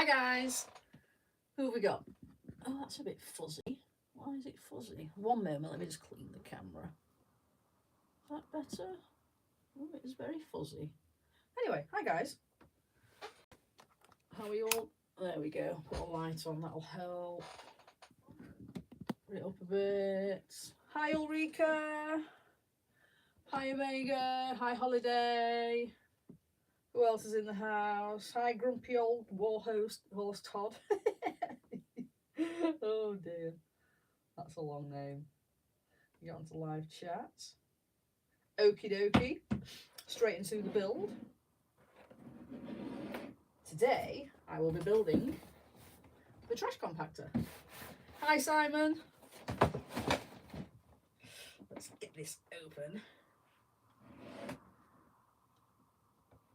Hi guys, who have we got? Oh, that's a bit fuzzy. Why is it fuzzy? One moment, let me just clean the camera. Is that better? Oh, it's very fuzzy. Anyway, hi guys. How are you all? There we go. Put a light on, that'll help. Put it up a bit. Hi Ulrika. Hi Omega. Hi Holiday. Who else is in the house? Hi grumpy old horse Todd. Oh dear. That's a long name. We got onto live chat. Okie dokie. Straight into the build. Today I will be building the trash compactor. Hi Simon. Let's get this open.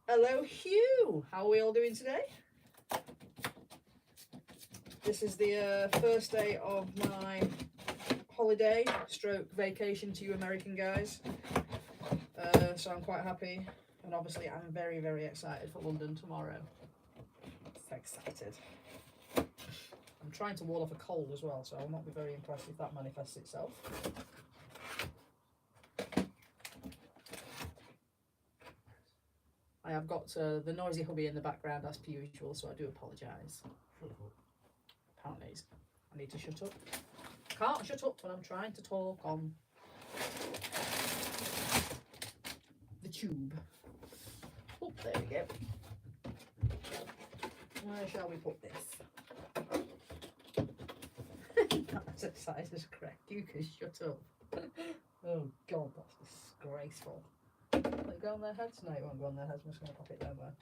Hello Hugh. How are we all doing today? This is the first day of my holiday stroke vacation to you American guys. So I'm quite happy, and obviously I'm very, very excited for London tomorrow. So excited. I'm trying to ward off a cold as well, so I'll not be very impressed if that manifests itself. I have got the noisy hubby in the background as per usual, so I do apologise. Apparently I need to shut up. Can't shut up when I'm trying to talk on the tube. Oh, there we go. Where shall we put this? That's excited as correct. You can shut up. Oh god, that's disgraceful. Will it go on their heads? No, it won't go on their heads. I'm just going to pop it down there.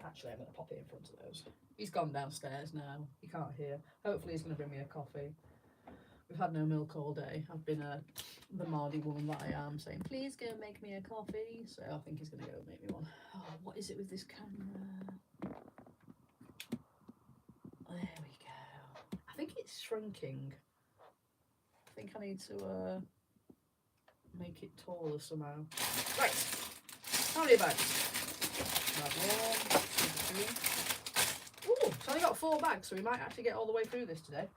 Actually, I'm going to pop it in front of those. He's gone downstairs now. He can't hear. Hopefully he's going to bring me a coffee. We've had no milk all day. I've been the Mardy woman that I am, saying, please go make me a coffee. So I think he's going to go make me one. Oh, what is it with this camera? There we go. I think it's shrinking. I think I need to make it taller somehow. Right. How many bags? Bag 1, 2, 3. Ooh, it's only got 4 bags, so we might actually get all the way through this today.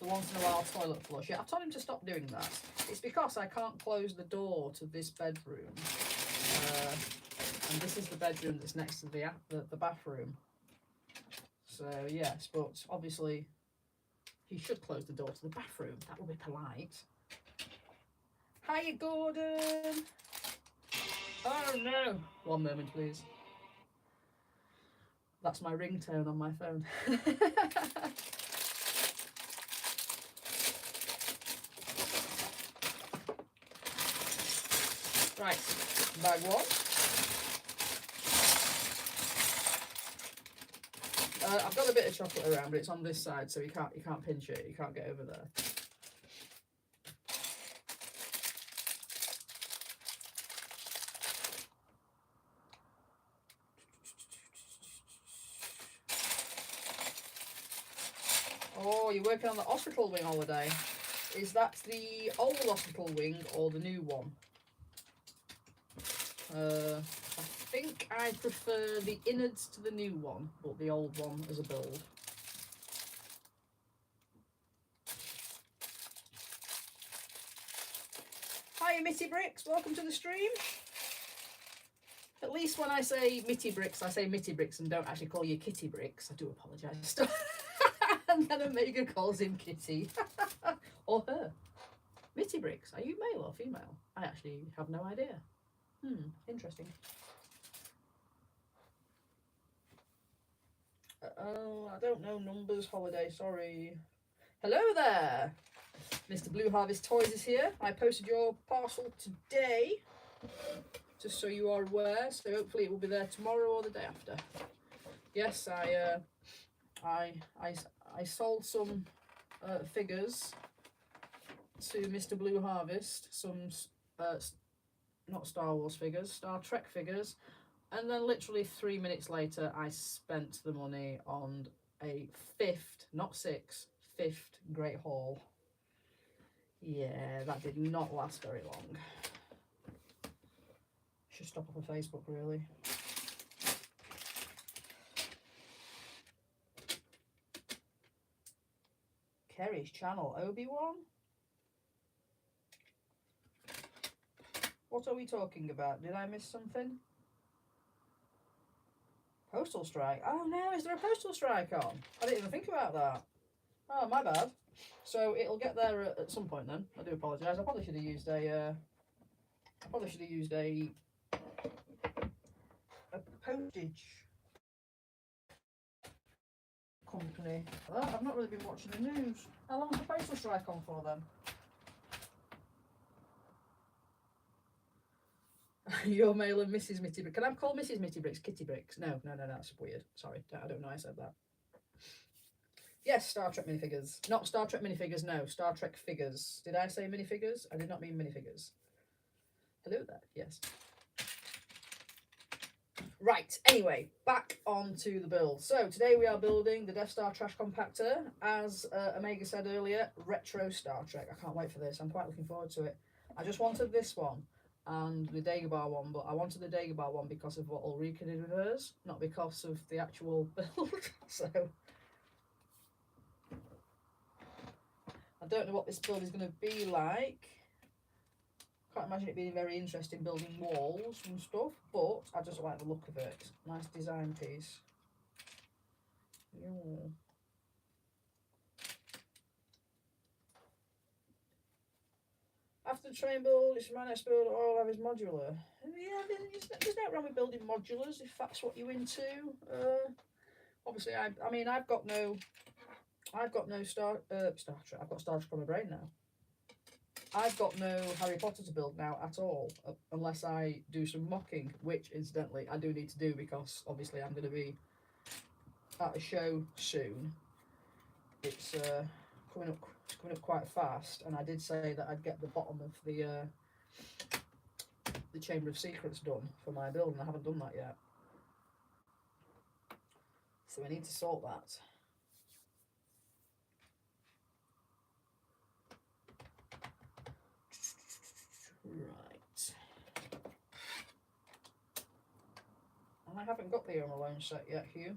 The once in a while toilet flush. Yeah, I've told him to stop doing that. It's because I can't close the door to this bedroom. And this is the bedroom that's next to the bathroom. So yes, but obviously he should close the door to the bathroom. That would be polite. Hiya, Gordon. Oh no. One moment, please. That's my ringtone on my phone. Right, bag 1. I've got a bit of chocolate around, but it's on this side, so you can't pinch it. You can't get over there. Oh, you're working on the hospital wing holiday. Is that the old hospital wing or the new one? I think I prefer the innards to the new one, but the old one as a build. Hiya, Mitty Bricks. Welcome to the stream. At least when I say Mitty Bricks, I say Mitty Bricks and don't actually call you Kitty Bricks. I do apologise. And then Omega calls him Kitty. Or her. Mitty Bricks, are you male or female? I actually have no idea. Interesting. Oh, I don't know numbers, Holiday, sorry. Hello there. Mr. Blue Harvest Toys is here. I posted your parcel today, just so you are aware. So hopefully it will be there tomorrow or the day after. Yes, I sold some figures to Mr. Blue Harvest. Some not Star Wars figures, Star Trek figures. And then literally 3 minutes later, I spent the money on a 5th, not 6th, 5th Great Hall. Yeah, that did not last very long. Should stop off of Facebook, really. Kerry's channel, Obi-Wan? What are we talking about? Did I miss something? Postal strike. Oh no, is there a postal strike on? I didn't even think about that. Oh, my bad. So it'll get there at some point then. I do apologise. I probably should have used a a postage company. Oh, I've not really been watching the news. How long is the postal strike on for then? Your mailer, Mrs. Mitty Bricks. Can I call Mrs. Mitty Bricks Kitty Bricks? No, that's weird. Sorry, I don't know I said that. Yes, Star Trek minifigures. Not Star Trek minifigures, no. Star Trek figures. Did I say minifigures? I did not mean minifigures. Hello there, yes. Right, anyway, back onto the build. So today we are building the Death Star Trash Compactor. As Omega said earlier, retro Star Trek. I can't wait for this. I'm quite looking forward to it. I just wanted this one and the Dagobah one, but I wanted the Dagobah one because of what Ulrika did with hers, not because of the actual build. So I don't know what this build is going to be like. Can't imagine it being very interesting building walls and stuff, but I just like the look of it. Nice design piece. Yeah. After the train build, it's my next build, all of his modular. Yeah, there's no wrong with building modulars if that's what you're into. Obviously, I mean, I've got no Star Trek. I've got Star Trek on my brain now. I've got no Harry Potter to build now at all, unless I do some mocking, which incidentally I do need to do because obviously I'm going to be at a show soon. It's coming up quite fast, and I did say that I'd get the bottom of the Chamber of Secrets done for my build, and I haven't done that yet. So I need to sort that. Right. And I haven't got the Home Alone set yet, Hugh.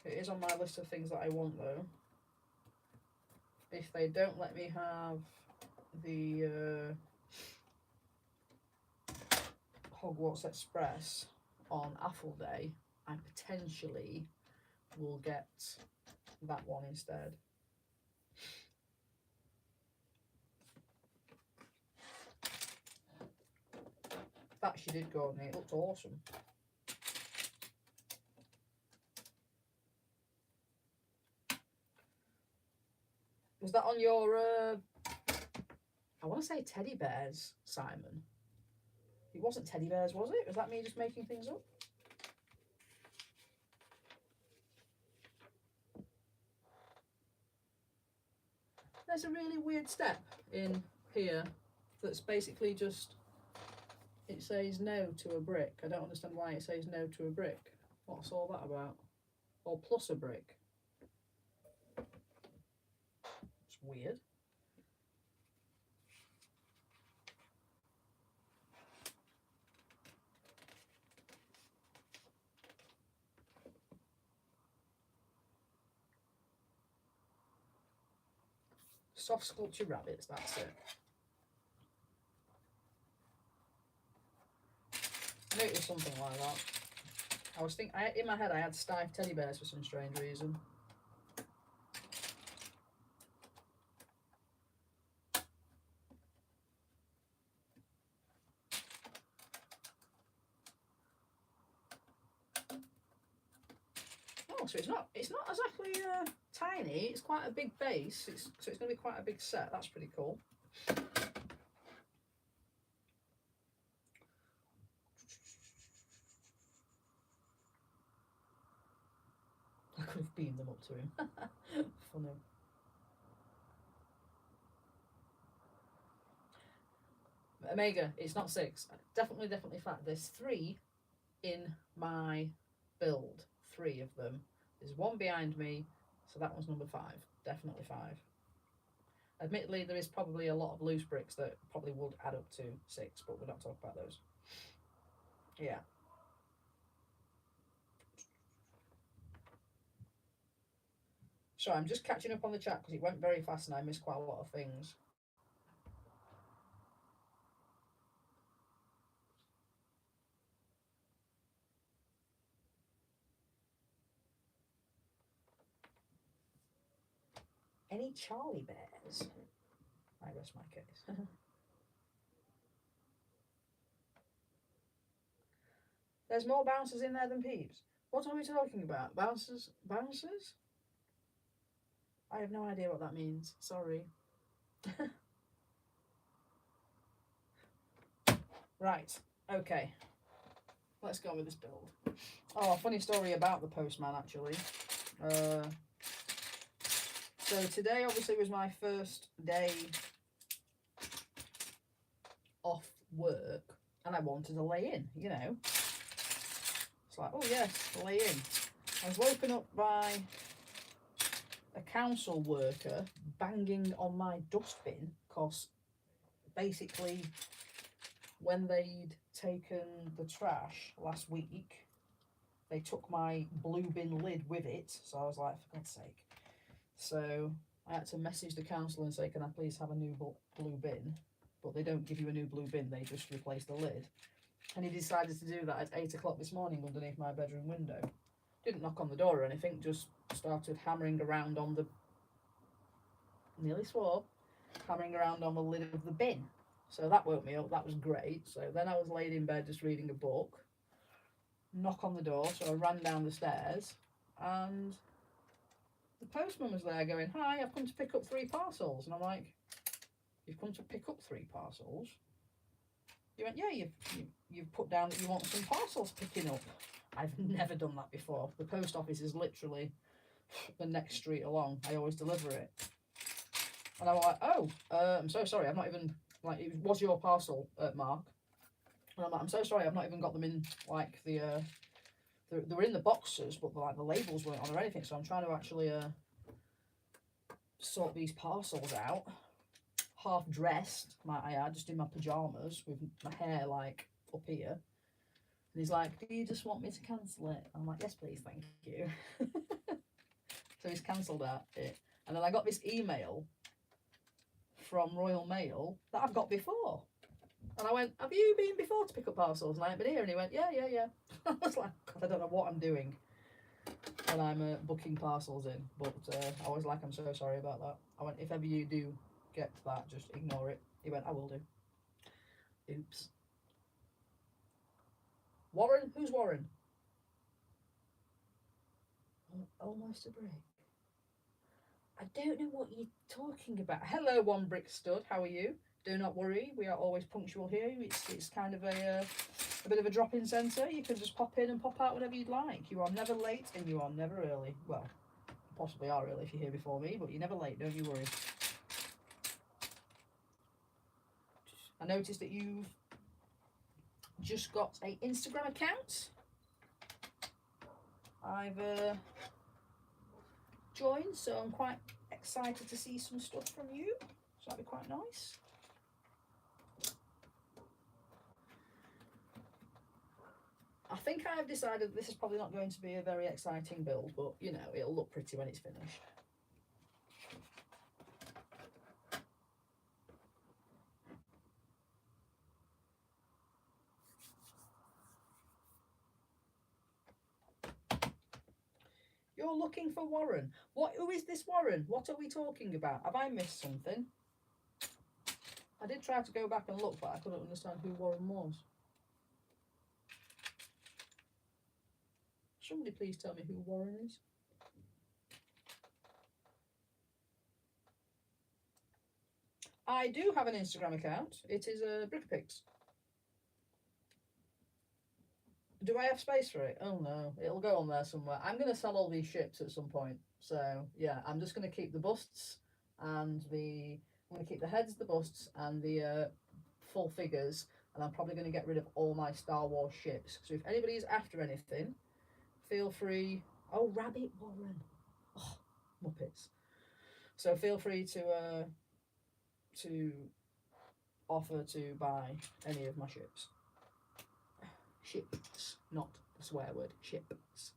It is on my list of things that I want, though. If they don't let me have the Hogwarts Express on Apple Day, I potentially will get that one instead. That she did go on it. It looked awesome. Was that on your, I want to say teddy bears, Simon? It wasn't teddy bears, was it? Was that me just making things up? There's a really weird step in here that's basically just, it says no to a brick. I don't understand why it says no to a brick. What's all that about? Or plus a brick. It's weird. Soft sculpture rabbits, that's it. I knew it was something like that. I was thinking, in my head I had Steiff teddy bears for some strange reason. Oh, so it's not exactly tiny. It's quite a big base. So it's going to be quite a big set. That's pretty cool. I could have beamed them up to him. Funny. Omega, it's not 6. Definitely 5. There's 3 in my build. 3 of them. There's one behind me, so that one's number 5. Definitely 5. Admittedly, there is probably a lot of loose bricks that probably would add up to 6, but we're not talking about those. Yeah. So I'm just catching up on the chat because it went very fast and I missed quite a lot of things. Any Charlie bears? I rest my case. There's more bouncers in there than peeps. What are we talking about? Bouncers? Bouncers? I have no idea what that means. Sorry. Right. Okay. Let's go with this build. Oh, funny story about the postman, actually. So today, obviously, was my first day off work, and I wanted to lay in, you know. It's like, oh yes, lay in. I was woken up by a council worker banging on my dustbin, because basically when they'd taken the trash last week, they took my blue bin lid with it. So I was like, for God's sake. So I had to message the council and say, can I please have a new blue bin? But they don't give you a new blue bin, they just replace the lid. And he decided to do that at 8 o'clock this morning underneath my bedroom window. Didn't knock on the door or anything, just started hammering around on the, nearly swore, hammering around on the lid of the bin. So that woke me up, that was great. So then I was laid in bed just reading a book. Knock on the door, so I ran down the stairs and the postman was there going, hi, I've come to pick up 3 parcels. And I'm like, you've come to pick up 3 parcels? He went, yeah, you've put down that you want some parcels picking up. I've never done that before. The post office is literally the next street along. I always deliver it. And I'm like, oh, I'm so sorry. I've not even, like, it was your parcel, Mark. And I'm like, I'm so sorry. I've not even got them in, like, they were in the boxes, but like the labels weren't on or anything. So I'm trying to actually sort these parcels out. Half dressed, might I add, just in my pajamas with my hair like up here. And he's like, do you just want me to cancel it? I'm like, yes, please, thank you. So he's cancelled it. And then I got this email from Royal Mail that I've got before. And I went, have you been before to pick up parcels? And I ain't been here. And he went, yeah. I was like, God, I don't know what I'm doing when I'm booking parcels in. But I was like, I'm so sorry about that. I went, if ever you do get that, just ignore it. He went, I will do. Oops. Warren? Who's Warren? Almost a break. I don't know what you're talking about. Hello, One Brick Stud. How are you? Do not worry. We are always punctual here. It's kind of a bit of a drop-in centre. You can just pop in and pop out whenever you'd like. You are never late and you are never early. Well, you possibly are early if you're here before me, but you're never late. Don't you worry. I noticed that you've just got an Instagram account. I've joined, so I'm quite excited to see some stuff from you. So that'd be quite nice. I think I have decided this is probably not going to be a very exciting build, but you know, it'll look pretty when it's finished. You're looking for Warren. Who is this Warren? What are we talking about? Have I missed something? I did try to go back and look, but I couldn't understand who Warren was. Somebody please tell me who Warren is. I do have an Instagram account. It is Brickapix. Do I have space for it? Oh no, it'll go on there somewhere. I'm going to sell all these ships at some point. So yeah, I'm just going to keep the busts and I'm going to keep the heads, the busts and the full figures. And I'm probably going to get rid of all my Star Wars ships. So if anybody is after anything, feel free. Oh, Rabbit Warren. Oh, Muppets. So feel free to to offer to buy any of my ships. Ships, not the swear word, ships.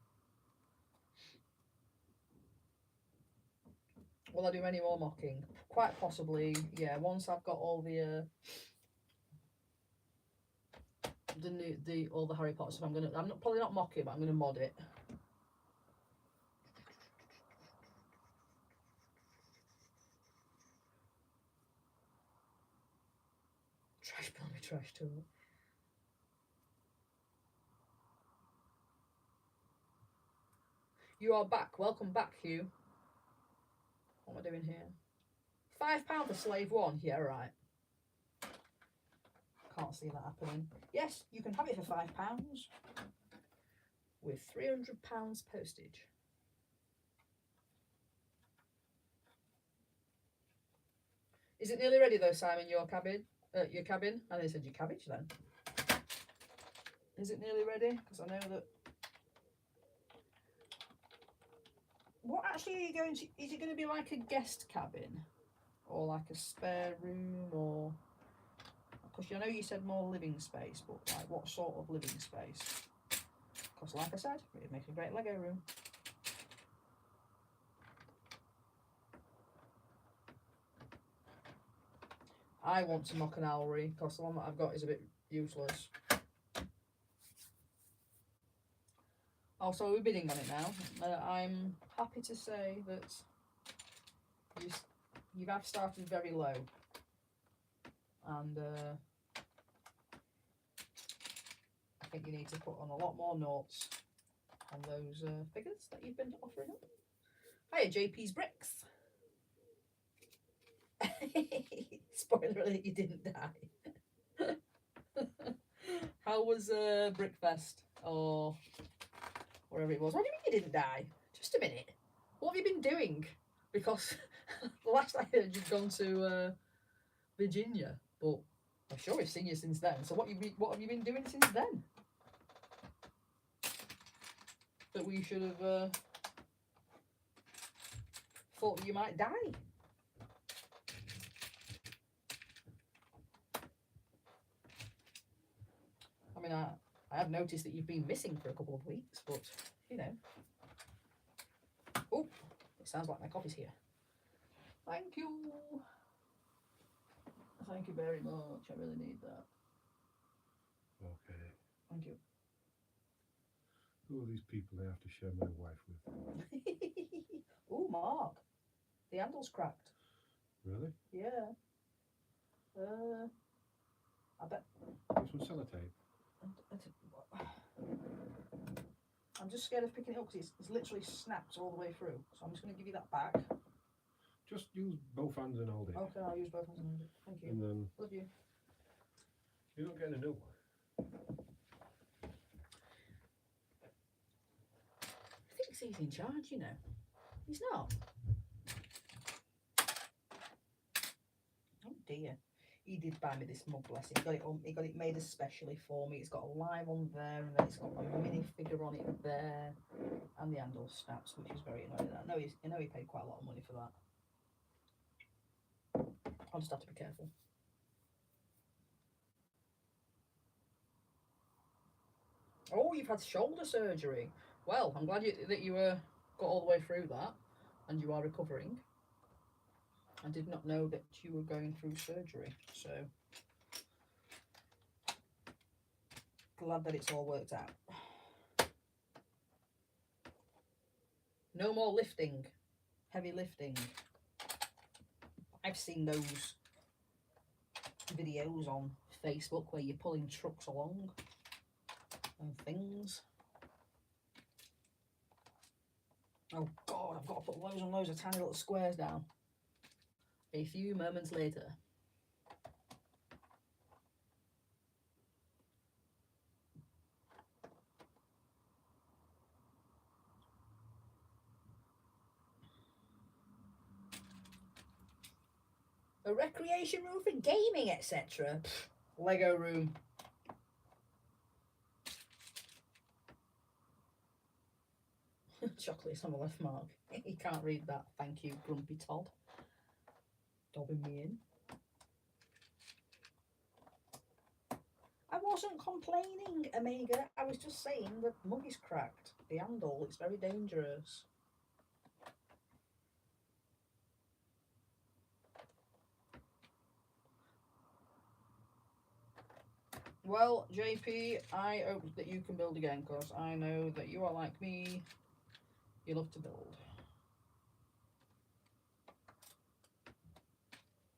Will I do any more mocking? Quite possibly, yeah. Once I've got all the all the Harry Potter stuff, I'm probably not mock it, but I'm gonna mod it. Trash bill me trash too. You are back. Welcome back, Hugh. What am I doing here? £5 for slave one. Yeah, right. Can't see that happening. Yes, you can have it for £5 with £300 postage. Is it nearly ready though, Simon? Your cabin? Your cabin? I nearly said your cabbage then. Is it nearly ready? Because I know that. What actually are you going to? Is it going to be like a guest cabin, or like a spare room, or? Because I know you said more living space, but like what sort of living space? Because like I said, it'd make a great Lego room. I want to mock an owlry because the one that I've got is a bit useless. Also, we're bidding on it now. I'm happy to say that you have started very low, and I think you need to put on a lot more notes on those figures that you've been offering up. Hiya, JP's Bricks. Spoiler alert, you didn't die. How was Brickfest or wherever it was? What do you mean you didn't die? Just a minute. What have you been doing? Because the last I heard you'd gone to Virginia, but I'm sure we've seen you since then. So what have you been doing since then? That we should have thought that you might die. I mean, I have noticed that you've been missing for a couple of weeks, but you know. Oh, it sounds like my coffee's here. Thank you. Thank you very much. I really need that. Okay. Thank you. Who are these people I have to share my wife with? Oh, Mark. The handle's cracked. Really? Yeah. I bet. Some sellotape. I'm just scared of picking it up because it's literally snapped all the way through. So I'm just going to give you that back. Just use both hands and hold it. Okay, I'll use both hands and hold it. Thank you. And then Love you. you're not getting a new one. He thinks he's in charge, you know. He's not. Oh dear. He did buy me this mug, bless him. He got it made especially for me. It's got a live on there, and then it's got a mini figure on it there, and the handle snaps, which is very annoying. I know he paid quite a lot of money for that. I'll just have to be careful. Oh, you've had shoulder surgery. Well, I'm glad that you got all the way through that, and you are recovering. I did not know that you were going through surgery, so glad that it's all worked out. No more lifting, heavy lifting. I've seen those videos on Facebook where you're pulling trucks along and things. Oh God, I've got to put loads and loads of tiny little squares down. A few moments later. A recreation room for gaming, etc. Lego room. Chocolates on the left, Mark. He can't read that. Thank you, Grumpy Todd. Dobbing me in. wasn't complaining, Omega. I was just saying the mug is cracked. The handle, it's very dangerous. Well, JP, I hope that you can build again, because I know that you are like me. You love to build.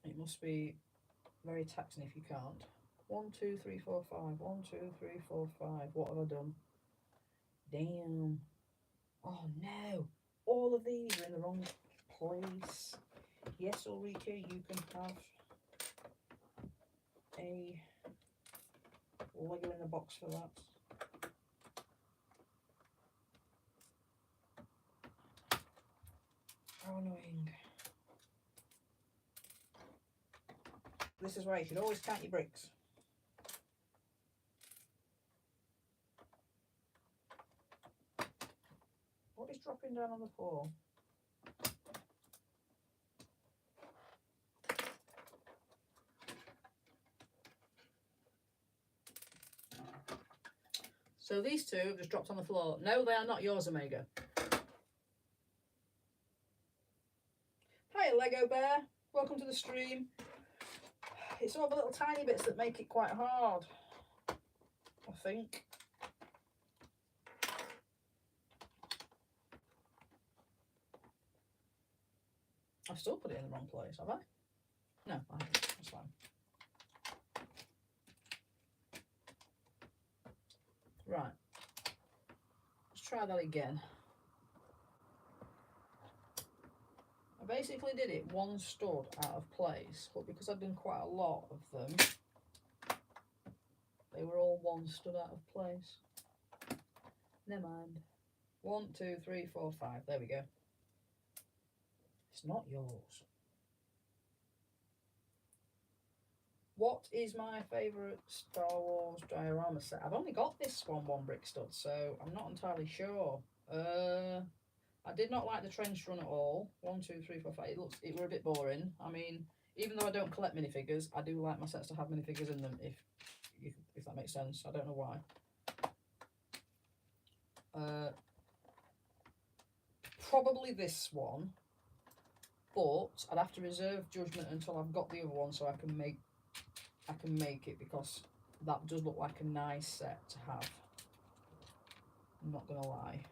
It must be very taxing if you can't. 1, 2, 3, 4, 5. 1, 2, 3, 4, 5. What have I done? Damn. Oh no. All of these are in the wrong place. Yes, Ulrika, you can have a Lego in the box for that. How annoying. This is why you should always count your bricks. What is dropping down on the floor? So these two have just dropped on the floor. No, they are not yours, Omega. Hi, Lego Bear. Welcome to the stream. It's all the little tiny bits that make it quite hard, I think. I've still put it in the wrong place, have I? No, I haven't. That's fine. Right. Let's try that again. I basically did it one stud out of place, but because I've done quite a lot of them, they were all one stud out of place. Never mind. 1, 2, 3, 4, 5. There we go. It's not yours. What is my favourite Star Wars diorama set? I've only got this one brick stud, so I'm not entirely sure. I did not like the trench run at all. 1, 2, 3, 4, 5. It were a bit boring. I mean, even though I don't collect minifigures, I do like my sets to have minifigures in them, if that makes sense. I don't know why. Probably this one, but I'd have to reserve judgment until I've got the other one so I can make it, because that does look like a nice set to have. I'm not gonna lie.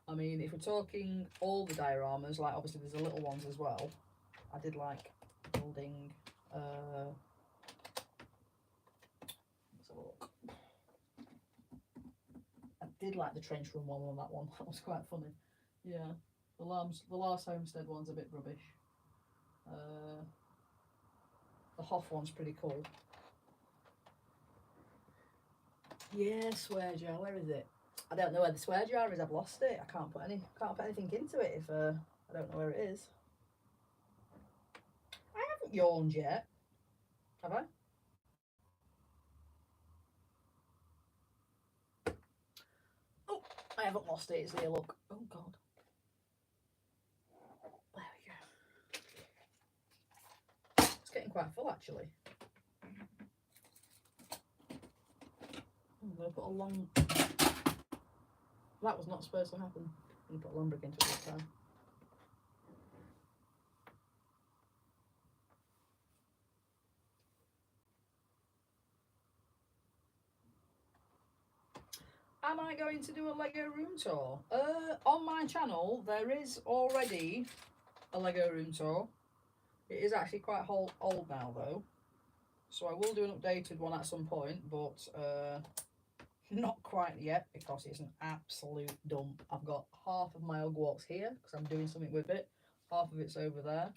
I mean, if we're talking all the dioramas, like obviously there's the little ones as well. I did like building. Let's have a look. I did like the trench run one on that one. That was quite funny. Yeah, the last Homestead one's a bit rubbish. The Hoff one's pretty cool. Yeah, swear jar. Where is it? I don't know where the swear jar is. I've lost it. I can't put anything into it if I don't know where it is. I haven't yawned yet, have I? Oh, I haven't lost it. It's here. Look. Oh God. There we go. It's getting quite full actually. I'm gonna put a long. That was not supposed to happen. I'm gonna put a long brick into it this time. Am I going to do a Lego room tour? On my channel, there is already a Lego room tour. It is actually quite old now though, so I will do an updated one at some point, but not quite yet because it's an absolute dump. I've got half of my Hogwarts here because I'm doing something with it. Half of it's over there,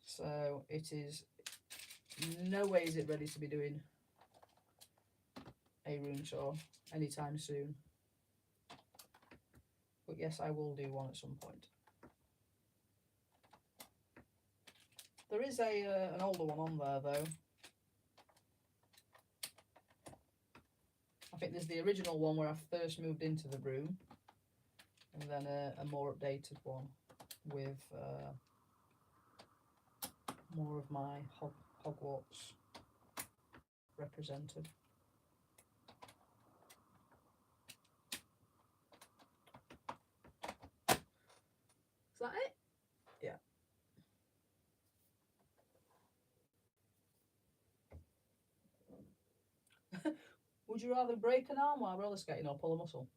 so it is no way is it ready to be doing a room tour anytime soon. But yes, I will do one at some point. There is an older one on there though. I think there's the original one where I first moved into the room, and then a more updated one with more of my Hogwarts represented. Is that it? Yeah. Would you rather break an arm while roller skating or pull a muscle?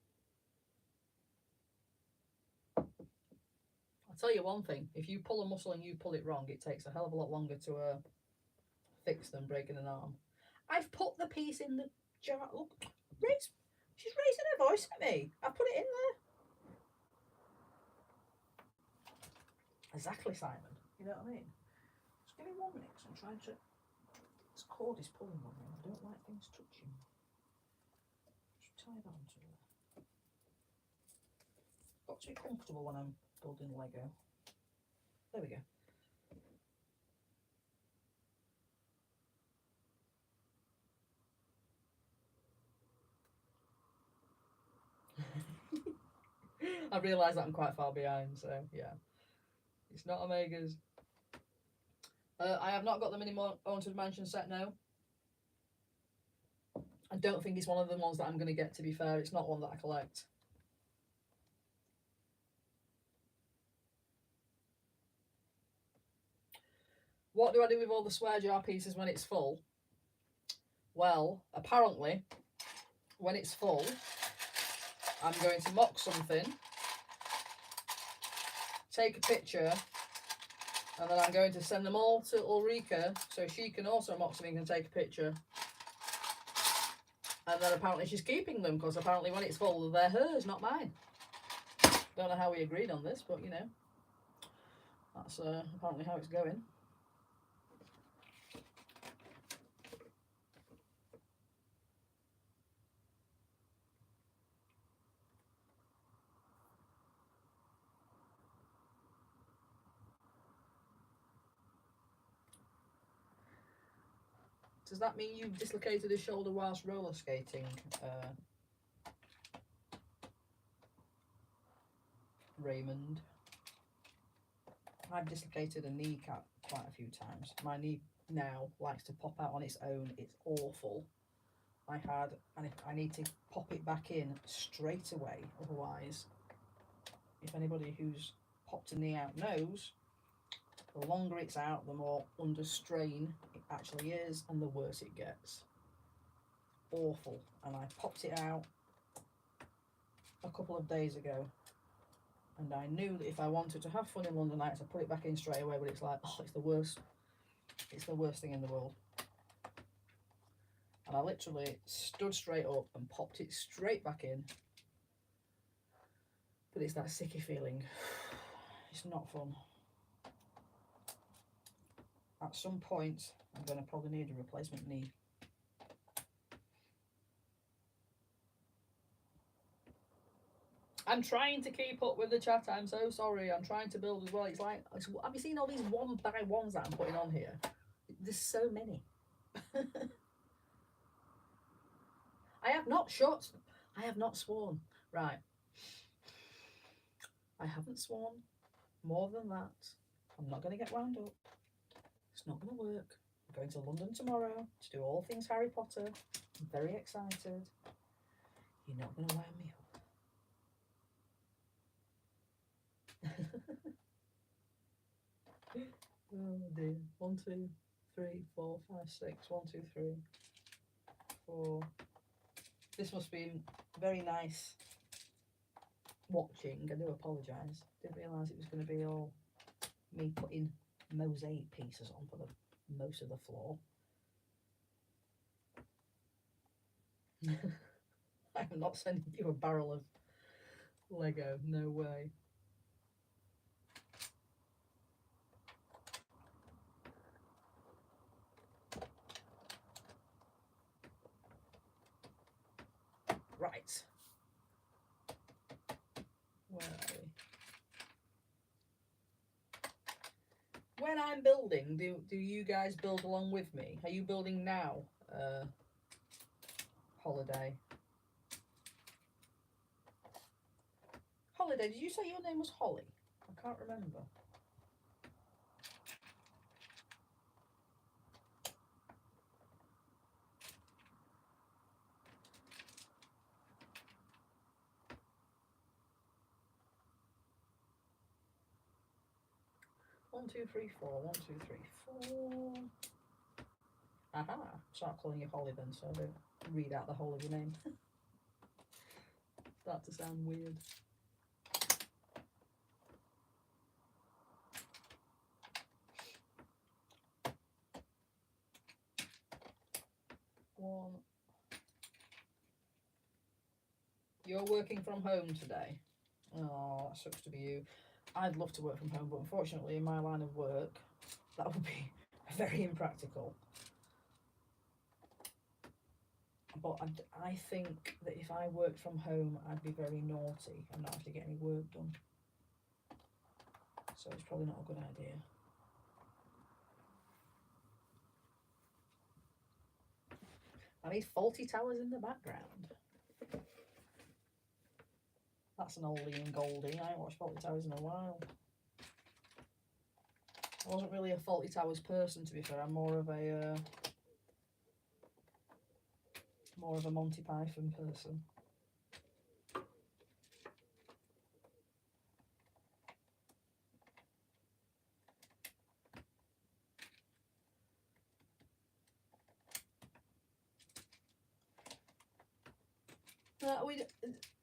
I'll tell you one thing, if you pull a muscle and you pull it wrong, it takes a hell of a lot longer to fix than breaking an arm. I've put the piece in the jar. Look, she's raising her voice at me. I put it in there. Exactly, Simon. You know what I mean? Just give me 1 minute, 'cause I'm trying to... This cord is pulling on me. I don't like things touching. Just tie that onto there. Got to be comfortable when I'm building Lego. There we go. I realise that I'm quite far behind, so yeah. It's not Omegas. I have not got the Mini Haunted Mansion set now. I don't think it's one of the ones that I'm going to get, to be fair. It's not one that I collect. What do I do with all the swear jar pieces when it's full? Well, apparently, when it's full, I'm going to mock something, take a picture, and then I'm going to send them all to Ulrika so she can also mock something and take a picture. And then apparently she's keeping them, because apparently when it's full, they're hers, not mine. Don't know how we agreed on this, but you know, that's apparently how it's going. Does that mean you've dislocated a shoulder whilst roller skating, Raymond? I've dislocated a kneecap quite a few times. My knee now likes to pop out on its own. It's awful. And if I need to pop it back in straight away. Otherwise, if anybody who's popped a knee out knows, the longer it's out, the more under strain it actually is, and the worse it gets. Awful. And I popped it out a couple of days ago, and I knew that if I wanted to have fun in London nights, I'd put it back in straight away, but it's like, oh, it's the worst. It's the worst thing in the world. And I literally stood straight up and popped it straight back in. But it's that sicky feeling. It's not fun. At some point, I'm going to probably need a replacement knee. I'm trying to keep up with the chat. I'm so sorry. I'm trying to build as well. It's like, have you seen all these one by ones that I'm putting on here? There's so many. I have not shot. I have not sworn. Right. I haven't sworn more than that. I'm not going to get wound up. It's not going to work. I'm going to London tomorrow to do all things Harry Potter. I'm very excited. You're not going to wound me up. Oh dear. 1, 2, 3, 4, 5, 6. 1, 2, 3, 4. This must be very nice watching. I do apologise. Didn't realise it was going to be all me putting mosaic pieces on for most of the floor. I'm not sending you a barrel of Lego. No way. Right. Where are we? When I'm building, do you guys build along with me? Are you building now, Holiday? Holiday, did you say your name was Holly? I can't remember. 1, 2, 3, 4. 1, 2, 3, 4. Aha! Start calling you Holly then, so I don't read out the whole of your name. Start to sound weird. One. You're working from home today. Oh, that sucks to be you. I'd love to work from home, but unfortunately in my line of work, that would be very impractical. But I think that if I worked from home, I'd be very naughty and not actually get any work done. So it's probably not a good idea. I need Faulty Towers in the background. That's an oldie and goldie. I ain't watched Faulty Towers in a while. I wasn't really a Faulty Towers person, to be fair. I'm more of a Monty Python person.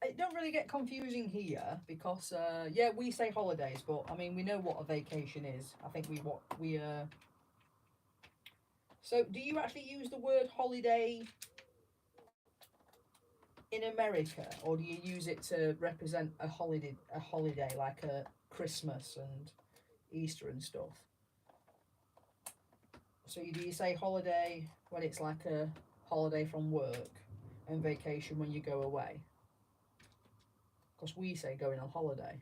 It don't really get confusing here because yeah, we say holidays, but I mean we know what a vacation is. I think So do you actually use the word holiday in America, or do you use it to represent a holiday like a Christmas and Easter and stuff? So do you say holiday when it's like a holiday from work and vacation when you go away? Because we say going on holiday.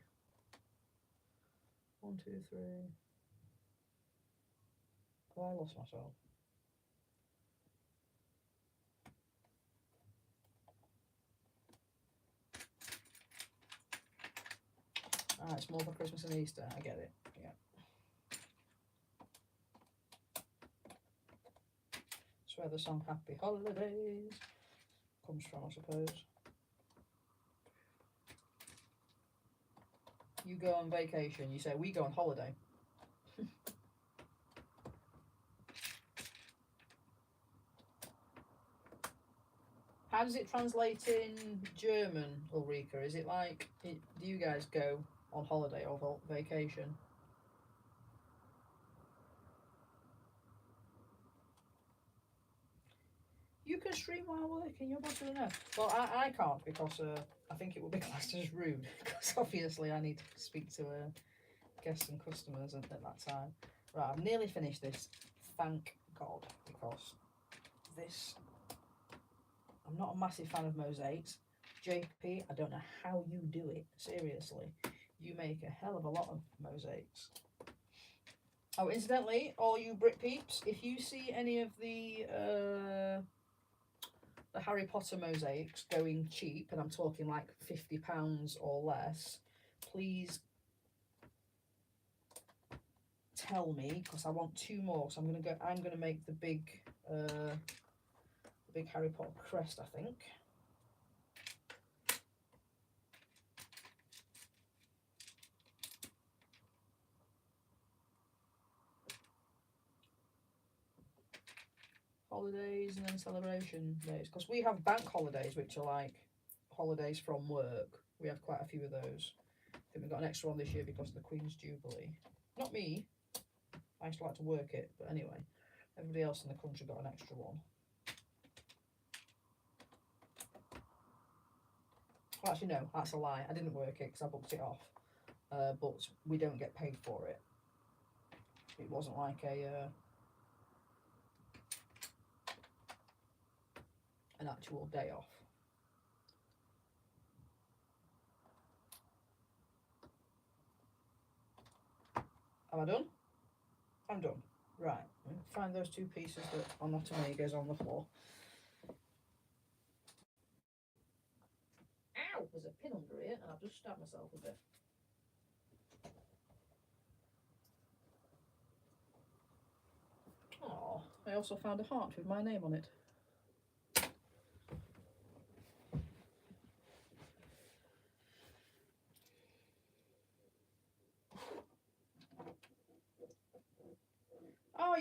1, 2, 3. Oh, I lost myself. Ah, it's more for Christmas and Easter. I get it. Yeah. That's where the song Happy Holidays comes from, I suppose. You go on vacation. You say, we go on holiday. How does it translate in German, Ulrika? Is it like, do you guys go on holiday or vacation? You can stream while working, you're better enough. Well, I can't because I think it would be classed as rude because obviously I need to speak to guests and customers at that time. Right, I've nearly finished this, thank God, because this, I'm not a massive fan of mosaics. JP, I don't know how you do it, seriously. You make a hell of a lot of mosaics. Oh, incidentally, all you Brit peeps, if you see any of the Harry Potter mosaics going cheap, and I'm talking like £50 or less, please tell me because I want 2 more. So I'm gonna make the big Harry Potter crest, I think. Holidays and then celebration days, because we have bank holidays which are like holidays from work. We have quite a few of those. I think we got an extra one this year because of the Queen's Jubilee. Not me, I used to like to work it, but anyway, everybody else in the country got an extra one. Well, actually no, that's a lie, I didn't work it because I booked it off, but we don't get paid for it. It wasn't like an actual day off. Am I done? I'm done. Right, find those 2 pieces that are not Amigas on the floor. Ow! There's a pin under here and I've just stabbed myself a bit. Oh, I also found a heart with my name on it.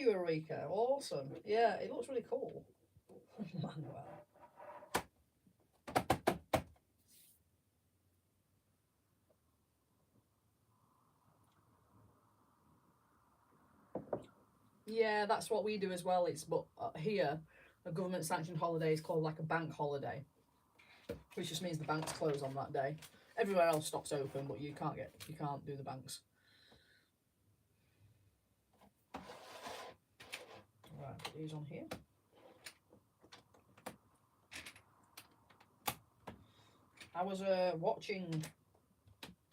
you, Eureka? Awesome. Yeah, it looks really cool. Manuel. Yeah, that's what we do as well. It's but here, a government sanctioned holiday is called like a bank holiday, which just means the banks close on that day. Everywhere else stops open, but you can't do the banks. Right, put these on here. I was watching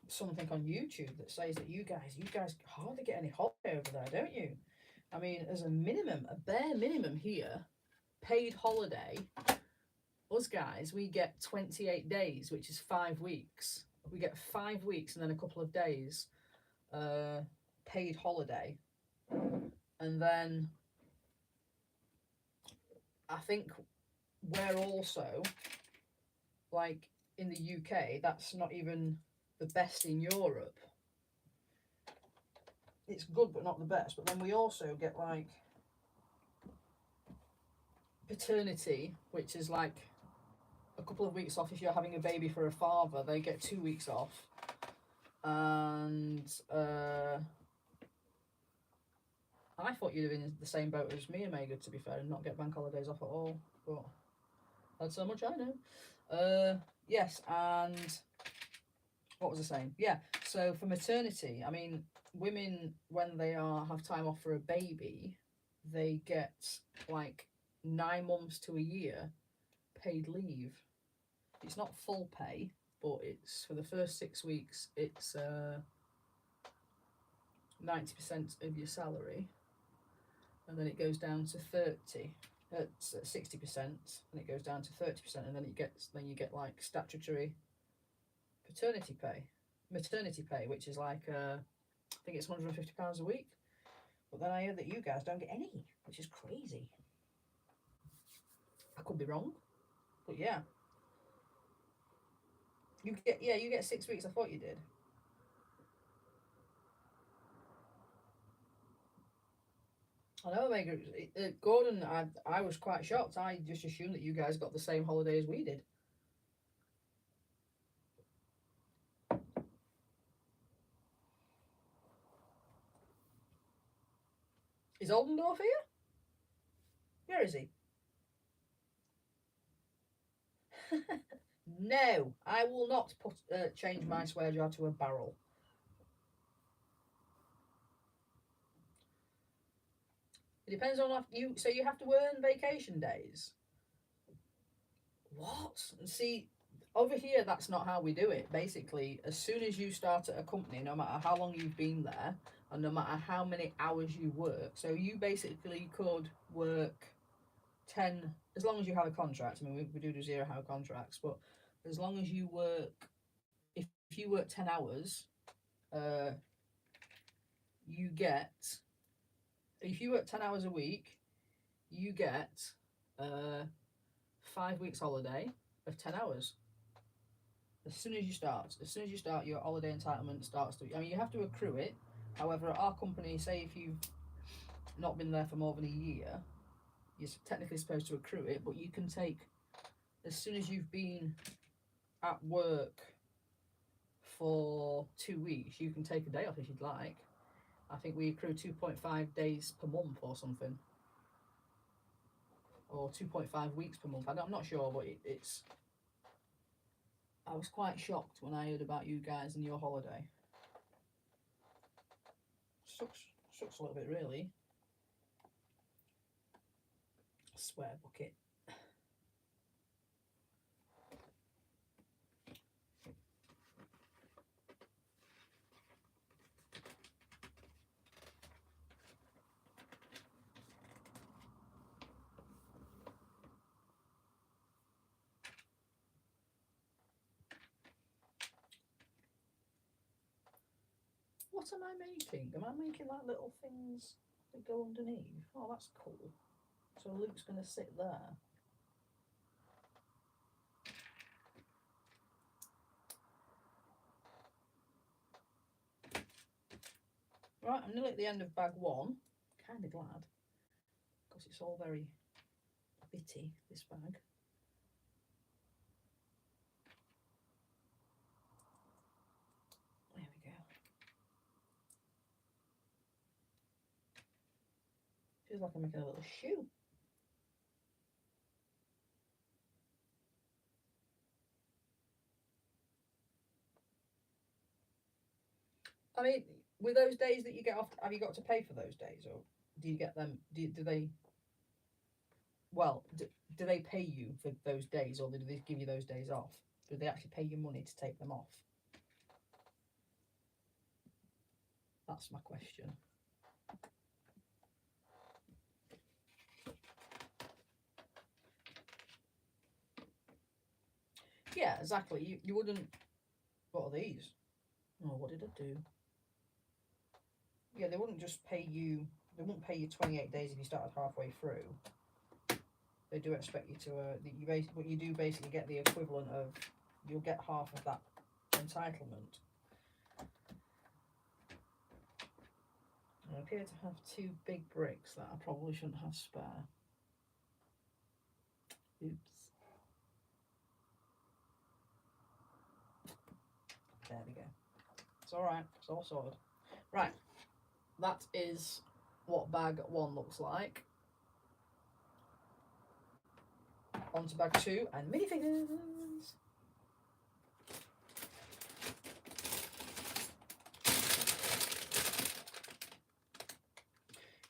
something on YouTube that says that you guys hardly get any holiday over there, don't you? I mean, as a minimum, a bare minimum here, paid holiday, us guys, we get 28 days, which is 5 weeks. We get 5 weeks and then a couple of days paid holiday. And then I think we're also, like in the UK, that's not even the best in Europe. It's good but not the best. But then we also get like paternity, which is like a couple of weeks off if you're having a baby for a father. They get 2 weeks off. And I thought you'd have been in the same boat as me and Mega, to be fair, and not get bank holidays off at all. But that's how much I know. Yes, and what was I saying? Yeah, so for maternity, I mean, women, when they have time off for a baby, they get like 9 months to a year paid leave. It's not full pay, but it's for the first 6 weeks, it's 90% of your salary, and then it goes down to 60%, and it goes down to 30%, and then you get like statutory maternity pay, which is like I think it's £150 a week. But then I heard that you guys don't get any, which is crazy. I could be wrong, but yeah, you get 6 weeks. I thought you did. I know, Omega. Gordon, I was quite shocked. I just assumed that you guys got the same holiday as we did. Is Oldendorf here? Where is he? No, I will not change my swear jar to a barrel. It depends on you. So you have to earn vacation days. What? And see, over here, that's not how we do it. Basically, as soon as you start at a company, no matter how long you've been there, and no matter how many hours you work, so you basically could work 10, as long as you have a contract. I mean, we do 0-hour contracts, but as long as you work, if you work 10 hours, you get, if you work 10 hours a week, you get 5 weeks holiday of 10 hours. As soon as you start, your holiday entitlement starts to, I mean, you have to accrue it. However, at our company, say if you've not been there for more than a year, you're technically supposed to accrue it, but you can take, as soon as you've been at work for 2 weeks, you can take a day off if you'd like. I think we accrue 2.5 days per month or something, or 2.5 weeks per month. I'm not sure, but it's. I was quite shocked when I heard about you guys and your holiday. Sucks a little bit, really. Swear bucket. What am I making? Am I making like little things that go underneath? Oh, that's cool. So Luke's going to sit there. Right, I'm nearly at the end of bag 1. Kind of glad. because it's all very bitty, this bag. There we go. Feels like I'm making a little shoe. I mean, with those days that you get off, have you got to pay for those days, or do you get them? Do they? Well, do they pay you for those days, or do they give you those days off? Do they actually pay you money to take them off? That's my question. Yeah, exactly. You wouldn't. What are these? Oh, what did I do? Yeah, they wouldn't just pay you. They wouldn't pay you 28 days if you started halfway through. They do expect you to. But you do basically get the equivalent of. You'll get half of that entitlement. I appear to have 2 big bricks that I probably shouldn't have spare. Oops. There we go. It's alright, it's all sorted. Right, that is what bag 1 looks like. On to bag 2 and minifigures.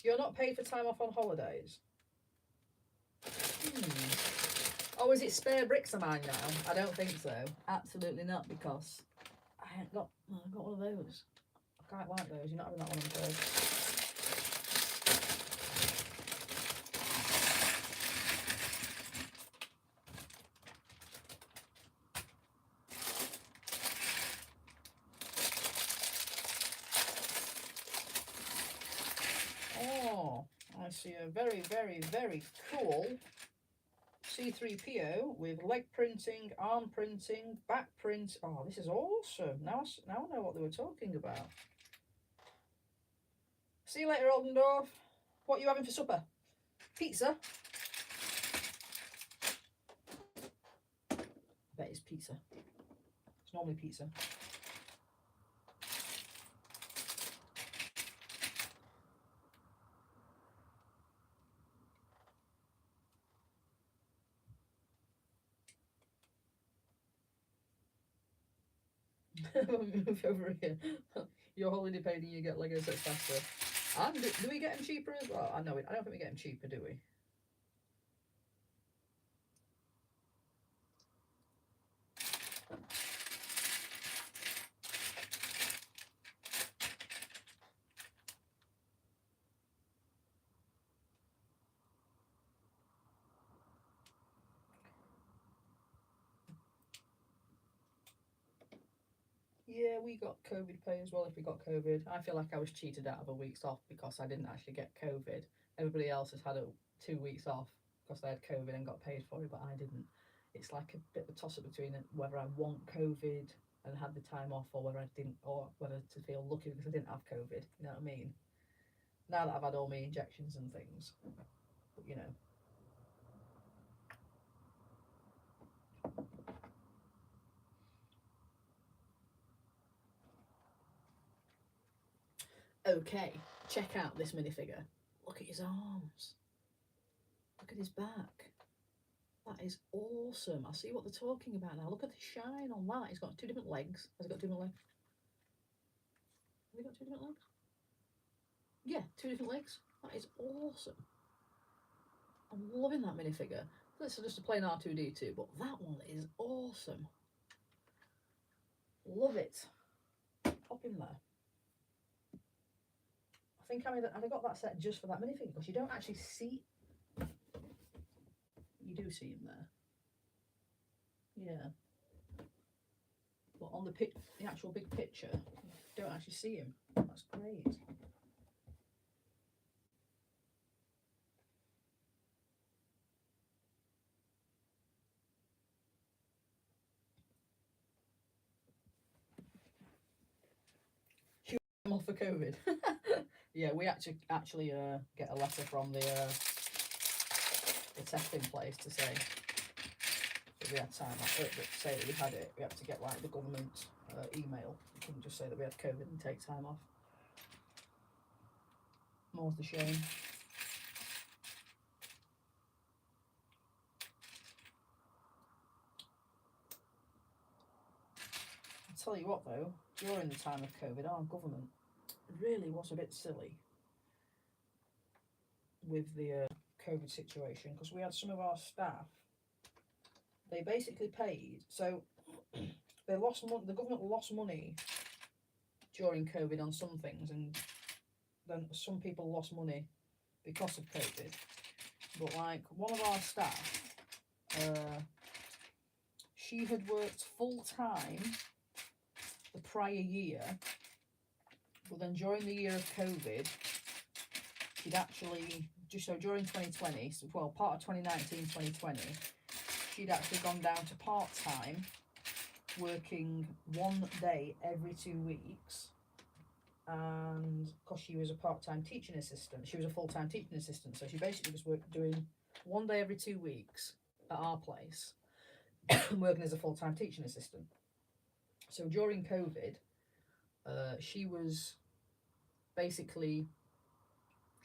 You're not paid for time off on holidays? Oh, is it spare bricks of mine now? I don't think so. Absolutely not, because I've got one of those. I quite like those. You're not having that one on first. Oh, I see a very, very, very cool C3PO with leg printing, arm printing, back print. Oh, this is awesome. Now I know what they were talking about. See you later, Oldendorf. What are you having for supper? Pizza? I bet it's pizza. It's normally pizza. Move over here. Your holiday paid and you get Lego sets faster. And do we get them cheaper as well? I don't think we get them cheaper, do we? Yeah, we got COVID pay as well if we got COVID. I feel like I was cheated out of a week's off because I didn't actually get COVID. Everybody else has had 2 weeks off because they had COVID and got paid for it, but I didn't. It's like a bit of a toss up between whether I want COVID and had the time off, or whether I didn't, or whether to feel lucky because I didn't have COVID. You know what I mean? Now that I've had all my injections and things, but you know. Okay, check out this minifigure. Look at his arms. Look at his back. That is awesome. I see what they're talking about now. Look at the shine on that. He's got 2 different legs. Has he got 2 different legs? Have he got 2 different legs? Yeah, 2 different legs. That is awesome. I'm loving that minifigure. This is just a plain R2D2, but that one is awesome. Love it. Pop in there. I think I got that set just for that minifigure because you don't actually see. You do see him there. Yeah. But on the actual big picture, you don't actually see him. That's great. I'm off for COVID. Yeah, we actually get a letter from the the test in place to say that we had time off, to say that we had it. We had to get like the government email. We couldn't just say that we had COVID and take time off. More's the shame. I'll tell you what though, during the time of COVID, our government really was a bit silly with the COVID situation, because we had some of our staff, they basically paid, so they lost money, the government lost money during COVID on some things, and then some people lost money because of COVID. But like one of our staff, she had worked full time the prior year, but then during the year of COVID, she'd actually, just so during 2020, so, well, part of 2019-2020, she'd actually gone down to part-time, working 1 day every 2 weeks, and because she was a part-time teaching assistant, she was a full-time teaching assistant, so she basically was doing 1 day every 2 weeks at our place, working as a full-time teaching assistant. So during COVID, she was basically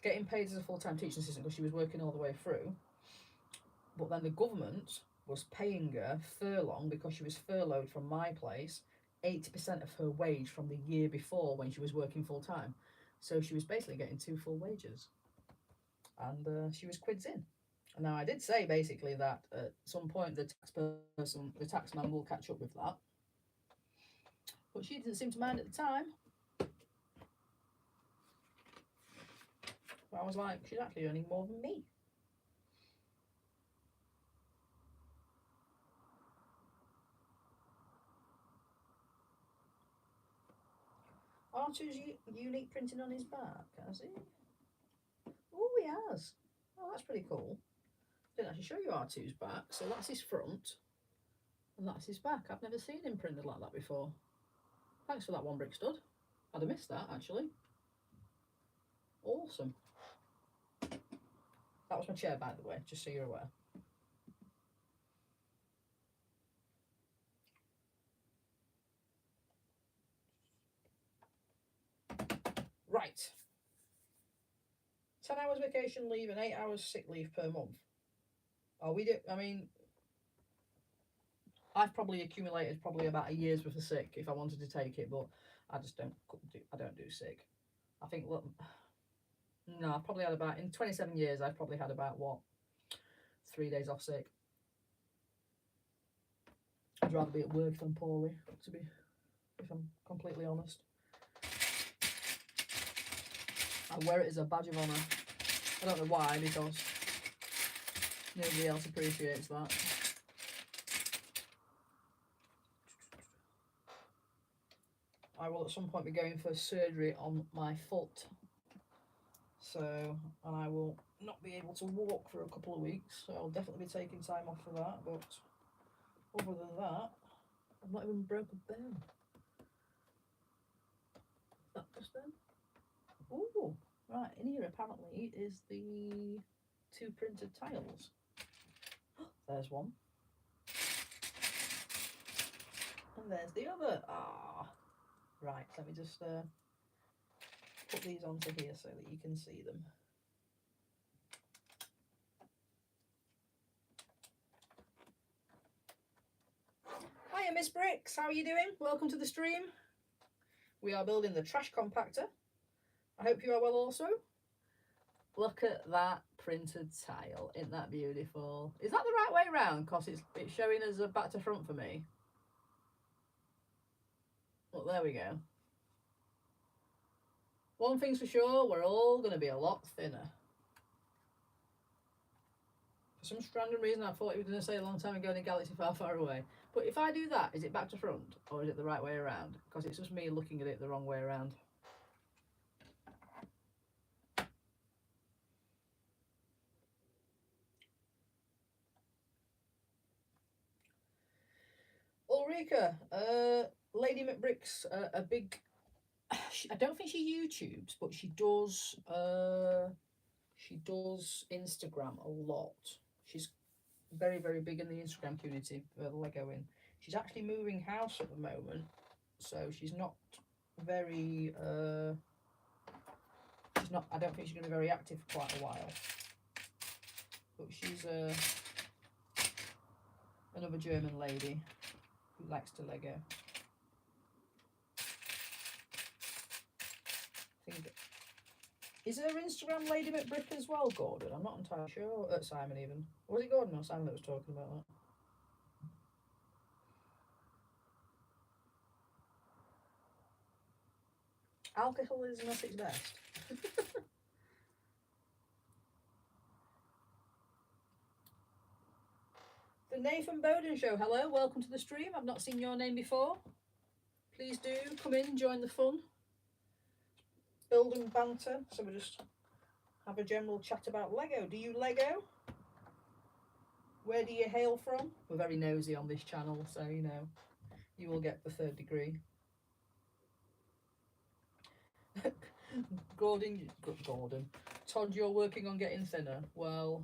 getting paid as a full-time teaching assistant because she was working all the way through, but then the government was paying her furlong, because she was furloughed from my place, 80% of her wage from the year before when she was working full-time. So she was basically getting 2 full wages, and she was quids in. Now I did say basically that at some point the taxman will catch up with that, but she didn't seem to mind at the time. But I was like, she's actually earning more than me. R2's unique printing on his back, has he? Oh, he has. Oh, that's pretty cool. Didn't actually show you R2's back. So that's his front, and that's his back. I've never seen him printed like that before. Thanks for that one, Brick Stud. I'd have missed that, actually. Awesome. That was my chair, by the way, just so you're aware. Right. 10 hours vacation leave and 8 hours sick leave per month. Oh, we do. I mean, I've probably accumulated about a year's worth of sick if I wanted to take it, but I just don't do. I don't do sick. I think, look, no, I've probably had about, in 27 years, I've probably had about, what, 3 days off sick. I'd rather be at work than poorly, if I'm completely honest. I wear it as a badge of honour. I don't know why, because nobody else appreciates that. I will at some point be going for surgery on my foot. So, and I will not be able to walk for a couple of weeks, so I'll definitely be taking time off for that, but other than that, I've not even broken a bone. That just then? Ooh, right, in here apparently is the 2 printed tiles. There's one. And there's the other. Ah, right, let me just put these onto here so that you can see them. Hiya, Miss Bricks, how are you doing? Welcome to the stream. We are building the trash compactor. I hope you are well also. Look at that printed tile. Isn't that beautiful? Is that the right way around? Because it's showing as a back to front for me. Well, there we go. One thing's for sure, we're all going to be a lot thinner. For some random reason, I thought you were going to say a long time ago in a galaxy far, far away. But if I do that, is it back to front? Or is it the right way around? Because it's just me looking at it the wrong way around. Ulrika, Lady McBrick's a big... I don't think she YouTubes, but she does Instagram a lot. She's very, very big in the Instagram community for Legoing. She's actually moving house at the moment, so she's not very, I don't think she's going to be very active for quite a while. But she's another German lady who likes to Lego. Is her Instagram Lady McBrick as well, Gordon? I'm not entirely sure. Simon even. Was it Gordon or Simon that was talking about that? Alcohol is not its best. The Nathan Bowden Show. Hello, welcome to the stream. I've not seen your name before. Please do come in, join the fun. Build and banter. So we just have a general chat about Lego. Do you Lego? Where do you hail from? We're very nosy on this channel, so you know, you will get the third degree. Gordon. Todd, you're working on getting thinner. Well,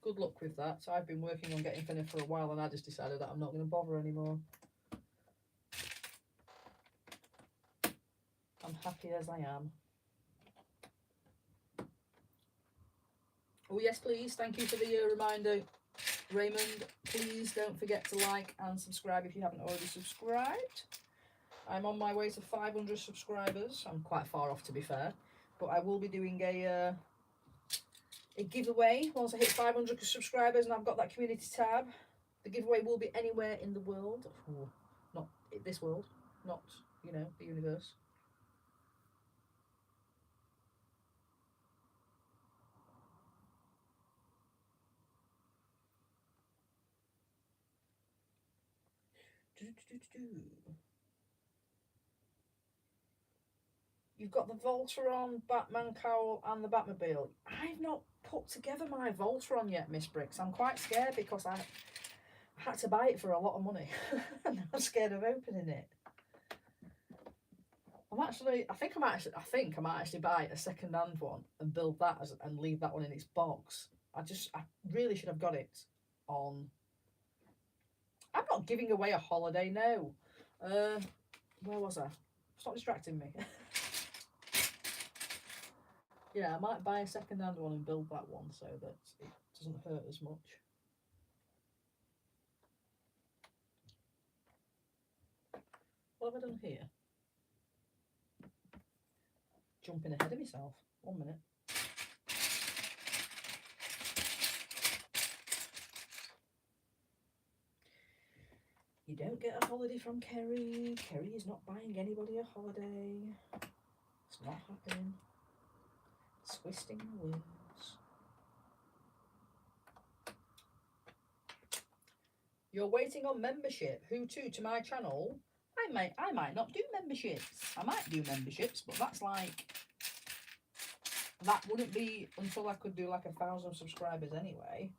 good luck with that. So I've been working on getting thinner for a while, and I just decided that I'm not going to bother anymore. I'm happy as I am. Oh yes, please. Thank you for the reminder, Raymond. Please don't forget to like and subscribe if you haven't already subscribed. I'm on my way to 500 subscribers. I'm quite far off, to be fair, but I will be doing a giveaway once I hit 500 subscribers and I've got that community tab. The giveaway will be anywhere in the world. Ooh, not this world, not, you know, the universe. You've got the Voltron, Batman cowl and the Batmobile. I've not put together my Voltron yet, Miss Bricks. I'm quite scared because I had to buy it for a lot of money. And I'm scared of opening it. I think I might actually buy a second-hand one and build that and leave that one in its box. I really should have got it on. I'm not giving away a holiday, no. Where was I? Stop distracting me. Yeah, I might buy a second-hand one and build that one so that it doesn't hurt as much. What have I done here? Jumping ahead of myself. 1 minute. You don't get a holiday from Kerry. Kerry is not buying anybody a holiday. It's not happening. Twisting the words. You're waiting on membership. Who to my channel? I might not do memberships. I might do memberships, but that's like, that wouldn't be until I could do like 1,000 subscribers anyway.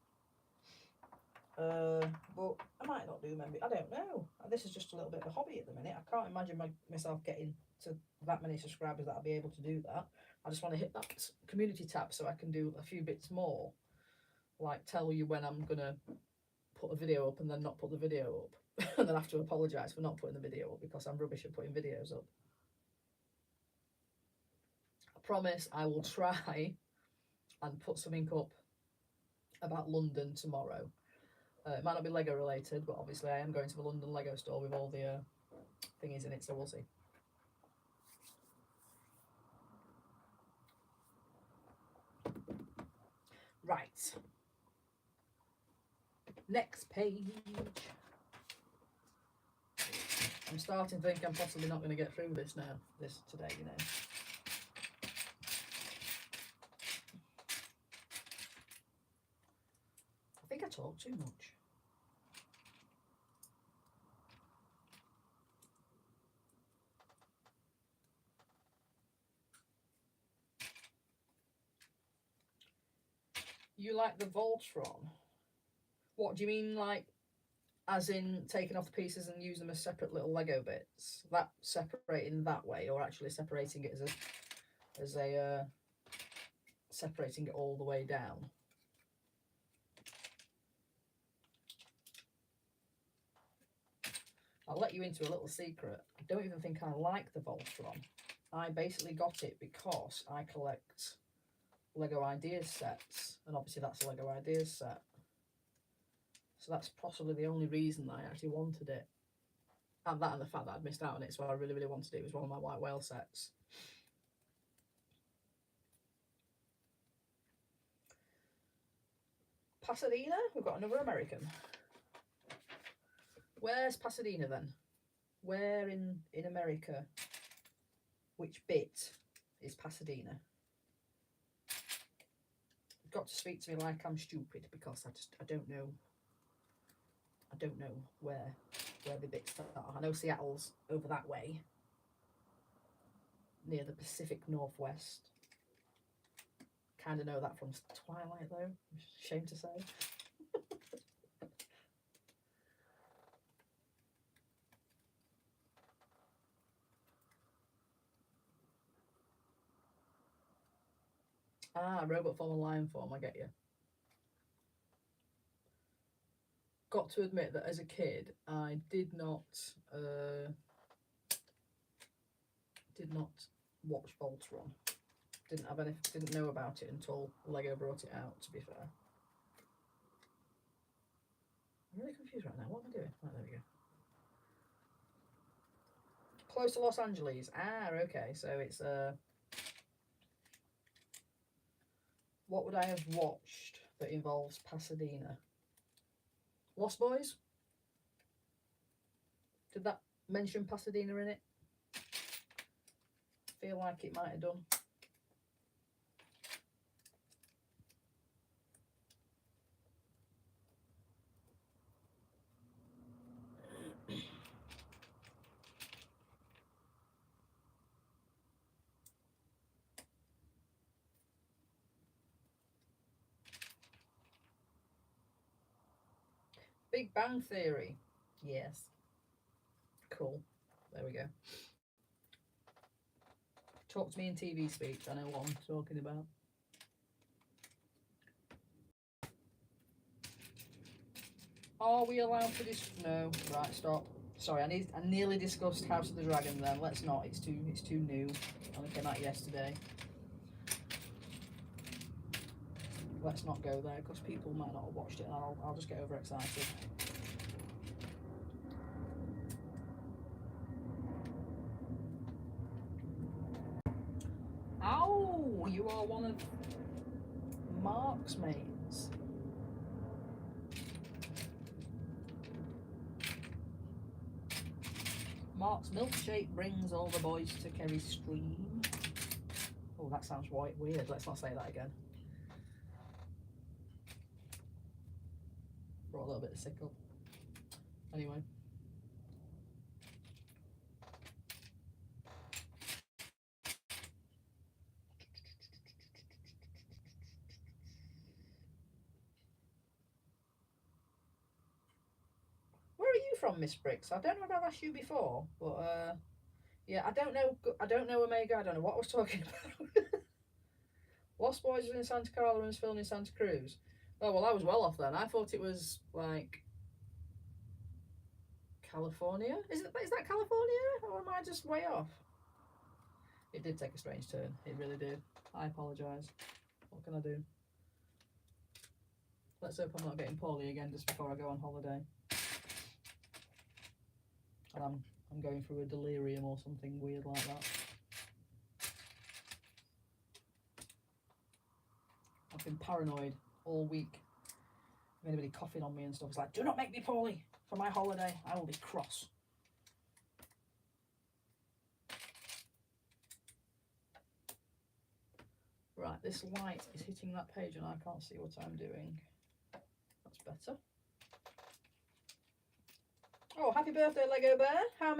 But I might not do membership. I don't know. This is just a little bit of a hobby at the minute. I can't imagine myself getting to that many subscribers that I'll be able to do that. I just want to hit that community tab so I can do a few bits more, like tell you when I'm gonna put a video up and then not put the video up and then have to apologise for not putting the video up because I'm rubbish at putting videos up. I promise I will try and put something up about London tomorrow. It might not be Lego related, but obviously I am going to the London Lego store with all the thingies in it, so we'll see. Right. Next page. I'm starting to think I'm possibly not going to get through this today, you know. I think I talk too much. You like the Voltron? What do you mean, like, as in taking off the pieces and use them as separate little Lego bits? That separating that way, or actually separating it as a separating it all the way down? I'll let you into a little secret. I don't even think I like the Voltron. I basically got it because I collect Lego Ideas sets, and obviously that's a Lego Ideas set. So that's possibly the only reason I actually wanted it. And that and the fact that I'd missed out on it, so I really, really wanted it. It was one of my white whale sets. Pasadena, we've got another American. Where's Pasadena then? Where in America? Which bit is Pasadena? You've got to speak to me like I'm stupid because I don't know. I don't know where the bits are. I know Seattle's over that way, near the Pacific Northwest. Kind of know that from Twilight though. Shame to say. Ah, robot form and lion form, I get you. Got to admit that as a kid, I did not watch Voltron. Didn't know about it until Lego brought it out, to be fair. I'm really confused right now. What am I doing? Right, there we go. Close to Los Angeles. Ah, okay. So it's what would I have watched that involves Pasadena? Lost Boys? Did that mention Pasadena in it? Feel like it might have done. Big Bang Theory. Yes. Cool. There we go. Talk to me in TV speech. I know what I'm talking about. Are we allowed to no? Right, stop. Sorry, I nearly discussed House of the Dragon then. Let's not. It's too new. I only came out yesterday. Let's not go there because people might not have watched it and I'll just get overexcited. Oh, you are one of Mark's mates. Mark's milkshake brings all the boys to Kerry Stream. Oh, that sounds weird. Let's not say that again. Brought a little bit of sickle. Anyway. Where are you from, Miss Bricks? I don't know if I've asked you before, but yeah, I don't know Omega. I don't know what I was talking about. Lost Boys was in Santa Carla and was filmed in Santa Cruz. Oh well, I was well off then. I thought it was like California. Is that California, or am I just way off? It did take a strange turn. It really did. I apologise. What can I do? Let's hope I'm not getting poorly again just before I go on holiday. And I'm going through a delirium or something weird like that. I've been paranoid all week. If anybody coughing on me and stuff, it's like, do not make me poorly for my holiday. I will be cross. Right, this light is hitting that page and I can't see what I'm doing. That's better. Oh, happy birthday, Lego Bear. How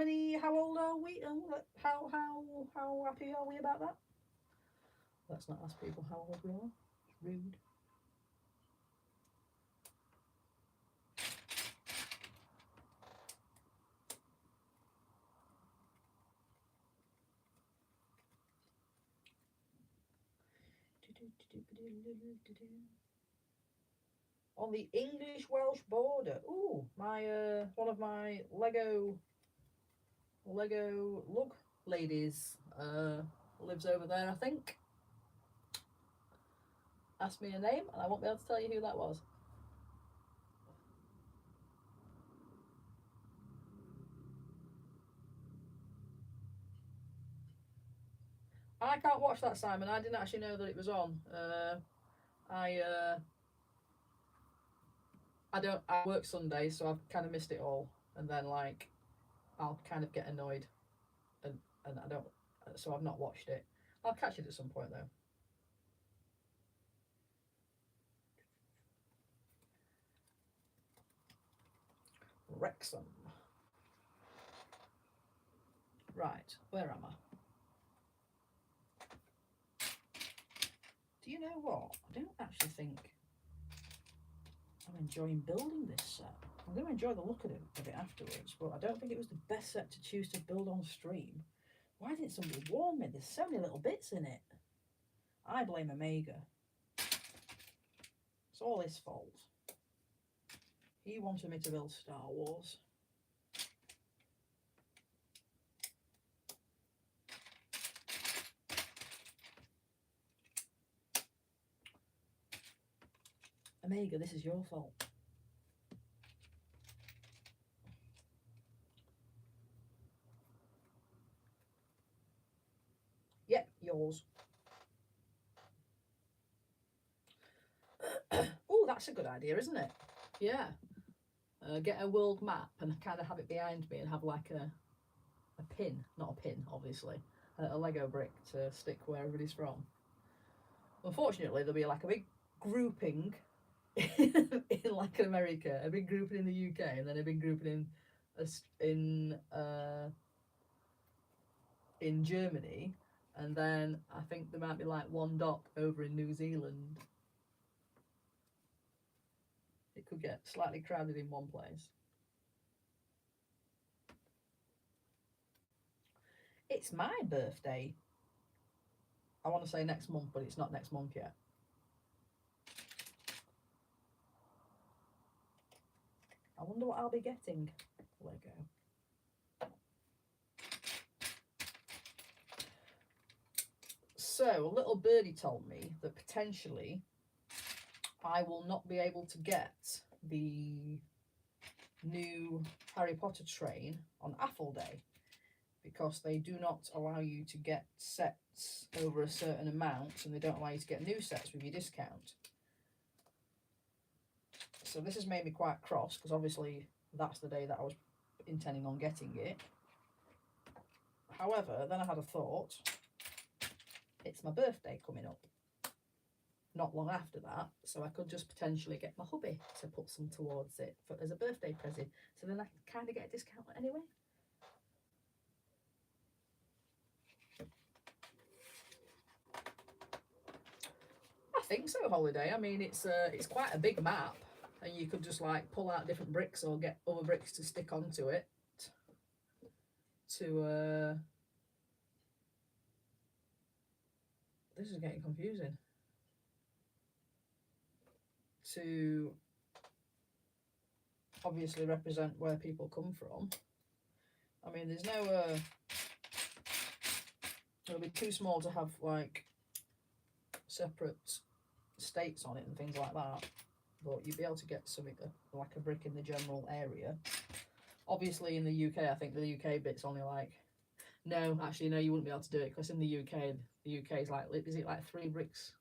old are we? How happy are we about that? Let's not ask people how old we are. It's rude. On the English-Welsh border. Ooh, my one of my Lego Lego Lug Ladies lives over there, I think. Ask me a name and I won't be able to tell you who that was. I can't watch that, Simon. I didn't actually know that it was on. I work Sundays, so I've kind of missed it all. And then like I'll kind of get annoyed, and I don't. So I've not watched it. I'll catch it at some point though. Wrexham. Right, where am I? Do you know what? I don't actually think I'm enjoying building this set. I'm going to enjoy the look of it afterwards, but I don't think it was the best set to choose to build on stream. Why didn't somebody warn me? There's so many little bits in it. I blame Omega. It's all his fault. He wanted me to build Star Wars. Omega, this is your fault. Yep, yours. Oh, that's a good idea, isn't it? Yeah. Get a world map and kind of have it behind me and have like a pin, not a pin, obviously, a Lego brick to stick where everybody's from. Unfortunately, there'll be like a big grouping in like America, a big grouping in the UK, and then a big grouping in Germany, and then I think there might be like one dot over in New Zealand. It could get slightly crowded in one place. It's my birthday. I want to say next month, but it's not next month yet. I wonder what I'll be getting. Lego. So, a little birdie told me that potentially I will not be able to get the new Harry Potter train on Apple Day because they do not allow you to get sets over a certain amount, and they don't allow you to get new sets with your discount. So this has made me quite cross because obviously that's the day that I was intending on getting it. However, then I had a thought. It's my birthday coming up not long after that, so I could just potentially get my hubby to put some towards it as a birthday present, so then I can kind of get a discount anyway. I think so, Holiday. I mean, it's quite a big map, and you could just like pull out different bricks or get other bricks to stick onto it to this is getting confusing. To obviously represent where people come from. I mean, there's no it'll be too small to have like separate states on it and things like that, but you'd be able to get something like a brick in the general area. Obviously in the UK, I think the UK bit's only like, no, actually no, you wouldn't be able to do it because in the UK is like, is it like 3 bricks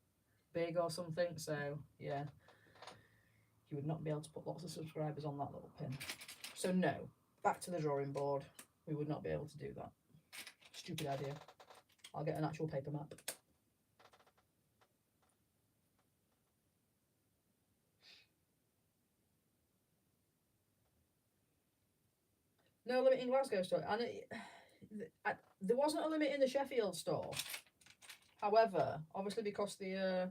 big or something? So yeah, you would not be able to put lots of subscribers on that little pin. So no, back to the drawing board. We would not be able to do that. Stupid idea. I'll get an actual paper map. No limit in Glasgow store, and there wasn't a limit in the Sheffield store. However, obviously because the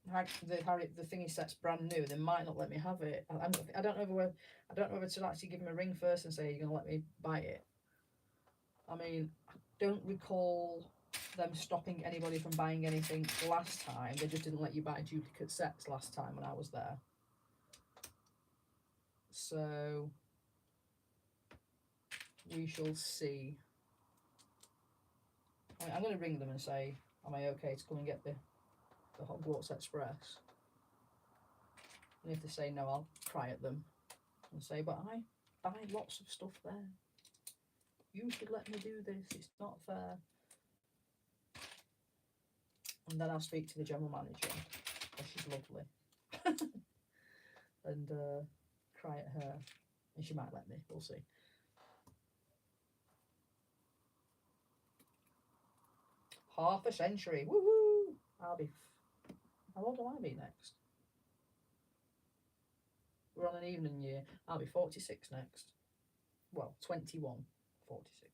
thingy set's brand new, they might not let me have it. I don't know whether to actually give them a ring first and say you're gonna let me buy it. I mean, I don't recall them stopping anybody from buying anything last time. They just didn't let you buy duplicate sets last time when I was there. So we shall see. I'm going to ring them and say, am I okay to come and get the Hogwarts Express? And if they say no, I'll cry at them and say, but I buy lots of stuff there. You should let me do this. It's not fair. And then I'll speak to the general manager, because she's lovely, and cry at her. And she might let me. We'll see. Half a century. Woohoo! I'll be... How old will I be next? We're on an evening year. I'll be 46 next. Well, 21. 46.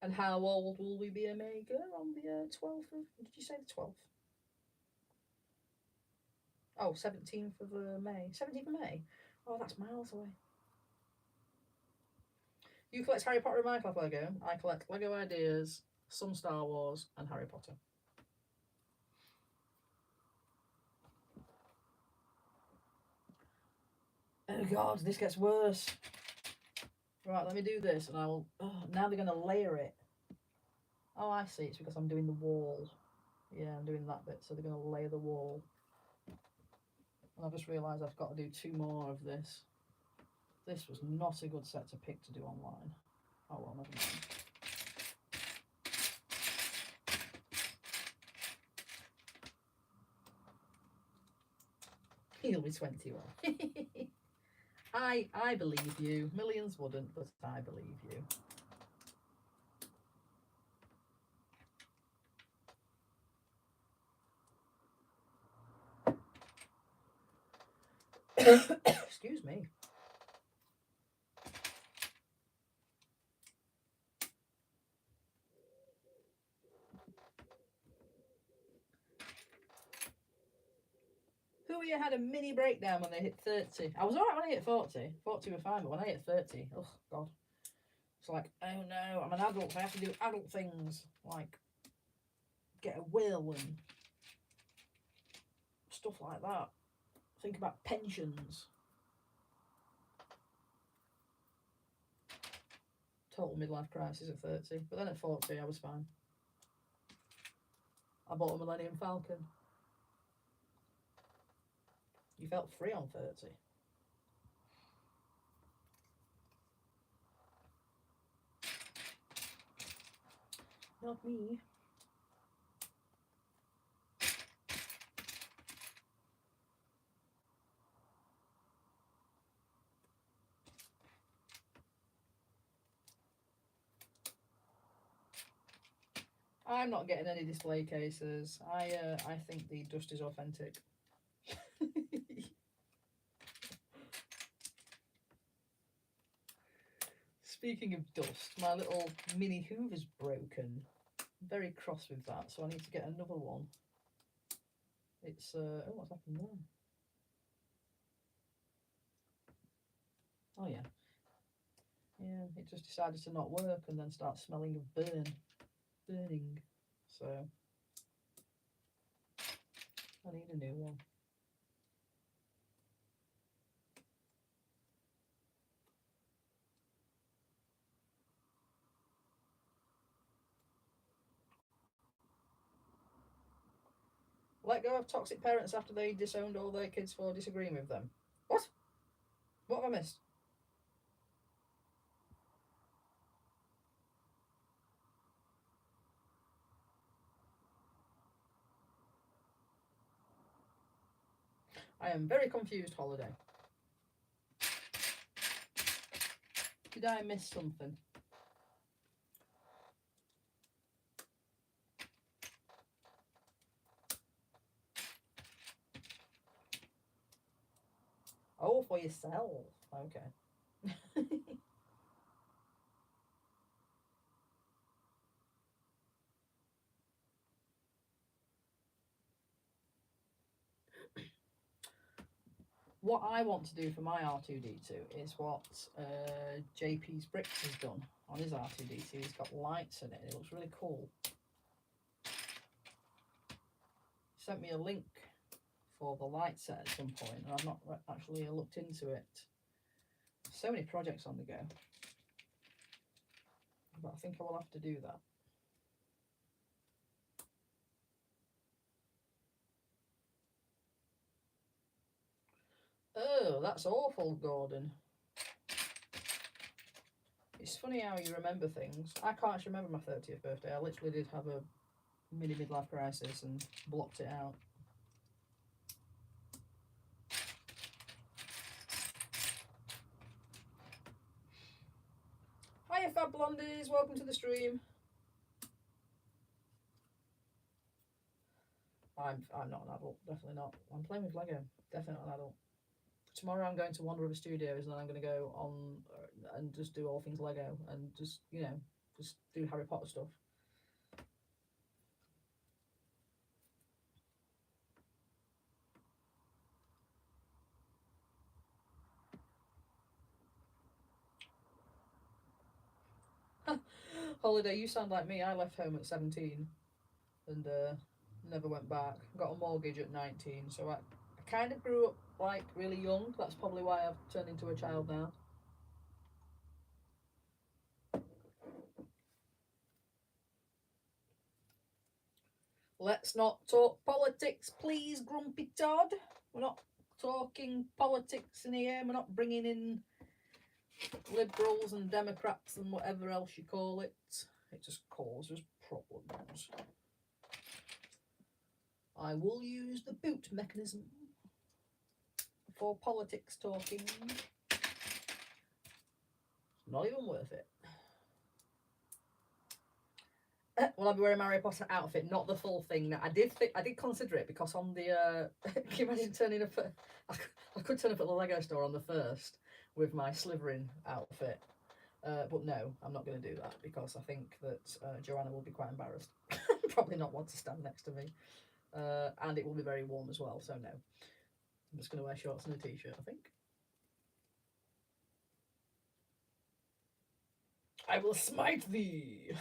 And how old will we be, Omega, on the 12th of... Did you say the 12th? Oh, 17th of May. 17th of May? Oh, that's miles away. You collect Harry Potter and Minecraft Lego. I collect Lego Ideas, some Star Wars, and Harry Potter. Oh God, this gets worse. Right, let me do this, and I will... Oh, now they're going to layer it. Oh, I see. It's because I'm doing the wall. Yeah, I'm doing that bit, so they're going to layer the wall. And I've just realised I've got to do 2 more of this. This was not a good set to pick to do online. Oh well, never mind. He'll be 21. I believe you. Millions wouldn't, but I believe you. Excuse me. Who here had a mini breakdown when they hit 30? I was alright when I hit 40. 40 were fine, but when I hit 30, oh God. It's like, oh no, I'm an adult. I have to do adult things, like get a will and stuff like that. Think about pensions. Total midlife crisis at 30. But then at 40, I was fine. I bought a Millennium Falcon. You felt free on 30. Not me. I'm not getting any display cases. I think the dust is authentic. Speaking of dust, my little mini Hoover's broken. I'm very cross with that, so I need to get another one. It's oh, what's happened there? Oh yeah. Yeah, it just decided to not work and then start smelling of burning. So I need a new one. Let go of toxic parents after they disowned all their kids for disagreeing with them. What? What have I missed? I am very confused, Holiday. Did I miss something? Oh, for yourself. Okay. What I want to do for my R2D2 is what JP's Bricks has done on his R2D2. He's got lights in it. It looks really cool. sent me a link for the light set at some point, and I've not actually looked into it. So many projects on the go, but I think I will have to do that. Oh, that's awful, Gordon. It's funny how you remember things. I can't actually remember my 30th birthday. I literally did have a mini midlife crisis and blocked it out. Hiya, Fab Blondies. Welcome to the stream. I'm not an adult. Definitely not. I'm playing with Lego. Definitely not an adult. Tomorrow I'm going to Wander River Studios, and then I'm going to go on and just do all things Lego and just, you know, just do Harry Potter stuff. Holiday, you sound like me. I left home at 17 and never went back. Got a mortgage at 19, so I kind of grew up like really young. That's probably why I've turned into a child now. Let's not talk politics, please, Grumpy Todd. We're not talking politics in here. We're not bringing in Liberals and Democrats and whatever else you call it. It just causes problems. I will use the boot mechanism for politics talking. Not even worth it. Will I be wearing my Harry Potter outfit? Not the full thing. I did consider it, because on the can you imagine turning up at, I could turn up at the Lego store on the 1st with my Slytherin outfit, but no, I'm not going to do that, because I think that Joanna will be quite embarrassed. Probably not want to stand next to me, and it will be very warm as well, so no. I'm just going to wear shorts and a t-shirt, I think. I will smite thee.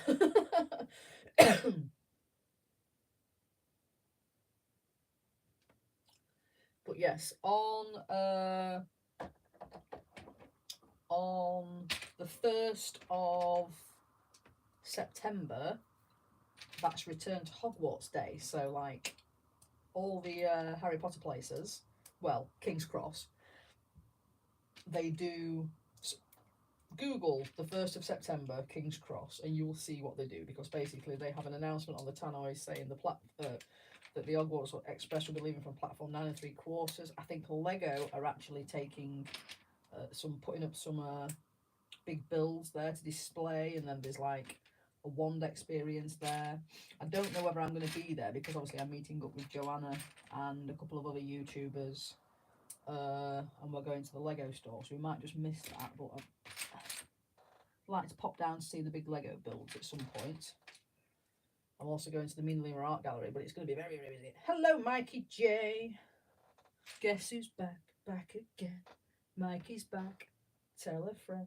But yes, on the 1st of September, that's Return to Hogwarts Day. So like all the Harry Potter places, well, King's Cross, they do. Google the 1st of September King's Cross and you will see what they do, because basically they have an announcement on the tannoy saying that the Hogwarts Express will be leaving from platform 9 3/4. I think Lego are actually taking putting up some big builds there to display, and then there's like a wand experience there. I don't know whether I'm going to be there, because obviously I'm meeting up with Joanna and a couple of other YouTubers, and we're going to the Lego store, so we might just miss that, but I'd like to pop down to see the big Lego builds at some point. I'm also going to the Mean Art Gallery, but it's going to be very, very busy. Hello, Mikey J. Guess who's back? Back again. Mikey's back. Tell a friend.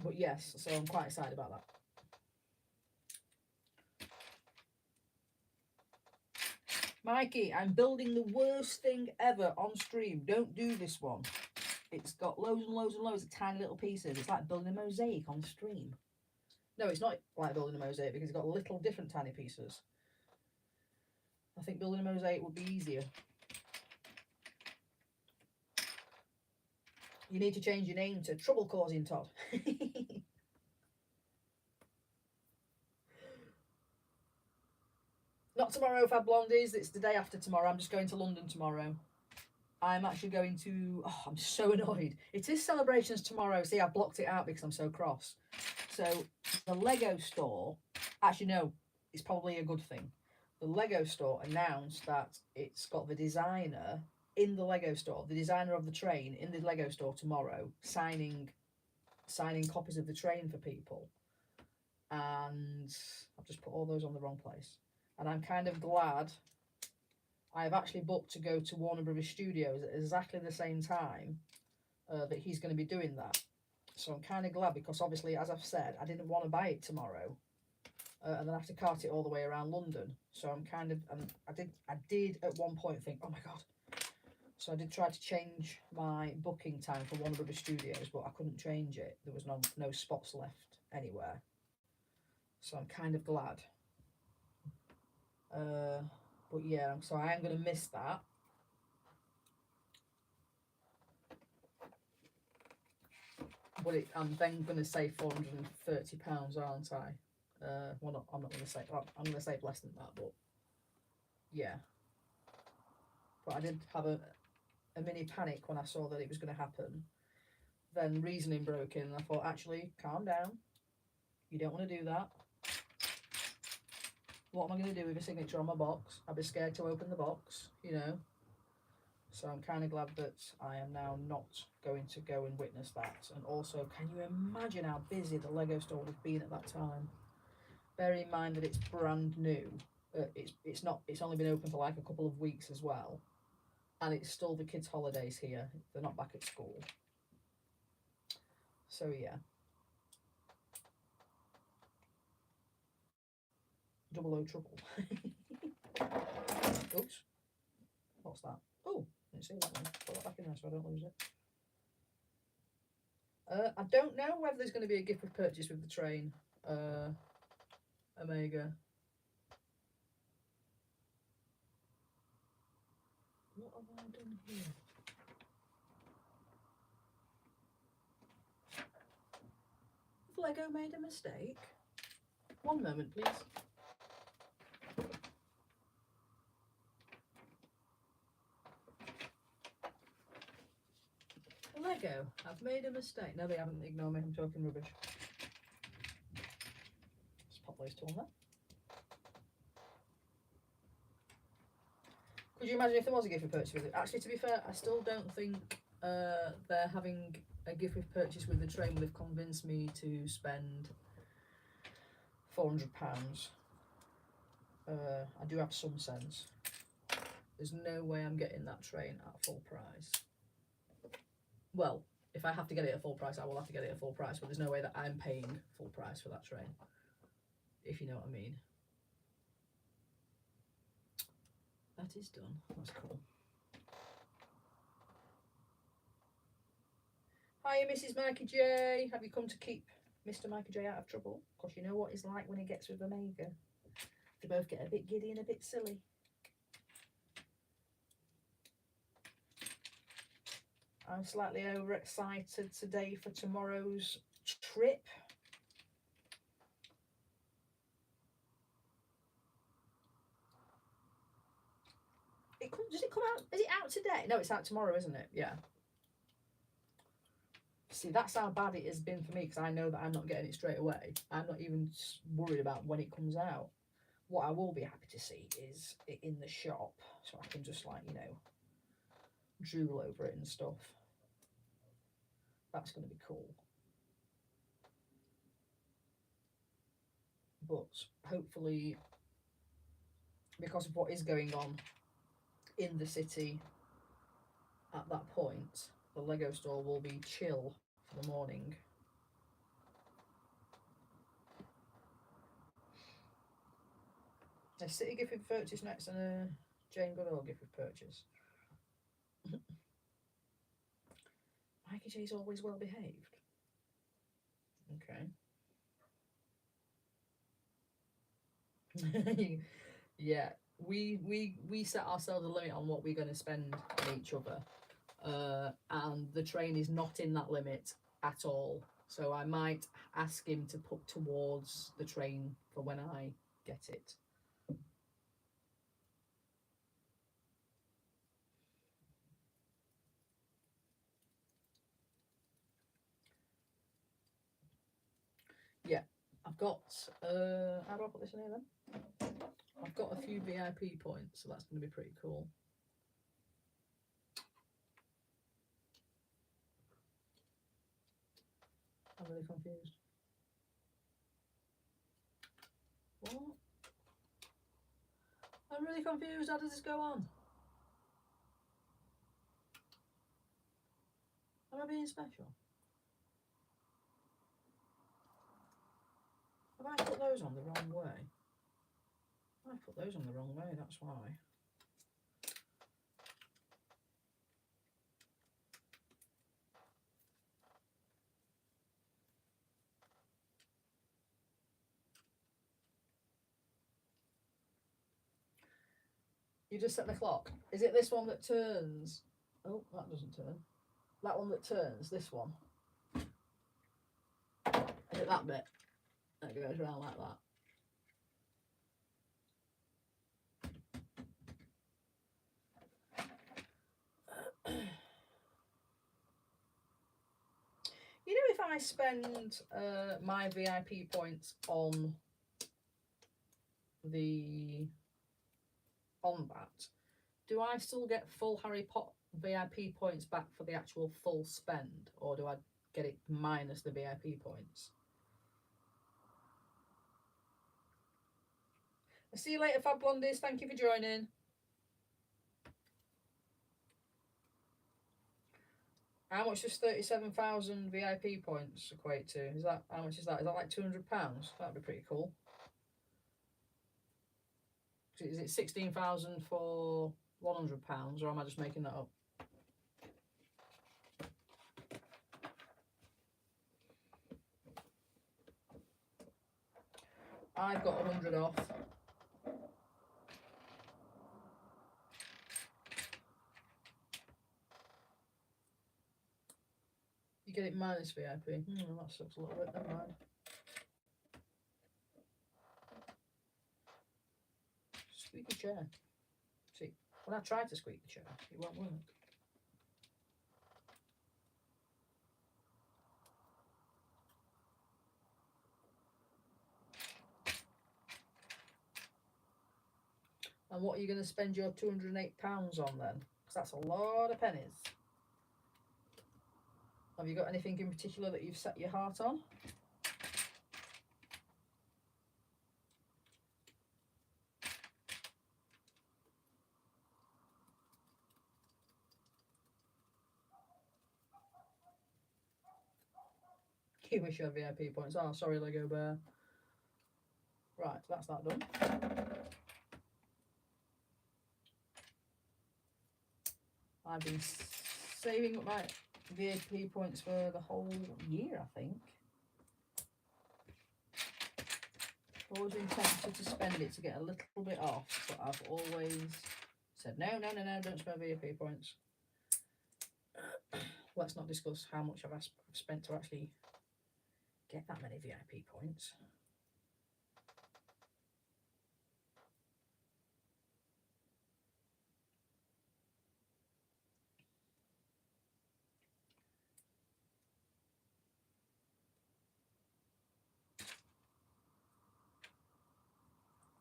But yes, so I'm quite excited about that. Mikey, I'm building the worst thing ever on stream. Don't do this one. It's got loads and loads and loads of tiny little pieces. It's like building a mosaic on stream. No, it's not like building a mosaic, because it's got little different tiny pieces. I think building a mosaic would be easier. You need to change your name to Trouble Causing Todd. Not tomorrow, Fab Blondies. It's the day after tomorrow. I'm just going to London tomorrow. I'm actually going to... Oh, I'm so annoyed. It is celebrations tomorrow. See, I blocked it out because I'm so cross. So the Lego store... Actually, no. It's probably a good thing. The Lego store announced that it's got the designer in the Lego store, the designer of the train in the Lego store tomorrow, signing copies of the train for people. And I've just put all those on the wrong place. And I'm kind of glad I've actually booked to go to Warner Brothers Studios at exactly the same time that he's going to be doing that. So I'm kind of glad, because obviously, as I've said, I didn't want to buy it tomorrow. and then I have to cart it all the way around London. So I'm kind of, I did at one point think, oh my god. So I did try to change my booking time for Warner Brothers Studios, but I couldn't change it. There was no spots left anywhere. So I'm kind of glad. But yeah, so I am going to miss that. But I'm then going to save £430, aren't I? Well, I'm not going to save. I'm going to save less than that, but yeah. But I did have a mini panic when I saw that it was going to happen. Then reasoning broke in, and I thought, actually, calm down. You don't want to do that. What am I going to do with a signature on my box? I'd be scared to open the box, you know. So I'm kind of glad that I am now not going to go and witness that. And also, can you imagine how busy the Lego store would have been at that time? Bear in mind that it's brand new. It's not. It's only been open for like a couple of weeks as well, and it's still the kids' holidays here. They're not back at school. So yeah. Double O trouble. Oops. What's that? Oh, didn't see that one. Put that back in there so I don't lose it. I don't know whether there's going to be a gift with purchase with the train. Omega. What have I done here? Have Lego made a mistake? One moment, please. Lego, I've made a mistake. No, they haven't. Ignore me. I'm talking rubbish. Just pop those two on there. Could you imagine if there was a gift with purchase with it? Actually, to be fair, I still don't think they're having a gift with purchase with the train would have convinced me to spend £400. I do have some sense. There's no way I'm getting that train at full price. Well, if I have to get it at full price, I will have to get it at full price, but there's no way that I'm paying full price for that train, if you know what I mean. That is done. That's cool. Hiya, Mrs. Mikey J. Have you come to keep Mr. Mikey J out of trouble? Because you know what it's like when he gets with Omega. They both get a bit giddy and a bit silly. I'm slightly overexcited today for tomorrow's trip. Does it come out? Is it out today? No, it's out tomorrow, isn't it? Yeah. See, that's how bad it has been for me, because I know that I'm not getting it straight away. I'm not even worried about when it comes out. What I will be happy to see is it in the shop, so I can just, like, you know, drool over it and stuff. That's going to be cool. But hopefully, because of what is going on in the city at that point, the Lego store will be chill for the morning. A City gift with purchase next and a Jane Goodall gift with purchase. Mikey J's always well behaved. Okay. Yeah, we set ourselves a limit on what we're going to spend on each other, and the train is not in that limit at all. So I might ask him to put towards the train for when I get it. Yeah, I've got, how do I put this in here then? I've got a few VIP points, so that's going to be pretty cool. I'm really confused. What? I'm really confused. How does this go on? Am I being special? Have I put those on the wrong way? I put those on the wrong way, that's why. You just set the clock. Is it this one that turns? Oh, that doesn't turn. That one that turns, this one. Is it that bit? That goes around like that. You know, if I spend my VIP points on that, do I still get full Harry Potter VIP points back for the actual full spend, or do I get it minus the VIP points? I'll see you later, Fab Blondies. Thank you for joining. How much does 37,000 VIP points equate to? Is that, how much is that? Is that like £200? That'd be pretty cool. Is it 16,000 for £100, or am I just making that up? I've got 100 off. You get it minus VIP. That sucks a little bit, never mind. Squeaky chair. See, when I try to squeak the chair, it won't work. And what are you going to spend your £208 on then? Because that's a lot of pennies. Have you got anything in particular that you've set your heart on? You wish you had VIP points. Oh, sorry, Lego Bear. Right, that's that done. I've been saving up my VIP points for the whole year, I think. I've always been tempted to spend it to get a little bit off, but I've always said, no, don't spend VIP points. Let's not discuss how much I've spent to actually get that many VIP points.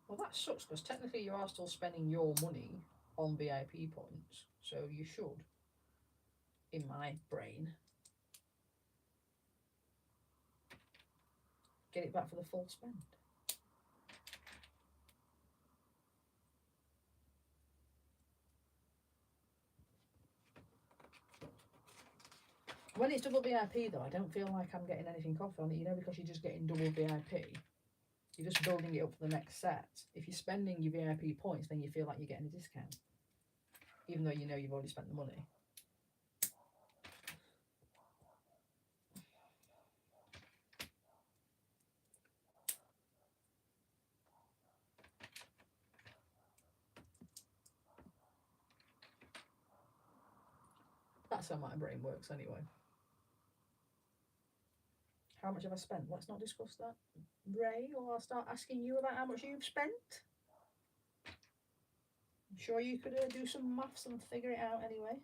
Well, that sucks, because technically you are still spending your money on VIP points, so you should, in my brain, get it back for the full spend. When it's double VIP though, I don't feel like I'm getting anything off on it, you know, because you're just getting double VIP. You're just building it up for the next set. If you're spending your VIP points, then you feel like you're getting a discount, even though you know you've already spent the money. That's how my brain works anyway. How much have I spent? Let's not discuss that, Ray, or I'll start asking you about how much you've spent. I'm sure you could do some maths and figure it out anyway.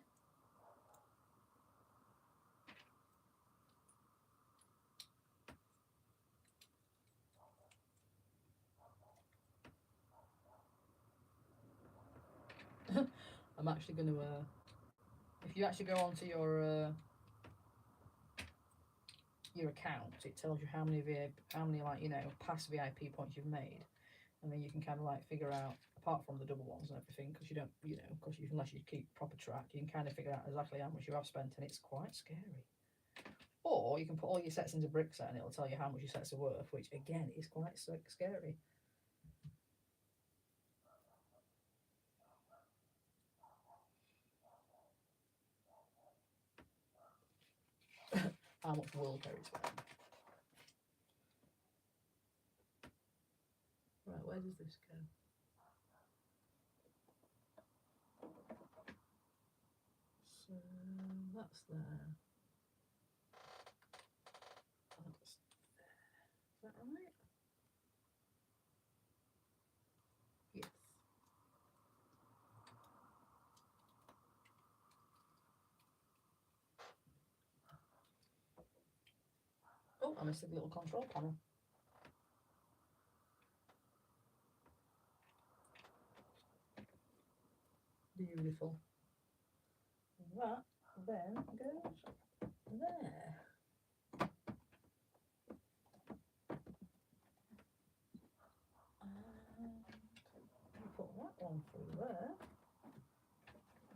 I'm actually going to, if you actually go onto your account, it tells you how many like, you know, past VIP points you've made, and then you can kind of like figure out, apart from the double ones and everything, because you don't, you know, because unless you keep proper track, you can kind of figure out exactly how much you have spent, and it's quite scary. Or you can put all your sets into brick set and it'll tell you how much your sets are worth, which again is quite scary. How much wool Kerry's wearing. Right, where does this go? So that's there. That's there. Is that right? Yes. Oh, I missed a little control panel. Beautiful. That then goes there. And put that one through there.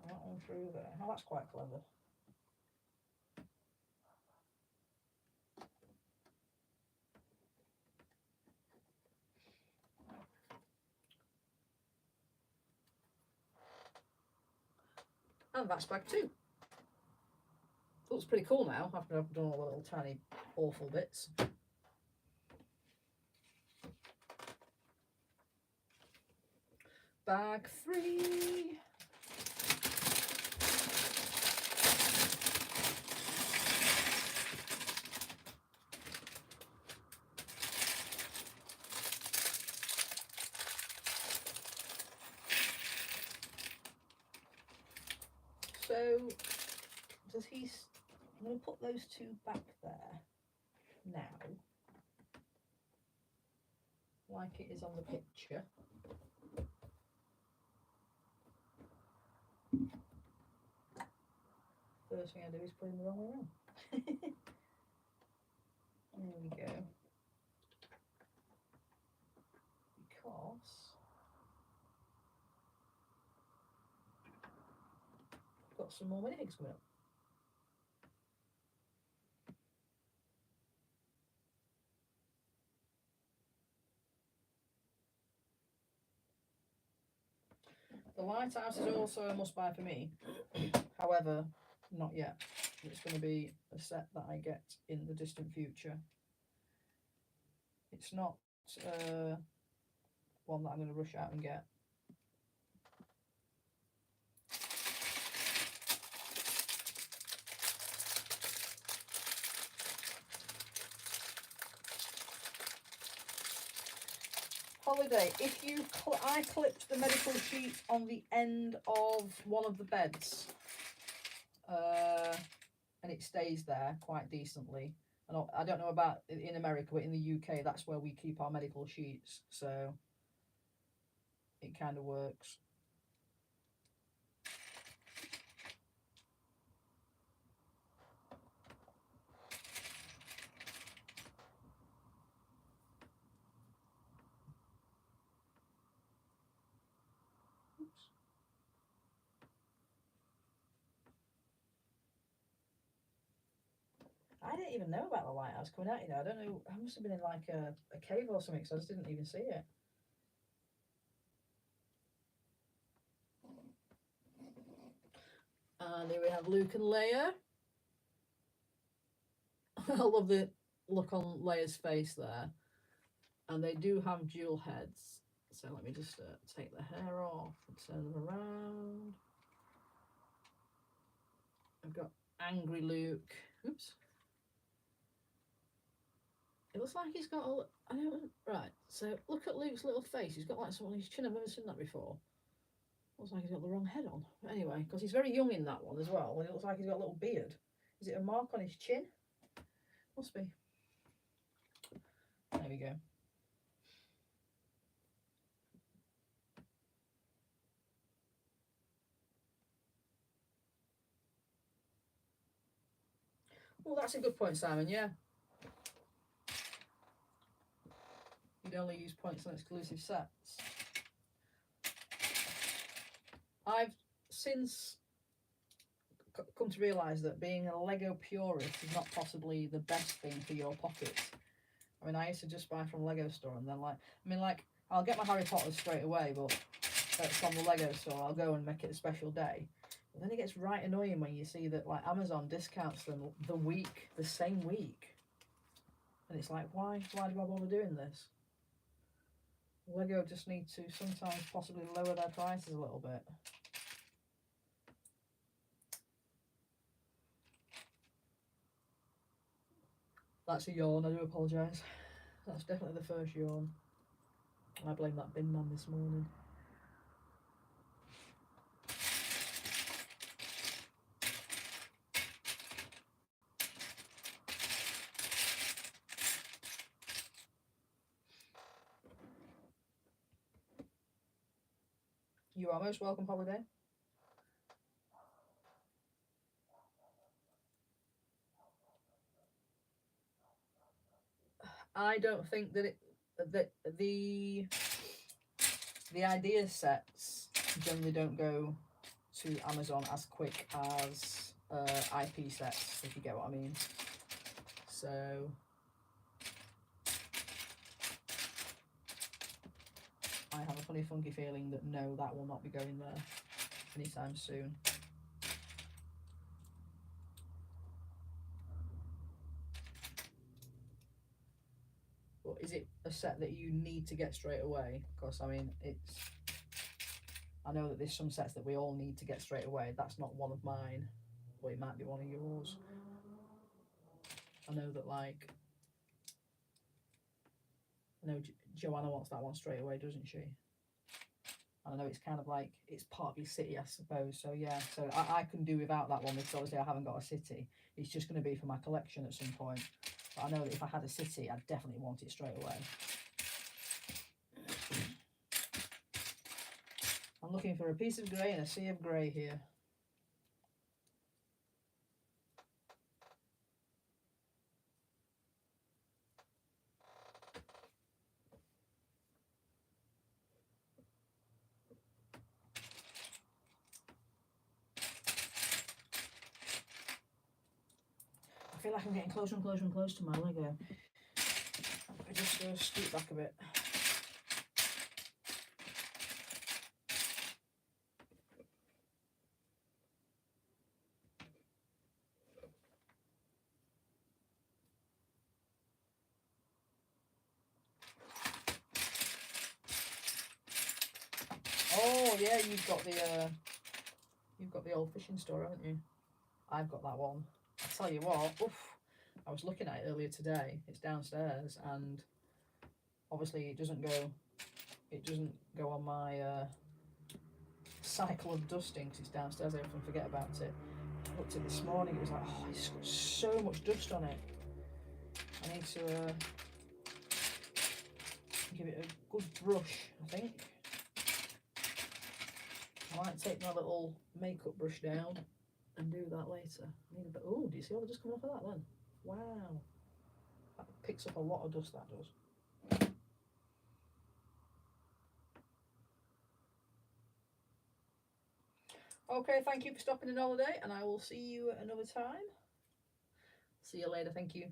And that one through there. Oh, that's quite clever. And that's bag 2. Looks pretty cool now after I've done all the little tiny awful bits. Bag 3. So does he? I'm going to put those 2 back there now, like it is on the picture. First thing I do is put him the wrong way around. There we go. Because I've got some more minifigs coming up. The lighthouse is also a must buy for me. However, not yet. It's going to be a set that I get in the distant future. It's not one that I'm going to rush out and get. Holiday, if you I clipped the medical sheet on the end of one of the beds, and it stays there quite decently. And I don't know about in America, but in the UK, that's where we keep our medical sheets, so it kind of works. I didn't even know about the lighthouse coming out, you know. I don't know, I must have been in like a cave or something, so I just didn't even see it. And here we have Luke and Leia. I love the look on Leia's face there. And they do have dual heads. So let me just take the hair off and turn them around. I've got angry Luke. Oops. It looks like he's got a... I don't... Right, so look at Luke's little face. He's got like something on his chin. I've never seen that before. Looks like he's got the wrong head on. But anyway, because he's very young in that one as well. And it looks like he's got a little beard. Is it a mark on his chin? Must be. There we go. Well, that's a good point, Simon, yeah. You'd only use points on exclusive sets. I've since come come to realise that being a Lego purist is not possibly the best thing for your pockets. I mean, I used to just buy from Lego store and then I'll get my Harry Potter straight away, but from the Lego store I'll go and make it a special day. But then it gets right annoying when you see that like Amazon discounts them the same week. And it's like, why do I bother doing this? Lego just need to sometimes possibly lower their prices a little bit. That's a yawn, I do apologise. That's definitely the first yawn. I blame that bin man this morning. You are most welcome, Holiday. I don't think that the idea sets generally don't go to Amazon as quick as IP sets, if you get what I mean. So I have a funny funky feeling that no, that will not be going there anytime soon. But is it a set that you need to get straight away? Because I mean, I know that there's some sets that we all need to get straight away. That's not one of mine, but it might be one of yours. I know that Joanna wants that one straight away, doesn't she? And I know it's kind of like, it's part of your city, I suppose. So yeah, so I can do without that one because obviously I haven't got a city. It's just going to be for my collection at some point. But I know that if I had a city, I'd definitely want it straight away. I'm looking for a piece of grey and a sea of grey here. I feel like I'm getting closer and closer and closer to my Lego. I just scoot back a bit. Oh yeah, you've got the old fishing store, haven't you? I've got that one. I tell you what, oof, I was looking at it earlier today. It's downstairs, and obviously it doesn't go on my cycle of dusting because it's downstairs. I often forget about it. I looked at it this morning. It was like, oh, it's got so much dust on it. I need to give it a good brush, I think. I might take my little makeup brush down and do that later. Oh, do you see all the dust coming off of that then? Wow. That picks up a lot of dust, that does. Okay, thank you for stopping in holiday, and I will see you at another time. See you later, thank you.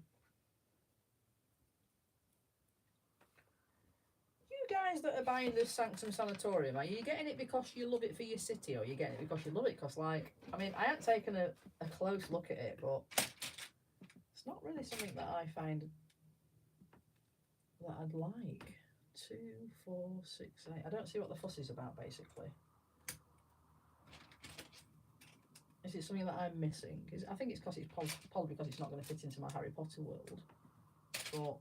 You guys that are buying this Sanctum Sanatorium, are you getting it because you love it for your city, or are you getting it because you love it because, like, I mean, I haven't taken a close look at it, but it's not really something that I find that I'd like. 2, 4, 6, 8. I don't see what the fuss is about, basically. Is it something that I'm missing? I think it's because it's probably because it's not going to fit into my Harry Potter world. But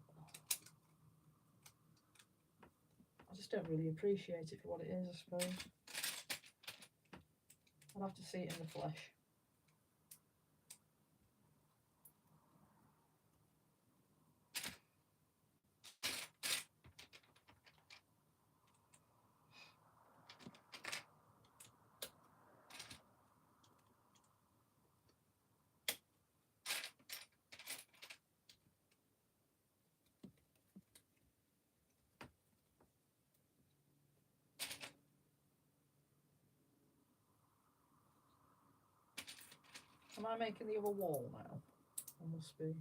I just don't really appreciate it for what it is, I suppose. I'll have to see it in the flesh. Am I making the other wall now? There must be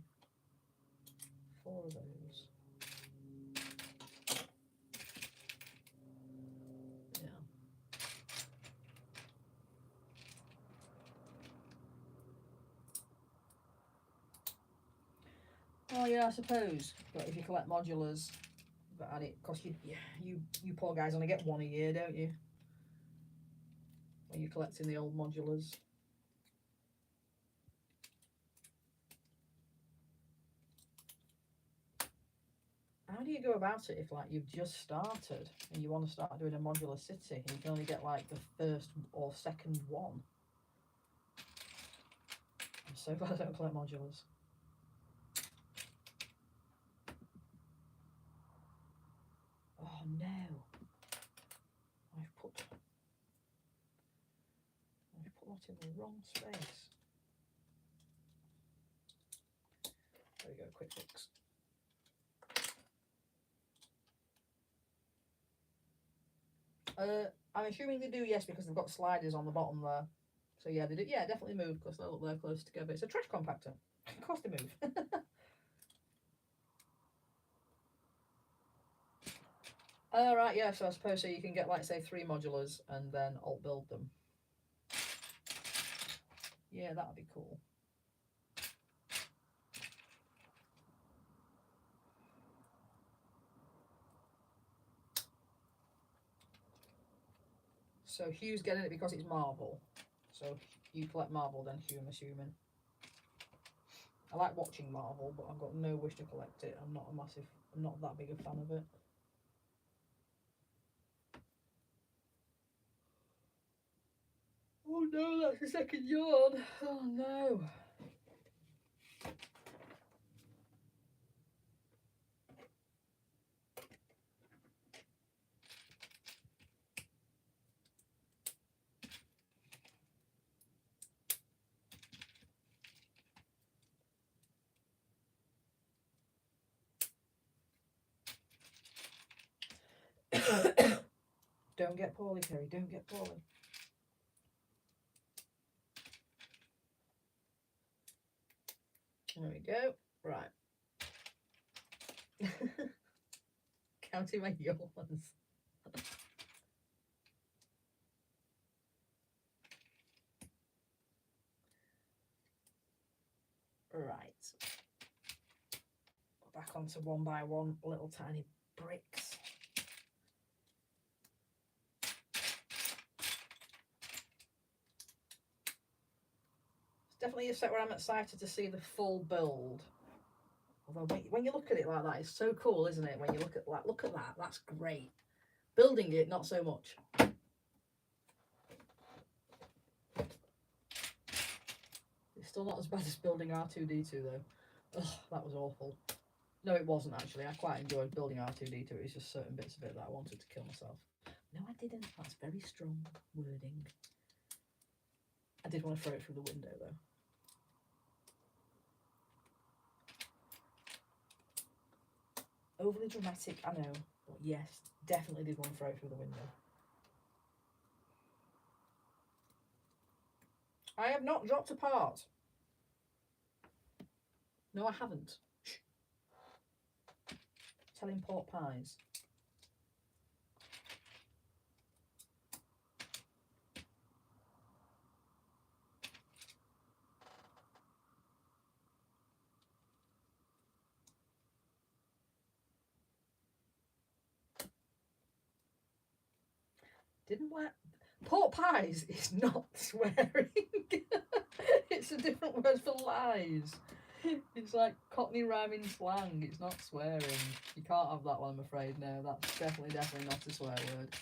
4 of those. Yeah. Oh yeah, I suppose. But if you collect modulars, and it costs you, you poor guys only get 1 a year, don't you? When you're collecting the old modulars. How do you go about it if like you've just started and you want to start doing a modular city and you can only get like the first or second one? I'm so glad I don't collect modulars. Oh no. I've put that in the wrong space. There we go, quick fix. I'm assuming they do, yes, because they've got sliders on the bottom there. So yeah, they do. Yeah, definitely move because they're up there close together. It's a trash compactor. Of course they move. Right, yeah. So I suppose so you can get like say 3 modulars and then alt build them. Yeah, that'd be cool. So Hugh's getting it because it's Marvel. So you collect Marvel, then Hugh, I'm assuming. I like watching Marvel, but I've got no wish to collect it. I'm not that big a fan of it. Oh no, that's the second yawn. Oh no. Don't get poorly, Kerry. Don't get poorly. There we go. Right. Counting my yawns. Right. Back onto 1 by 1 little tiny bricks. It's definitely a set where I'm excited to see the full build. Although when you look at it like that, it's so cool, isn't it? When you look at that, that's great. Building it, not so much. It's still not as bad as building R2D2 though. Ugh, that was awful. No, it wasn't actually. I quite enjoyed building R2D2. It was just certain bits of it that I wanted to kill myself. No, I didn't. That's very strong wording. I did want to throw it through the window though. Overly dramatic, I know. But yes, definitely did want to throw it through the window. I have not dropped a part. No, I haven't. Shh. Telling pork pies. Didn't work. Pork pies is not swearing. It's a different word for lies. It's like Cockney rhyming slang. It's not swearing. You can't have that one, I'm afraid. No, that's definitely not a swear word.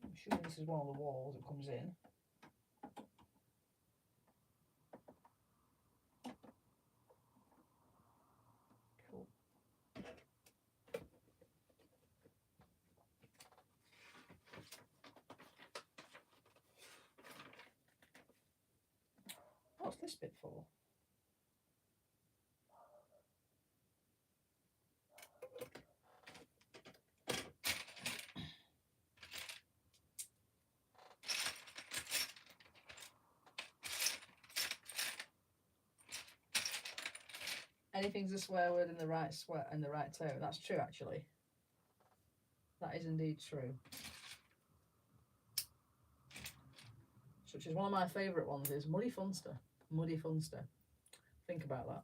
I'm sure this is one of the walls that comes in. Cool. What's this bit for? Anything's a swear word in the right tone. That's true, actually. That is indeed true. Such as one of my favourite ones is Muddy Funster. Muddy Funster. Think about that.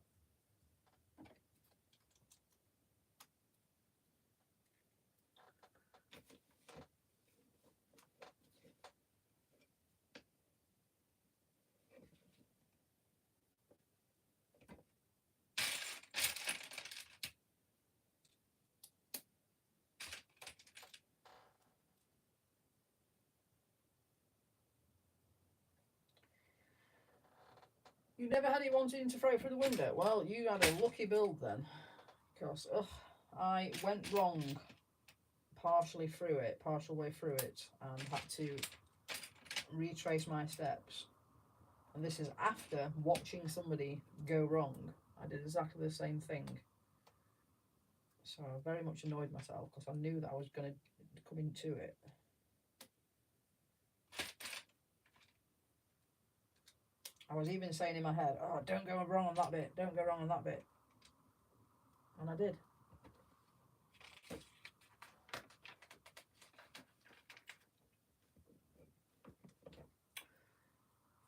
You never had it wanting to throw it through the window? Well, you had a lucky build then. Because, I went wrong partial way through it, and had to retrace my steps. And this is after watching somebody go wrong. I did exactly the same thing. So I very much annoyed myself because I knew that I was going to come into it. I was even saying in my head, oh, don't go wrong on that bit, don't go wrong on that bit. And I did.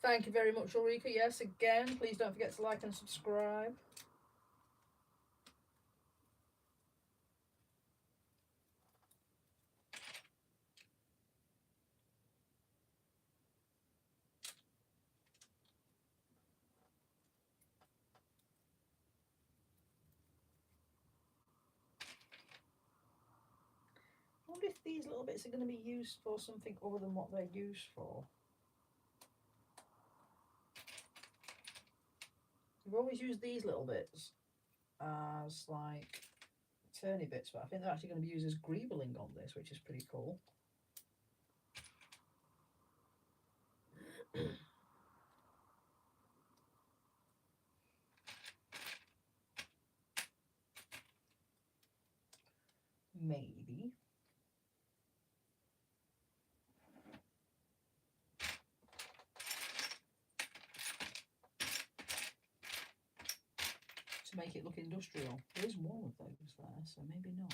Thank you very much, Ulrika. Yes, again, please don't forget to like and subscribe. I wonder if these little bits are going to be used for something other than what they're used for. We've always used these little bits as like turny bits, but I think they're actually going to be used as greebling on this, which is pretty cool. Maybe. To make it look industrial. There is one of those there, so maybe not.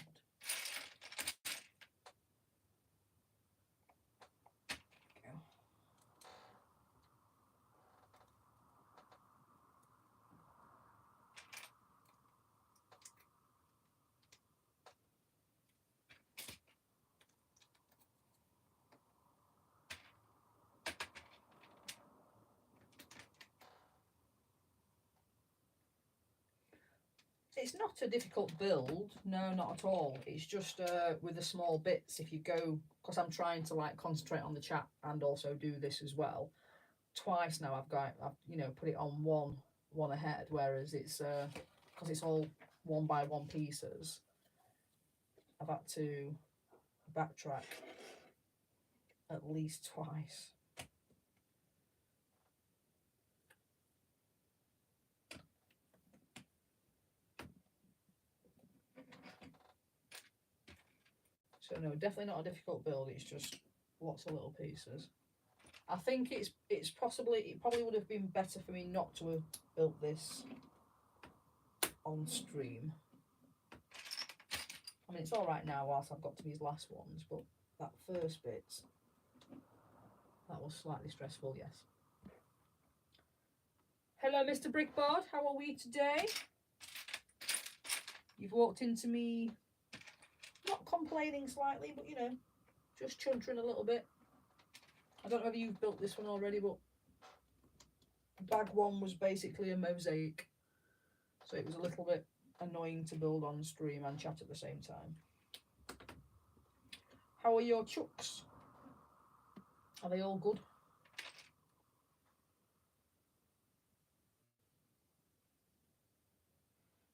Go. It's not a difficult build, no, not at all. It's just with the small bits, if you go, because I'm trying to like concentrate on the chat and also do this as well. Twice now I've you know, put it on one ahead, whereas it's because it's all one by one pieces, I've had to backtrack at least twice. So no, definitely not a difficult build. It's just lots of little pieces. I think it probably would have been better for me not to have built this on stream. I mean, it's all right now whilst I've got to these last ones, but that first bit, that was slightly stressful, yes. Hello, Mr. Brickboard. How are we today? You've walked into me not complaining slightly, but, you know, just chuntering a little bit. I don't know if you've built this one already, but bag one was basically a mosaic. So it was a little bit annoying to build on stream and chat at the same time. How are your chucks? Are they all good?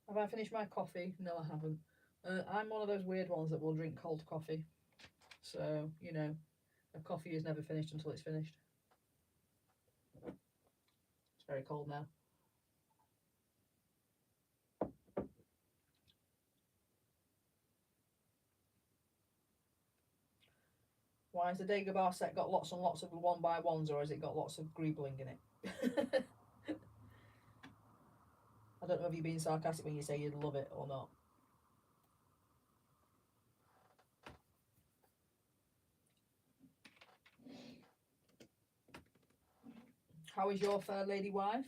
Have I finished my coffee? No, I haven't. I'm one of those weird ones that will drink cold coffee. So, you know, a coffee is never finished until it's finished. Very cold now. Why has the Dagobah set got lots and lots of 1x1s, or has it got lots of greebling in it? I don't know if you're being sarcastic when you say you'd love it or not. How is your fair lady wife?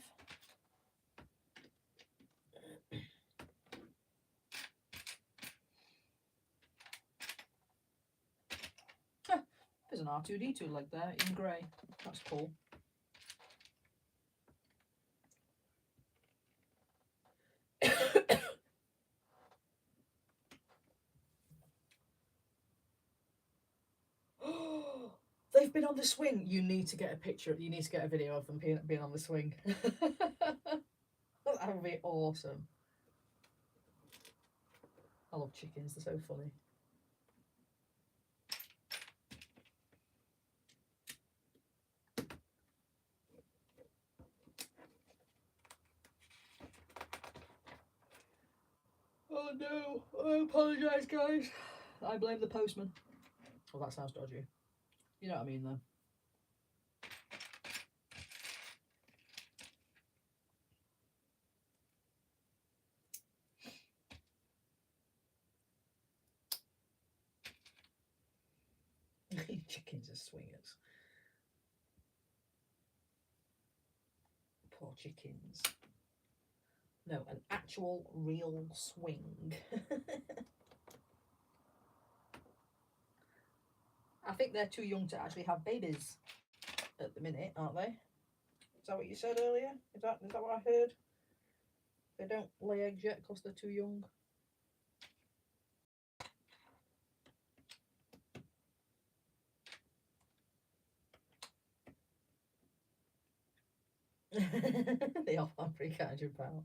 There's an R2D2 leg there in grey. That's cool. They've been on the swing. You need to get a picture. You need to get a video of them being on the swing. That would be awesome. I love chickens. They're so funny. Oh no, I apologise, guys. I blame the postman. Well, that sounds dodgy. You know what I mean, though. Chickens are swingers. Poor chickens. No, an actual real swing. I think they're too young to actually have babies at the minute, aren't they? Is that what you said earlier? Is that what I heard? They don't lay eggs yet because they're too young. They all have £300.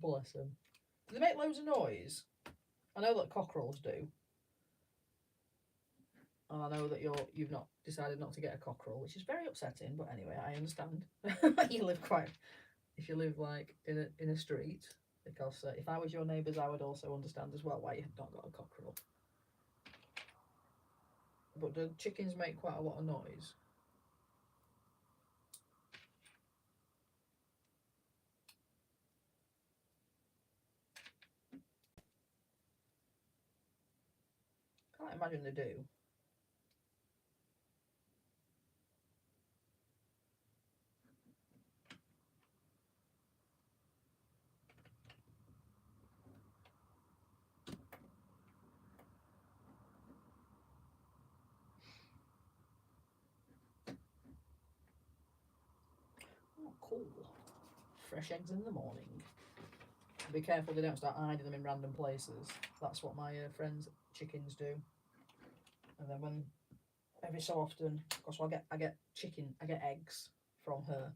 Bless them. Do they make loads of noise? I know that cockerels do. And I know that you've not decided not to get a cockerel, which is very upsetting. But anyway, I understand. If you live like in a street, because if I was your neighbours, I would also understand as well why you have not got a cockerel. But do chickens make quite a lot of noise? Can't imagine they do. Oh, cool. Fresh eggs in the morning. Be careful they don't start hiding them in random places. That's what my friends' chickens do. And then when every so often, because I get eggs from her,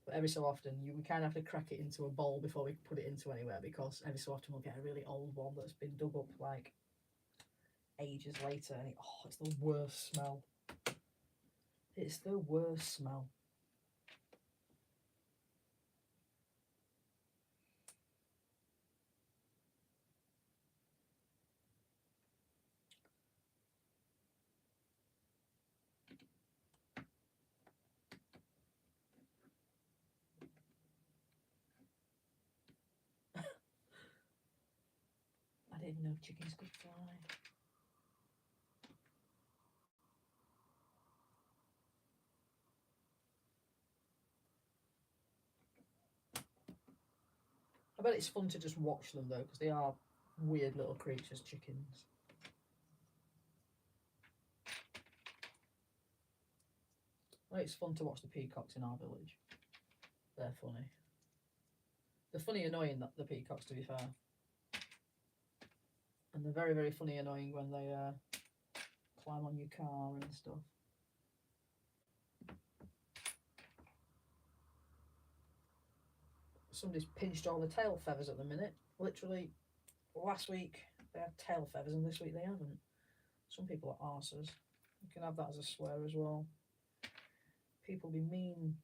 but every so often we kind of have to crack it into a bowl before we put it into anywhere, because every so often we'll get a really old one that's been dug up like ages later, and it's the worst smell. It's the worst smell. I didn't know chickens could fly. I bet it's fun to just watch them though, because they are weird little creatures, chickens. Well, it's fun to watch the peacocks in our village. They're funny. They're funny annoying, the peacocks, to be fair. And they're very, very funny annoying when they climb on your car and stuff. Somebody's pinched all the tail feathers at the minute. Literally, last week they had tail feathers and this week they haven't. Some people are arses. You can have that as a swear as well. People be mean.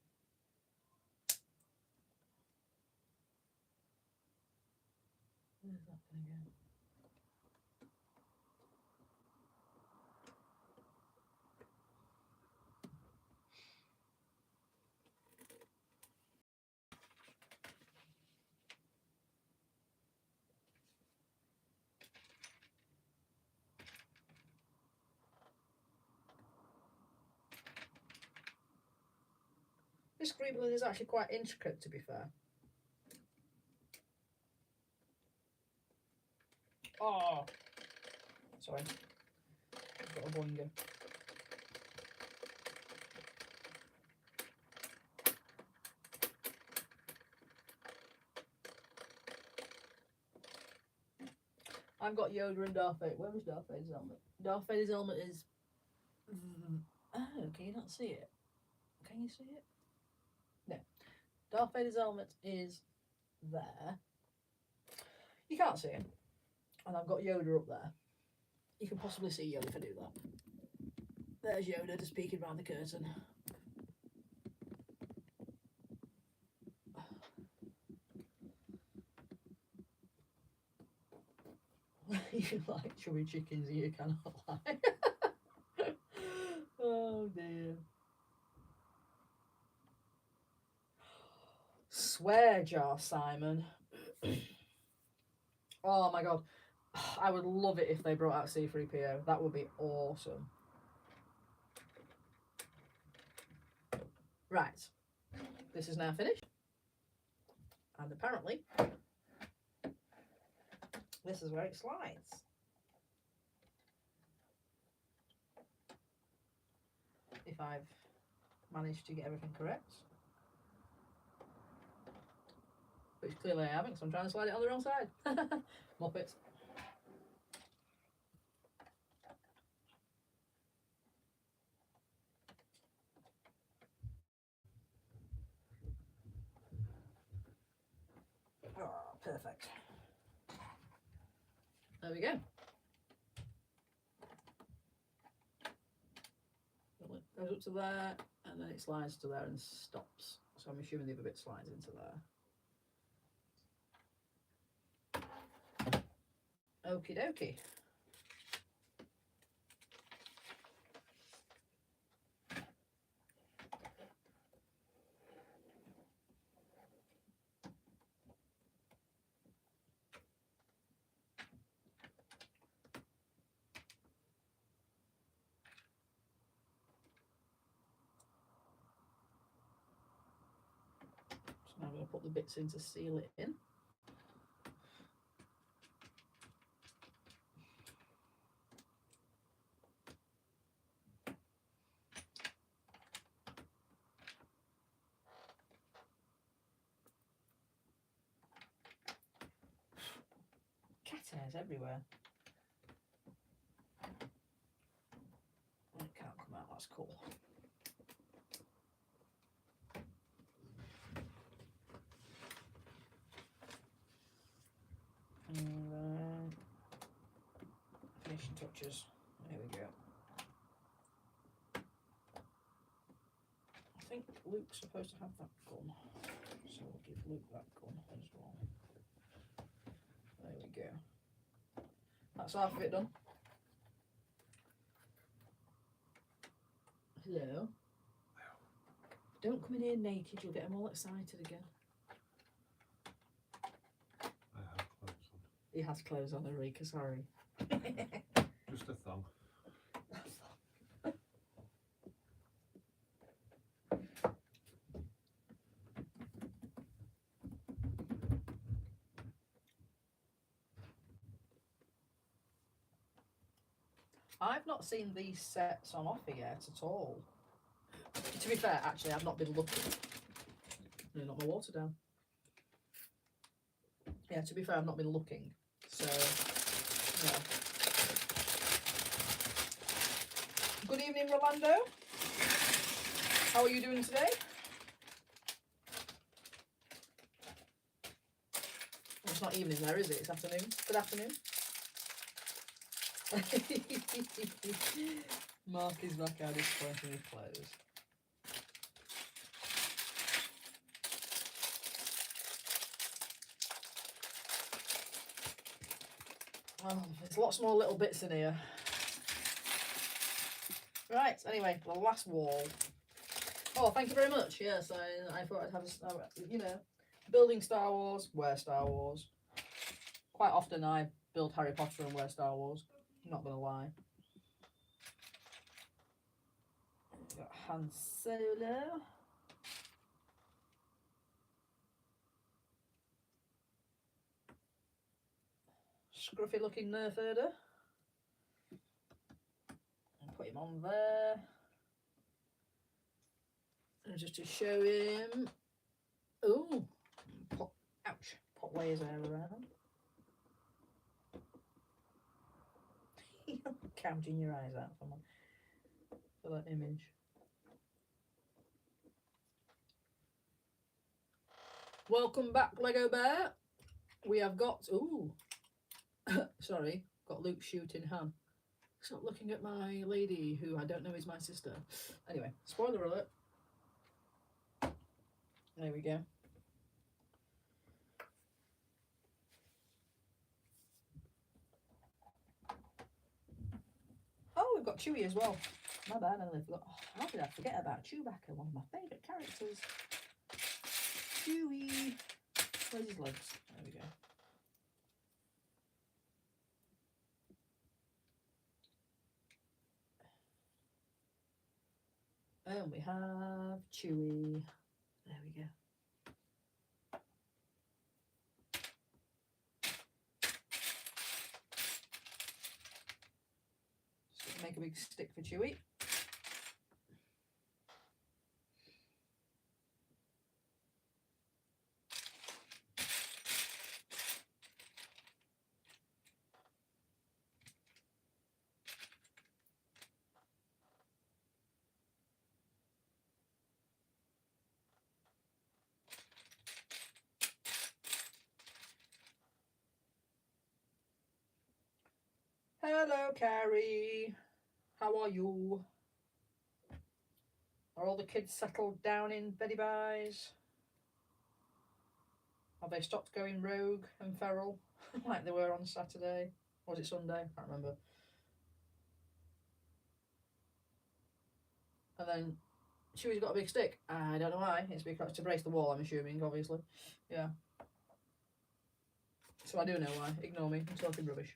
happening again? This scribbling is actually quite intricate, to be fair. Oh, sorry, I've got a boinger. I've got Yoda and Darth Vader. Where was Darth Vader's helmet? Darth Vader's helmet is... Oh, can you not see it? Can you see it? No. Darth Vader's helmet is there. You can't see him. And I've got Yoda up there. You can possibly see Yoda if I do that. There's Yoda just peeking behind the curtain. You like chubby chickens, you cannot lie. Oh dear. Swear jar, Simon. Oh my god. I would love it if they brought out C3PO. That would be awesome. Right. This is now finished. And apparently, this is where it slides. If I've managed to get everything correct. Which clearly I haven't, because I'm trying to slide it on the wrong side. Muppets. Oh, perfect. There we go. It goes up to there, and then it slides to there and stops. So I'm assuming the other bit slides into there. Okie dokie. So now I'm going to put the bits in to seal it in. Cat hairs everywhere. It can't come out, that's cool. And finishing touches. There we go. I think Luke's supposed to have that gun, so we'll give Luke that gun as well. There we go. That's half of it done. Hello. Don't come in here naked, you'll get them all excited again. I have clothes on. He has clothes on, Eureka, sorry. Just a thong. I've not seen these sets on offer yet at all. To be fair, actually, I've not been looking. No, not my water down. Yeah, to be fair, I've not been looking. So, yeah. Good evening, Rolando. How are you doing today? Well, it's not evening there, is it? It's afternoon. Good afternoon. Mark is back out his pointing his clothes. Oh, there's lots more little bits in here. Right, anyway, the last wall. Oh, thank you very much. Yes, I thought I'd have, you know, building Star Wars, wear Star Wars. Quite often I build Harry Potter and wear Star Wars. Not gonna lie. Got Han Solo. Scruffy looking Nerf herder. Put him on there. And just to show him. Ooh. Ouch. Pop layers there around. Counting your eyes out for that image. Welcome back, Lego Bear. We have got, ooh, sorry, got Luke shooting Han. Stop looking at my lady, who I don't know is my sister. Anyway, spoiler alert. There we go. Oh, we've got Chewie as well. My bad, I nearly forgot. Oh, how did I forget about Chewbacca, one of my favourite characters. Chewie. Where's his legs? There we go. And we have Chewie. There we go. Just make a big stick for Chewie. Hello, Carrie. How are you? Are all the kids settled down in Betty Buys? Have they stopped going rogue and feral like they were on Saturday? Or was it Sunday? I can't remember. And then Chewie's got a big stick. I don't know why. It's because to brace the wall, I'm assuming, obviously. Yeah. So I do know why. Ignore me. I'm talking rubbish.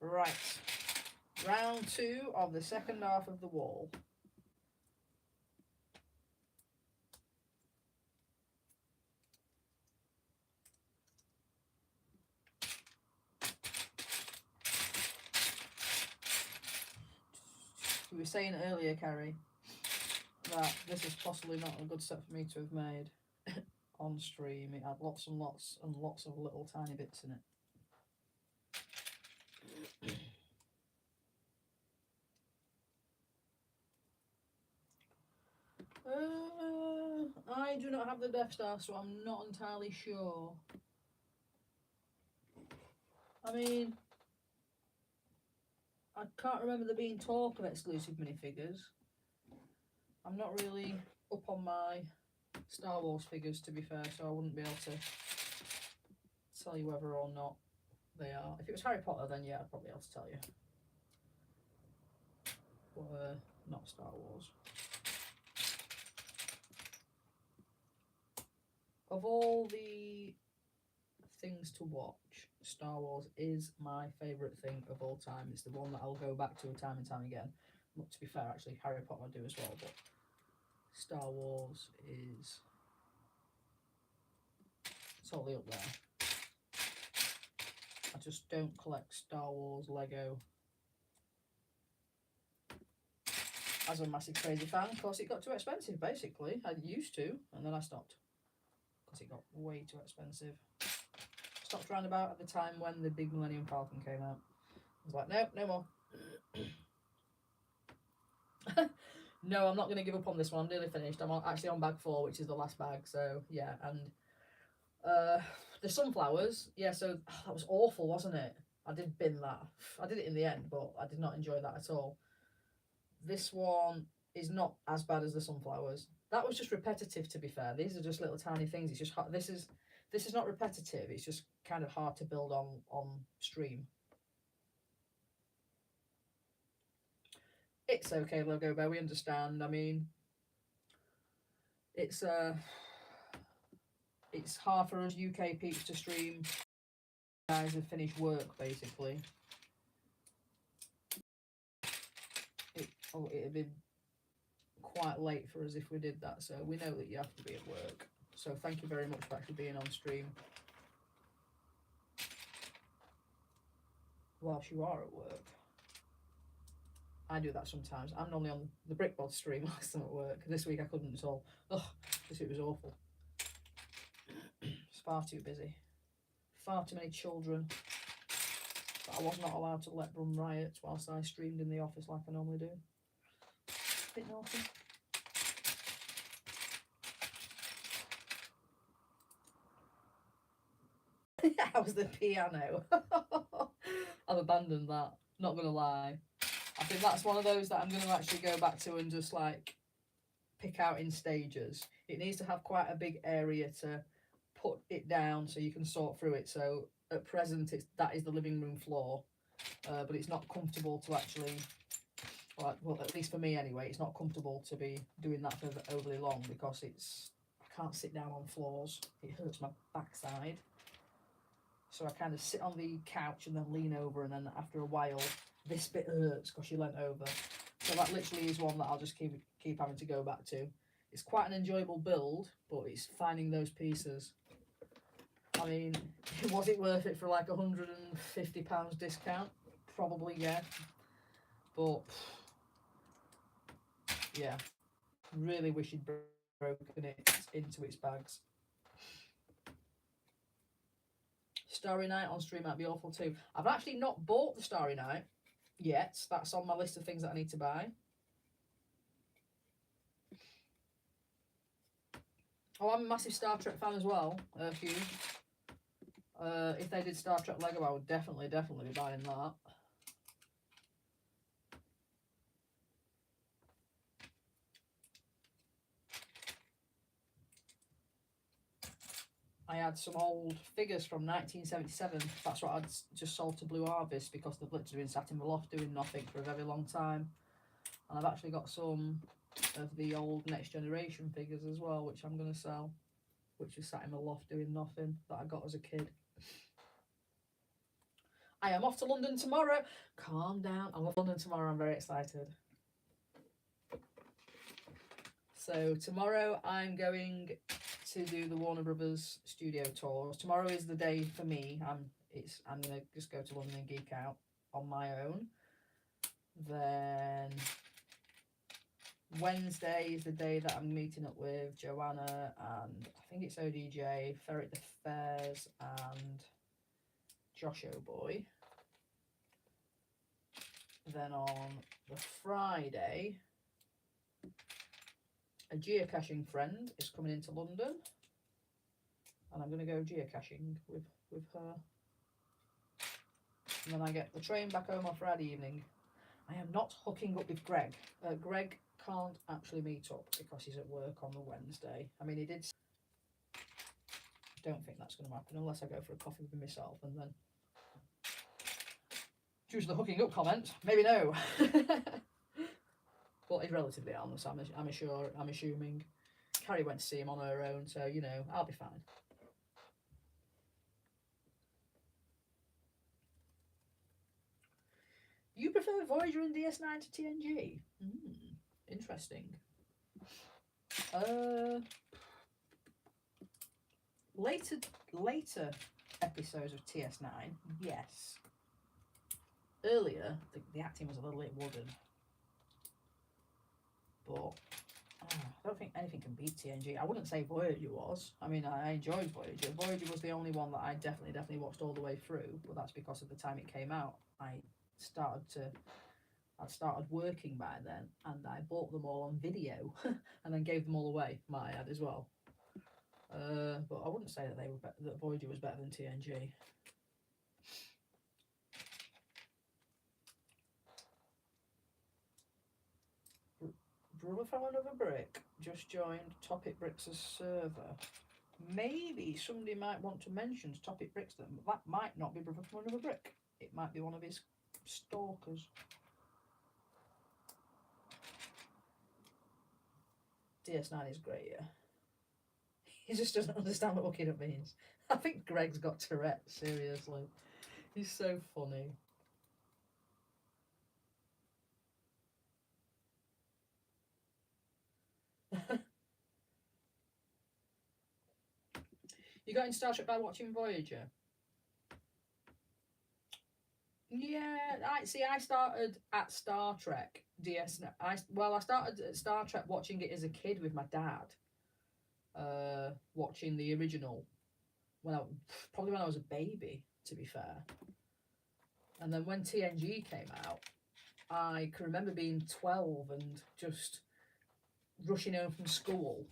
Right. Round 2 of the second half of the wall. You were saying earlier, Carrie, that this is possibly not a good set for me to have made on stream. It had lots and lots and lots of little tiny bits in it. I do not have the Death Star, so I'm not entirely sure. I mean, I can't remember there being talk of exclusive minifigures. I'm not really up on my Star Wars figures, to be fair, so I wouldn't be able to tell you whether or not they are. If it was Harry Potter, then yeah, I'd probably be able to tell you. But not Star Wars. Of all the things to watch, Star Wars is my favourite thing of all time. It's the one that I'll go back to time and time again. But to be fair, actually, Harry Potter I do as well, but Star Wars is totally up there. I just don't collect Star Wars Lego as a massive crazy fan. Of course, it got too expensive, basically. I used to, and then I stopped. Because it got way too expensive. Stopped round about at the time when the big Millennium Falcon came out. I was like, no, no more. No, I'm not going to give up on this one. I'm nearly finished. I'm actually on bag 4, which is the last bag. So, yeah. And the sunflowers, yeah, so that was awful, wasn't it? I did bin that. I did it in the end, but I did not enjoy that at all. This one is not as bad as the sunflowers. That was just repetitive, to be fair. These are just little tiny things. It's just this This is not repetitive, it's just kind of hard to build on stream. It's okay, Logo Bear, we understand. I mean, it's hard for us UK peeps to stream. Guys have finished work, basically. It'd be quite late for us if we did that, so we know that you have to be at work. So thank you very much for actually being on stream whilst you are at work. I do that sometimes. I'm normally on the Brickbod stream whilst I'm at work. This week I couldn't at all. Ugh, this week was awful. It's far too busy. Far too many children that I was not allowed to let run riot whilst I streamed in the office like I normally do. Bit naughty. How's the piano? I've abandoned that, not gonna lie. I think that's one of those that I'm gonna actually go back to and just like pick out in stages. It needs to have quite a big area to put it down so you can sort through it. So at present that is the living room floor, but it's not comfortable to actually, well at least for me anyway, it's not comfortable to be doing that for overly long because I can't sit down on floors, it hurts my backside. So I kind of sit on the couch and then lean over, and then after a while this bit hurts because you leant over. So that literally is one that I'll just keep having to go back to. It's quite an enjoyable build, but it's finding those pieces. I mean, was it worth it for like £150 discount? Probably, yeah. But yeah, really wish you'd broken it into its bags. Starry Night on stream might be awful too. I've actually not bought the Starry Night yet. That's on my list of things that I need to buy. Oh, I'm a massive Star Trek fan as well, huge. If they did Star Trek Lego, I would definitely be buying that. I had some old figures from 1977. That's what I'd just sold to Blue Harvest because they've literally been sat in the loft doing nothing for a very long time. And I've actually got some of the old Next Generation figures as well, which I'm going to sell, which is sat in the loft doing nothing, that I got as a kid. I am off to London tomorrow. Calm down. I'm off to London tomorrow. I'm very excited. So tomorrow I'm going to do the Warner Brothers studio tours. Tomorrow is the day for me. I'm gonna just go to London and geek out on my own. Then Wednesday is the day that I'm meeting up with Joanna and I think it's ODJ, Ferret the Fairs and Josh O'Boy. Then on the Friday, a geocaching friend is coming into London and I'm going to go geocaching with her. And then I get the train back home on Friday evening. I am not hooking up with Greg. Greg can't actually meet up because he's at work on the Wednesday. I mean, he did. Don't think that's going to happen unless I go for a coffee with myself and then. Due to the hooking up comment, maybe no. But he's relatively harmless, I'm assuming. Carrie went to see him on her own, so, you know, I'll be fine. You prefer Voyager and DS9 to TNG? Interesting. Later episodes of TS9, yes. Earlier, the acting was a little bit wooden. But I don't think anything can beat TNG. I wouldn't say Voyager was. I mean, I enjoyed Voyager. Voyager was the only one that I definitely watched all the way through, but that's because of the time it came out. I'd started working by then, and I bought them all on video, and then gave them all away. My ad as well. But I wouldn't say that that Voyager was better than TNG. Brother from Another Brick just joined Topic Bricks' server. maybe somebody might want to mention Topic Bricks them. That might not be Brother from Another Brick. It might be one of his stalkers. DS9 is great, yeah. He just doesn't understand what looking up means. I think Greg's got Tourette's, seriously. He's so funny. You got into Star Trek by watching Voyager? Yeah, I started at Star Trek DS9. I started at Star Trek watching it as a kid with my dad. Watching the original probably when I was a baby, to be fair. And then when TNG came out, I can remember being 12 and just rushing home from school.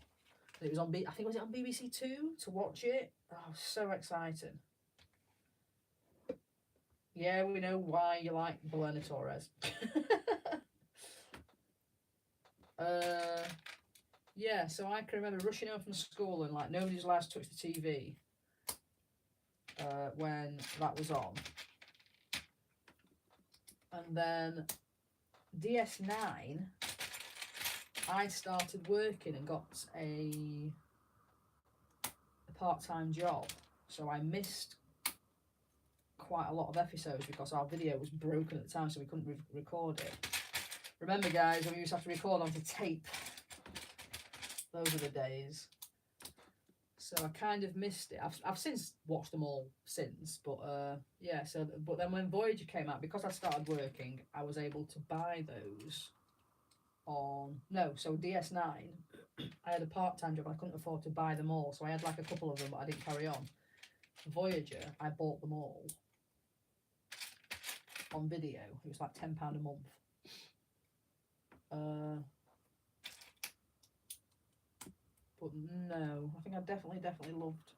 It was on I think was it on BBC Two to watch it. Oh, so exciting! Yeah, we know why you like Belena Torres. Yeah, so I can remember rushing home from school and like nobody was allowed to touch the TV when that was on. And then DS9, I started working and got a part-time job, so I missed quite a lot of episodes because our video was broken at the time, so we couldn't record it. Remember, guys, when we used to have to record onto tape? Those are the days. So I kind of missed it. I've since watched them all since, but yeah. So, but then when Voyager came out, because I started working, I was able to buy those on so DS9. I had a part-time job. I couldn't afford to buy them all, so I had like a couple of them, but I didn't carry on. Voyager, I bought them all on video. It was like £10 a month. But no, I think I definitely loved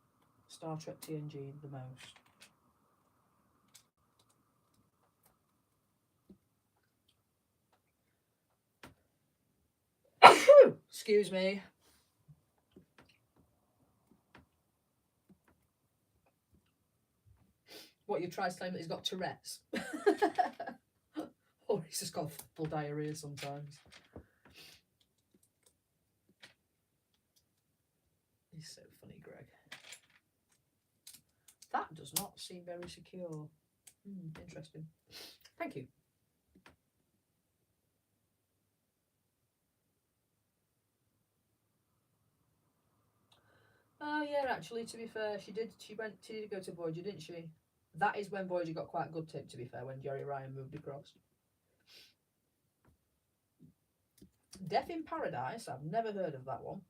Star Trek TNG the most. Excuse me. What, you tried to tell him that he's got Tourette's? Or he's just got full diarrhea sometimes. He's so funny, Greg. That does not seem very secure. Interesting. Thank you. Oh yeah, actually, to be fair, she did go to Voyager, didn't she? That is when Voyager got quite a good tip, to be fair, when Jerry Ryan moved across. Death in Paradise, I've never heard of that one.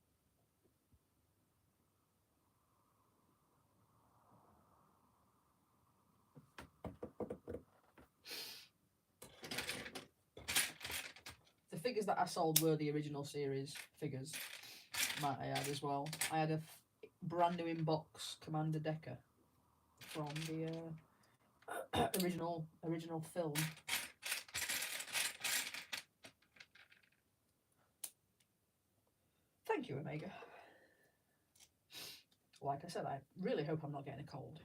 The figures that I sold were the original series figures, might I add as well. I had a brand new in-box Commander Decker from the original film. Thank you, Omega. Like I said, I really hope I'm not getting a cold.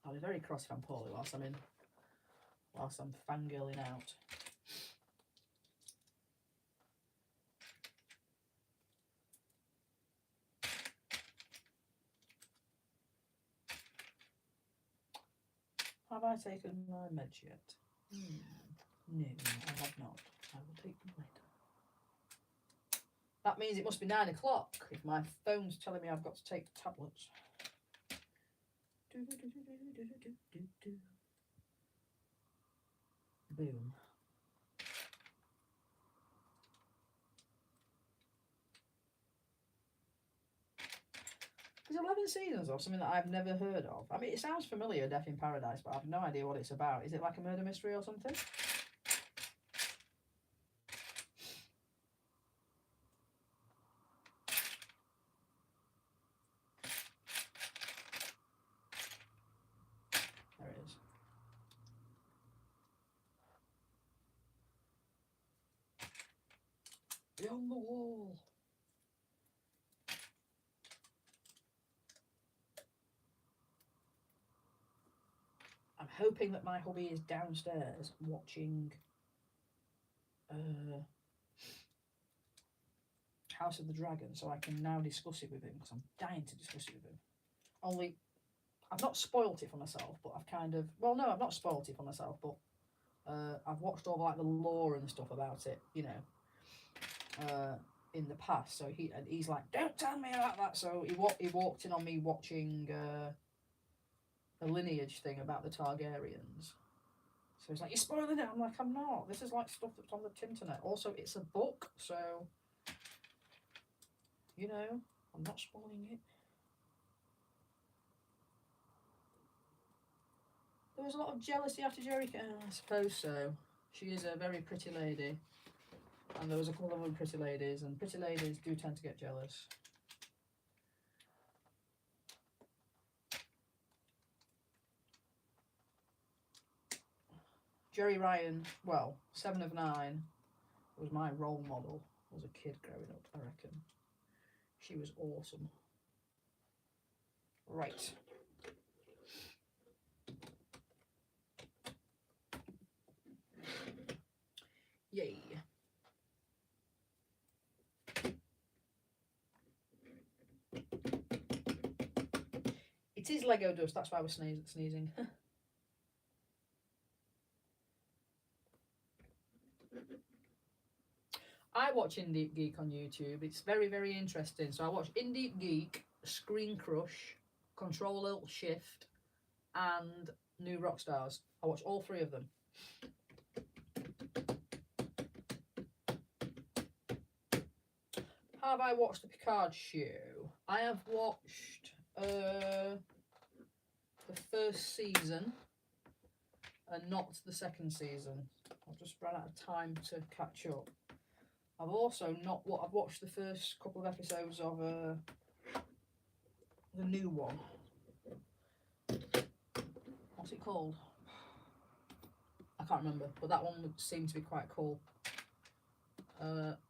I'll be very cross if I'm poorly whilst I'm fangirling out. Have I taken my meds yet? No, I have not. I will take them later. That means it must be 9 o'clock if my phone's telling me I've got to take the tablets. Boom. There's 11 seasons of something that I've never heard of. I mean, it sounds familiar, Death in Paradise, but I have no idea what it's about. Is it like a murder mystery or something? There it is. Beyond the Wall. hoping that my hubby is downstairs watching House of the Dragon, so I can now discuss it with him, because I'm dying to discuss it with him. Only, I've not spoilt it for myself, but I've kind of, well, no, I've not spoilt it for myself, but I've watched all like the lore and stuff about it, you know, in the past. So he's like, don't tell me about that. So he walked in on me watching a lineage thing about the Targaryens. So he's like, you're spoiling it. I'm like, I'm not. This is like stuff that's on the internet. Also, it's a book, so you know, I'm not spoiling it. There was a lot of jealousy after Jericho. I suppose so. She is a very pretty lady. And there was a couple of other pretty ladies, and pretty ladies do tend to get jealous. Jerry Ryan, well, 7 of 9, was my role model as a kid growing up, I reckon. She was awesome. Right. Yay. It is Lego dust, that's why I was sneezing. I watch Indie Geek on YouTube. It's very, very interesting. So I watch Indie Geek, Screen Crush, Control Alt Shift, and New Rockstars. I watch all 3 of them. Have I watched the Picard show? I have watched the first season and not the second season. I've just run out of time to catch up. I've also not what I've watched the first couple of episodes of the new one. What's it called? I can't remember, but that one seemed to be quite cool.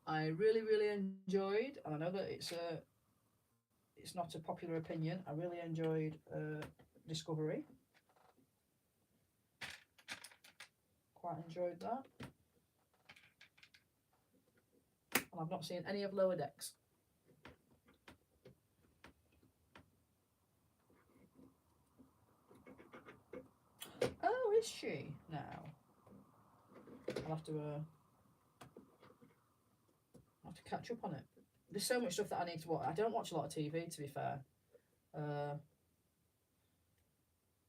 I really, really enjoyed, and I know that it's not a popular opinion. I really enjoyed Discovery. Quite enjoyed that. And I've not seen any of Lower Decks. Oh, is she now? I'll have to catch up on it. There's so much stuff that I need to watch. I don't watch a lot of TV, to be fair.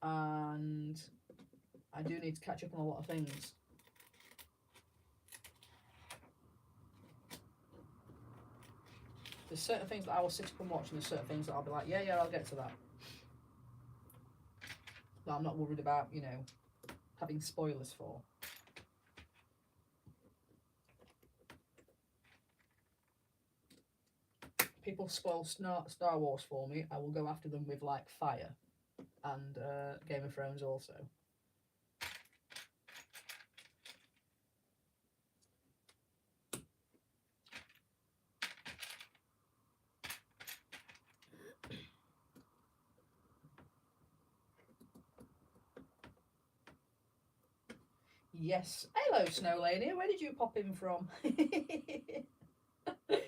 And I do need to catch up on a lot of things. There's certain things that I will sit up and watch, and there's certain things that I'll be like, yeah, I'll get to that. But I'm not worried about, you know, having spoilers for. People spoil Star Wars for me, I will go after them with like fire, and Game of Thrones also. Yes. Hello, Snow Lady. Where did you pop in from?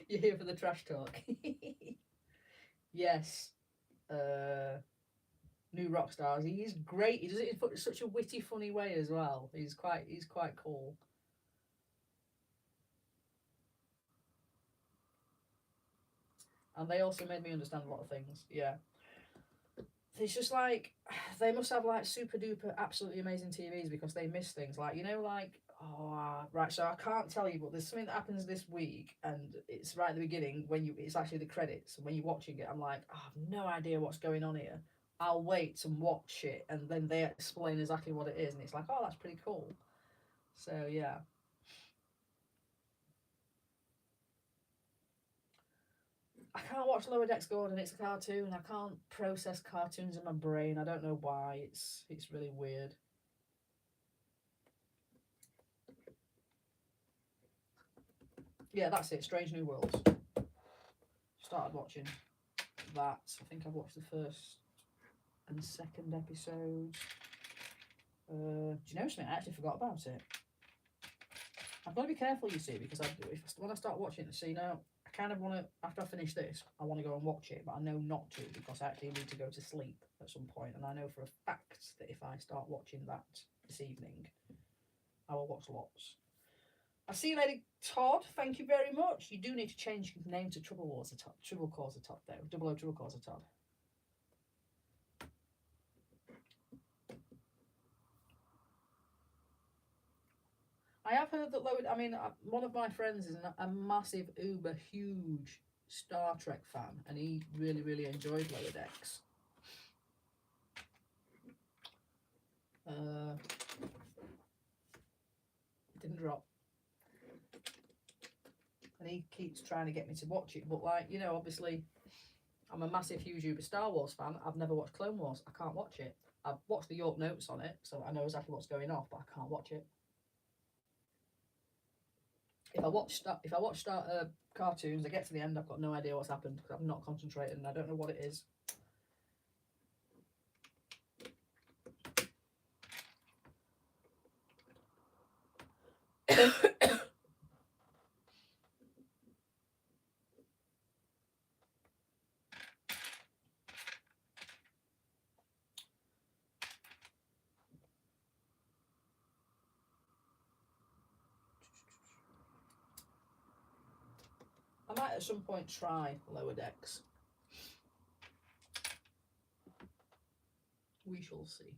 You're here for the trash talk. Yes. New Rockstars. He is great. He does it in such a witty, funny way as well. He's quite cool. And they also made me understand a lot of things. Yeah. It's just like, they must have like super duper absolutely amazing TVs, because they miss things like, you know, like, right, so I can't tell you, but there's something that happens this week, and it's right at the beginning when it's actually the credits, and when you're watching it, I'm like, I have no idea what's going on here. I'll wait and watch it, and then they explain exactly what it is, and it's like, oh, that's pretty cool. So yeah. I can't watch Lower Decks, Gordon. It's a cartoon. I can't process cartoons in my brain. I don't know why. It's really weird. Yeah, that's it. Strange New Worlds. Started watching that. I think I've watched the first and second episodes. Do you know something? I actually forgot about it. I've got to be careful, you see, because when I start watching it, so you know, I kind of want to, after I finish this, I want to go and watch it, but I know not to because I actually need to go to sleep at some point, and I know for a fact that if I start watching that this evening, I will watch lots. I see you, Lady Todd. Thank you very much. You do need to change your name to Trouble Causer Todd, though. Double O Trouble Causer Todd. I have heard that one of my friends is a massive, uber huge Star Trek fan, and he really, really enjoyed Lower Decks. Didn't drop. And he keeps trying to get me to watch it, but like, you know, obviously, I'm a massive, huge uber Star Wars fan. I've never watched Clone Wars. I can't watch it. I've watched the York Notes on it, so I know exactly what's going off, but I can't watch it. If I watch cartoons, I get to the end, I've got no idea what's happened because I'm not concentrating and I don't know what it is. I might at some point try Lower Decks. We shall see.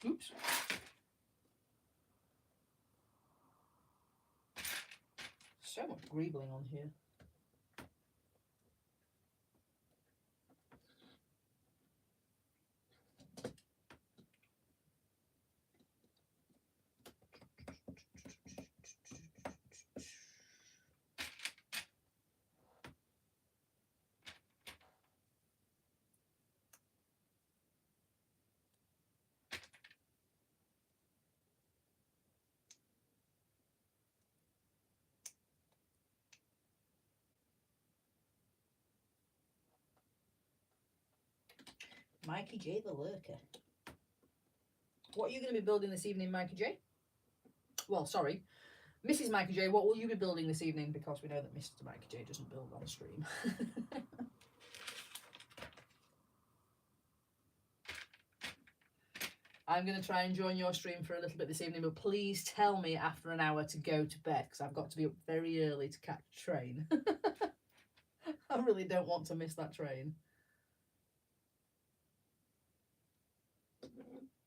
Oops. So much greebling on here. Mikey J the Lurker. What are you going to be building this evening, Mikey J? Well, sorry, Mrs. Mikey J, what will you be building this evening? Because we know that Mr. Mikey J doesn't build on stream. I'm going to try and join your stream for a little bit this evening, but please tell me after an hour to go to bed because I've got to be up very early to catch a train. I really don't want to miss that train.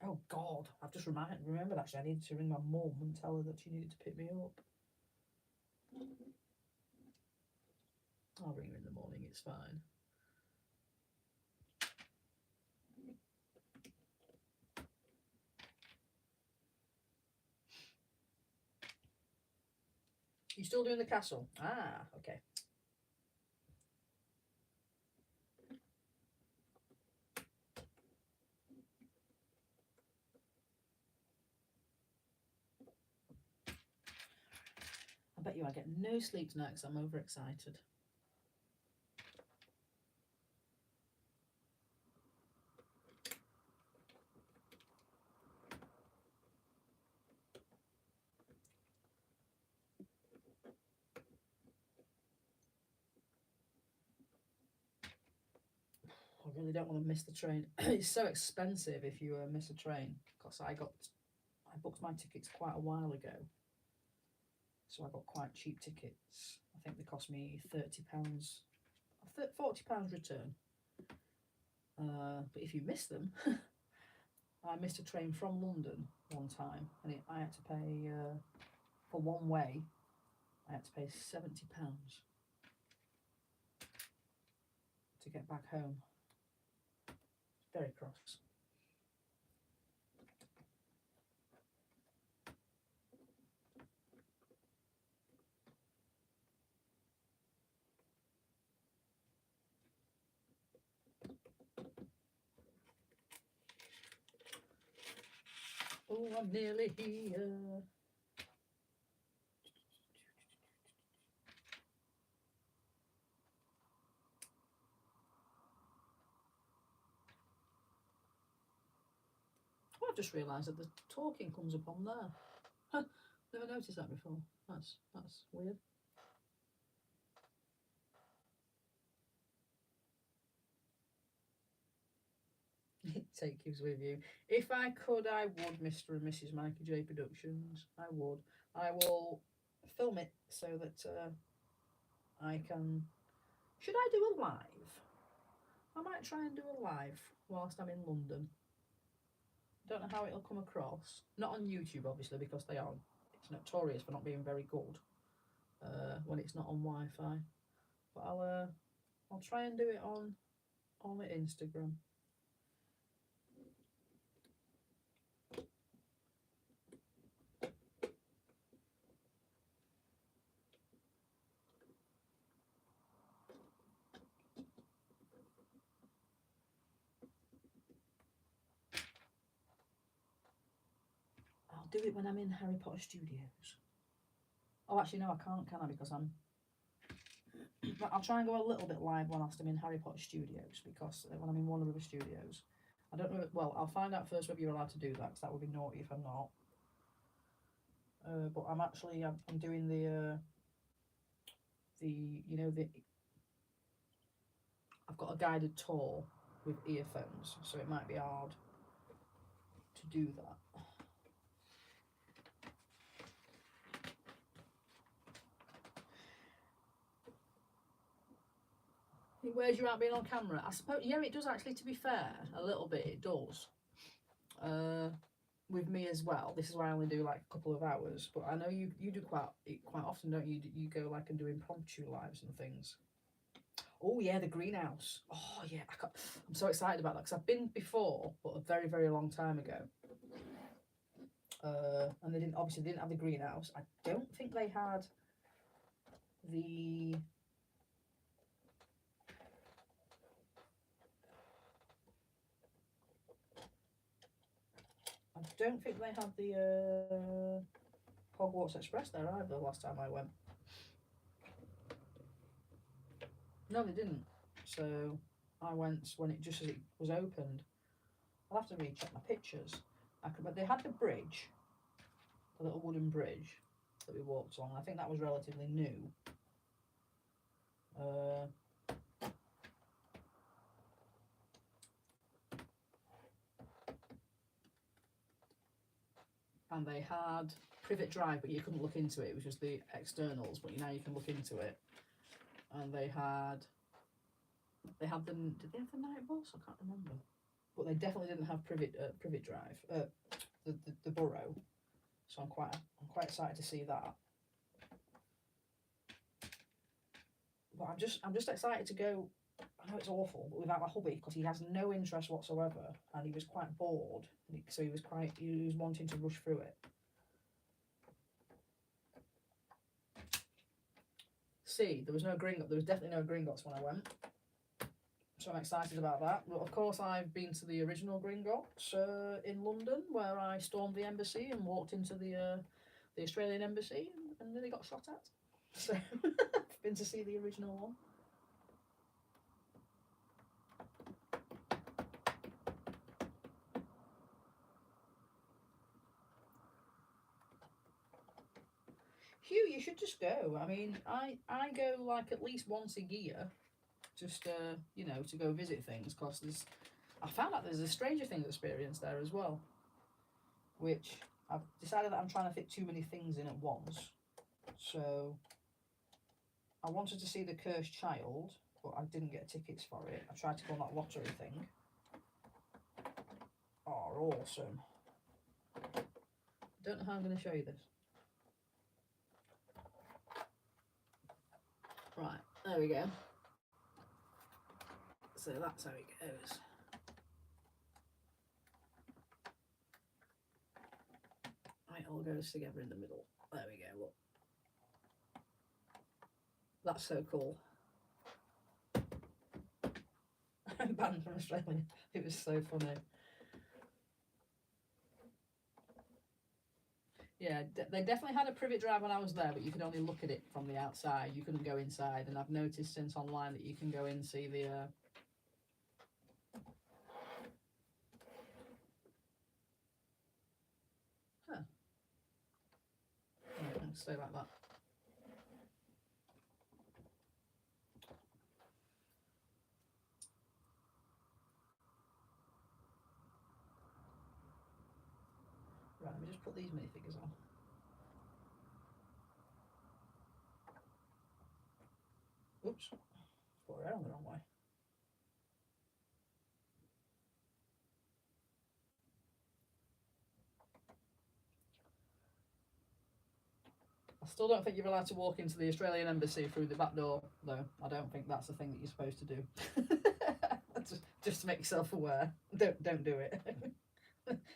Oh God, I've just remembered actually I needed to ring my mum and tell her that she needed to pick me up. I'll ring her in the morning, it's fine. You still doing the castle? Ah, okay. I bet you I get no sleep tonight because I'm overexcited. I really don't want to miss the train. It's so expensive if you miss a train because I booked my tickets quite a while ago, so I got quite cheap tickets. I think they cost me £30, £40 return. But if you miss them, I missed a train from London one time, and I had to pay for one way. I had to pay £70 to get back home. Very cross. Oh, I'm nearly here. Oh, I've just realised that the talking comes up on there. Huh, never noticed that before. That's weird. Take yous with you. If I could, I would, Mr. and Mrs. Mikey J Productions. I would. I will film it so that I can. Should I do a live? I might try and do a live whilst I'm in London. Don't know how it'll come across. Not on YouTube, obviously, because they are. It's notorious for not being very good when it's not on Wi-Fi. But I'll try and do it on Instagram. I'll do it when I'm in Harry Potter Studios. Oh, actually, no, I can't, can I? Because I'm. But I'll try and go a little bit live whilst I'm in Harry Potter Studios, because when I'm in Warner Bros. Studios, I don't know. Well, I'll find out first whether you're allowed to do that, because that would be naughty if I'm not. But I'm doing the I've got a guided tour with earphones, so it might be hard to do that. It wears you out being on camera. I suppose, yeah, it does actually, to be fair, a little bit, it does. With me as well. This is why I only do like a couple of hours, but I know you do quite often, don't you? You go like and do impromptu lives and things. Oh yeah, the greenhouse. Oh yeah, I'm so excited about that, because I've been before, but a very, very long time ago. And they didn't have the greenhouse. I don't think they had the. I don't think they had the Hogwarts Express there either last time I went. No, they didn't. So I went when it just as it was opened. I'll have to recheck my pictures. But they had the bridge, the little wooden bridge that we walked on. I think that was relatively new. And they had Privet Drive, but you couldn't look into it. It was just the externals, but now you can look into it. And they had did they have the night bus? I can't remember. But they definitely didn't have Privet Drive, the borough. So I'm quite excited to see that. But I'm just excited to go. I know it's awful, but without my hubby, because he has no interest whatsoever, and he was quite bored, so he was wanting to rush through it. See, there was definitely no Gringotts when I went, so I'm excited about that. But of course, I've been to the original Gringotts in London, where I stormed the embassy and walked into the Australian embassy and nearly got shot at. So I've been to see the original one. Hugh, you should just go. I mean, I go like at least once a year, just to go visit things, because I found out there's a Stranger Things experience there as well, which I've decided that I'm trying to fit too many things in at once. So I wanted to see The Cursed Child, but I didn't get tickets for it. I tried to go on that lottery thing. Oh, awesome. I don't know how I'm going to show you this. Right, there we go. So that's how it goes. It all goes together in the middle. There we go, look. That's so cool. I'm banned from Australia. It was so funny. Yeah, they definitely had a privet drive when I was there, but you could only look at it from the outside. You couldn't go inside, and I've noticed since online that you can go in and see the. Huh. Right, I'll stay like that. Right, let me just put these minifigures on. Oops, put her on the wrong way. I still don't think you're allowed to walk into the Australian embassy through the back door, though. I don't think that's the thing that you're supposed to do. just to make yourself aware. Don't do it.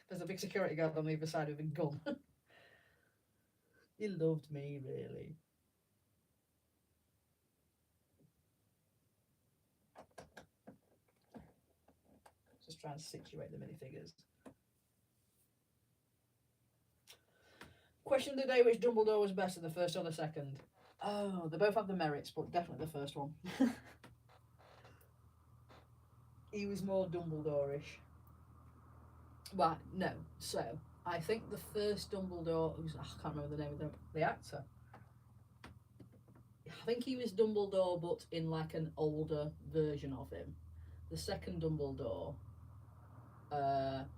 There's a big security guard on the other side with a gun. You loved me, really. Just trying to situate the minifigures. Question of the day, which Dumbledore was better, the first or the second? Oh, they both have the merits, but definitely the first one. He was more Dumbledore-ish. Well, no. So, I think the first Dumbledore, I can't remember the name of the actor. I think he was Dumbledore, but in like an older version of him. The second Dumbledore, that's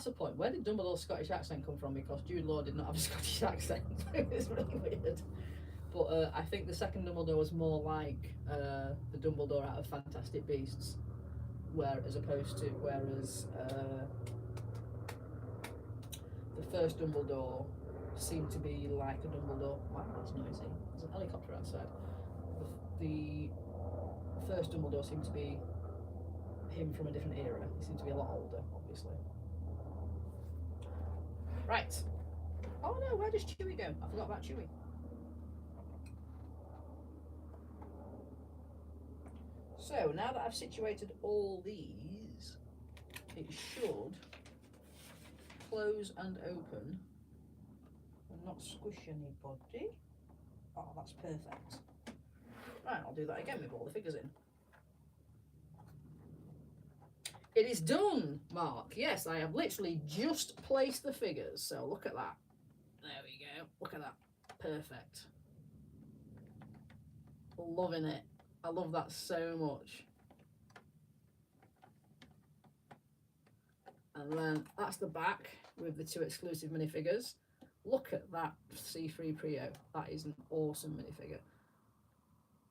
the point. Where did Dumbledore's Scottish accent come from? Because Jude Law did not have a Scottish accent. It was really weird. But I think the second Dumbledore was more like the Dumbledore out of Fantastic Beasts, whereas the first Dumbledore seemed to be like a Dumbledore. Wow, that's noisy. There's an helicopter outside. The first Dumbledore seemed to be him from a different era. He seemed to be a lot older, obviously. Right. Oh no, where does Chewie go? I forgot about Chewie. So now that I've situated all these, it should close and open and not squish anybody. Oh, that's perfect. Right, I'll do that again with all the figures in. It is done, Mark. Yes, I have literally just placed the figures. So look at that. There we go. Look at that. Perfect. Loving it. I love that so much. And then that's the back with the two exclusive minifigures. Look at that C3PO. That is an awesome minifigure.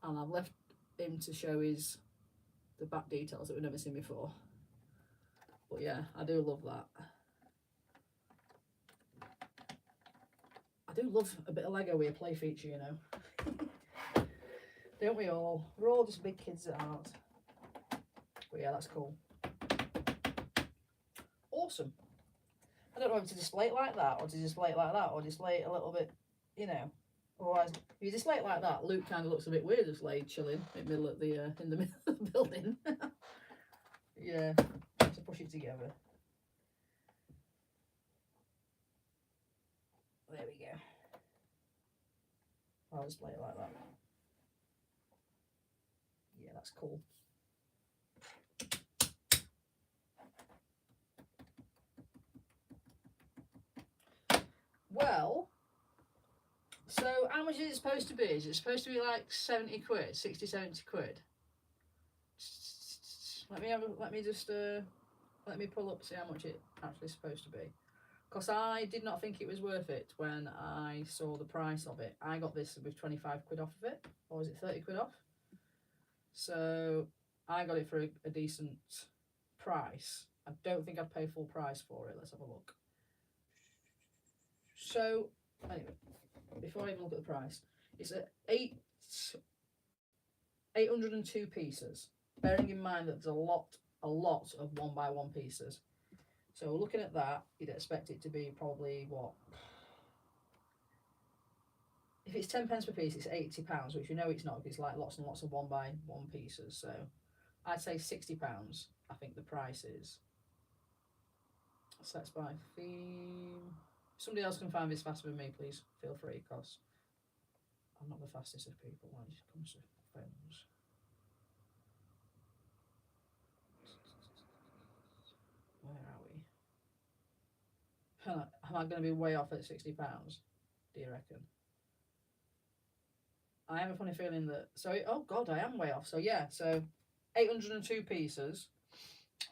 And I've left him to show the back details that we've never seen before. But yeah, I do love that. I do love a bit of Lego with a play feature, you know. Don't we all? We're all just big kids at heart. But yeah, that's cool. Awesome. I don't know if to display it like that, or to display it like that, or display it a little bit, you know. Otherwise, if you display it like that, Luke kind of looks a bit weird, just like chilling in the middle of the building. Yeah, to push it together. There we go. I'll display it like that. Yeah, that's cool. Well, so how much is it supposed to be? Is it supposed to be like 70 quid, 60, 70 quid? Let me pull up, see how much it actually is supposed to be. Because I did not think it was worth it when I saw the price of it. I got this with 25 quid off of it, or was it 30 quid off? So I got it for a decent price. I don't think I'd pay full price for it. Let's have a look. So anyway, before I even look at the price, it's at 802 pieces. Bearing in mind that there's a lot of 1x1 pieces. So looking at that, you'd expect it to be probably what? If it's 10 pence per piece, it's £80, which you know it's not, because it's like lots and lots of 1x1 pieces. So I'd say £60, I think the price is. So that's by theme. somebody else can find this faster than me, please feel free, because I'm not the fastest of people when it comes to phones. Where are we? Am I going to be way off at £60? Do you reckon? I have a funny feeling that. So, oh God, I am way off. So yeah, so 802 pieces.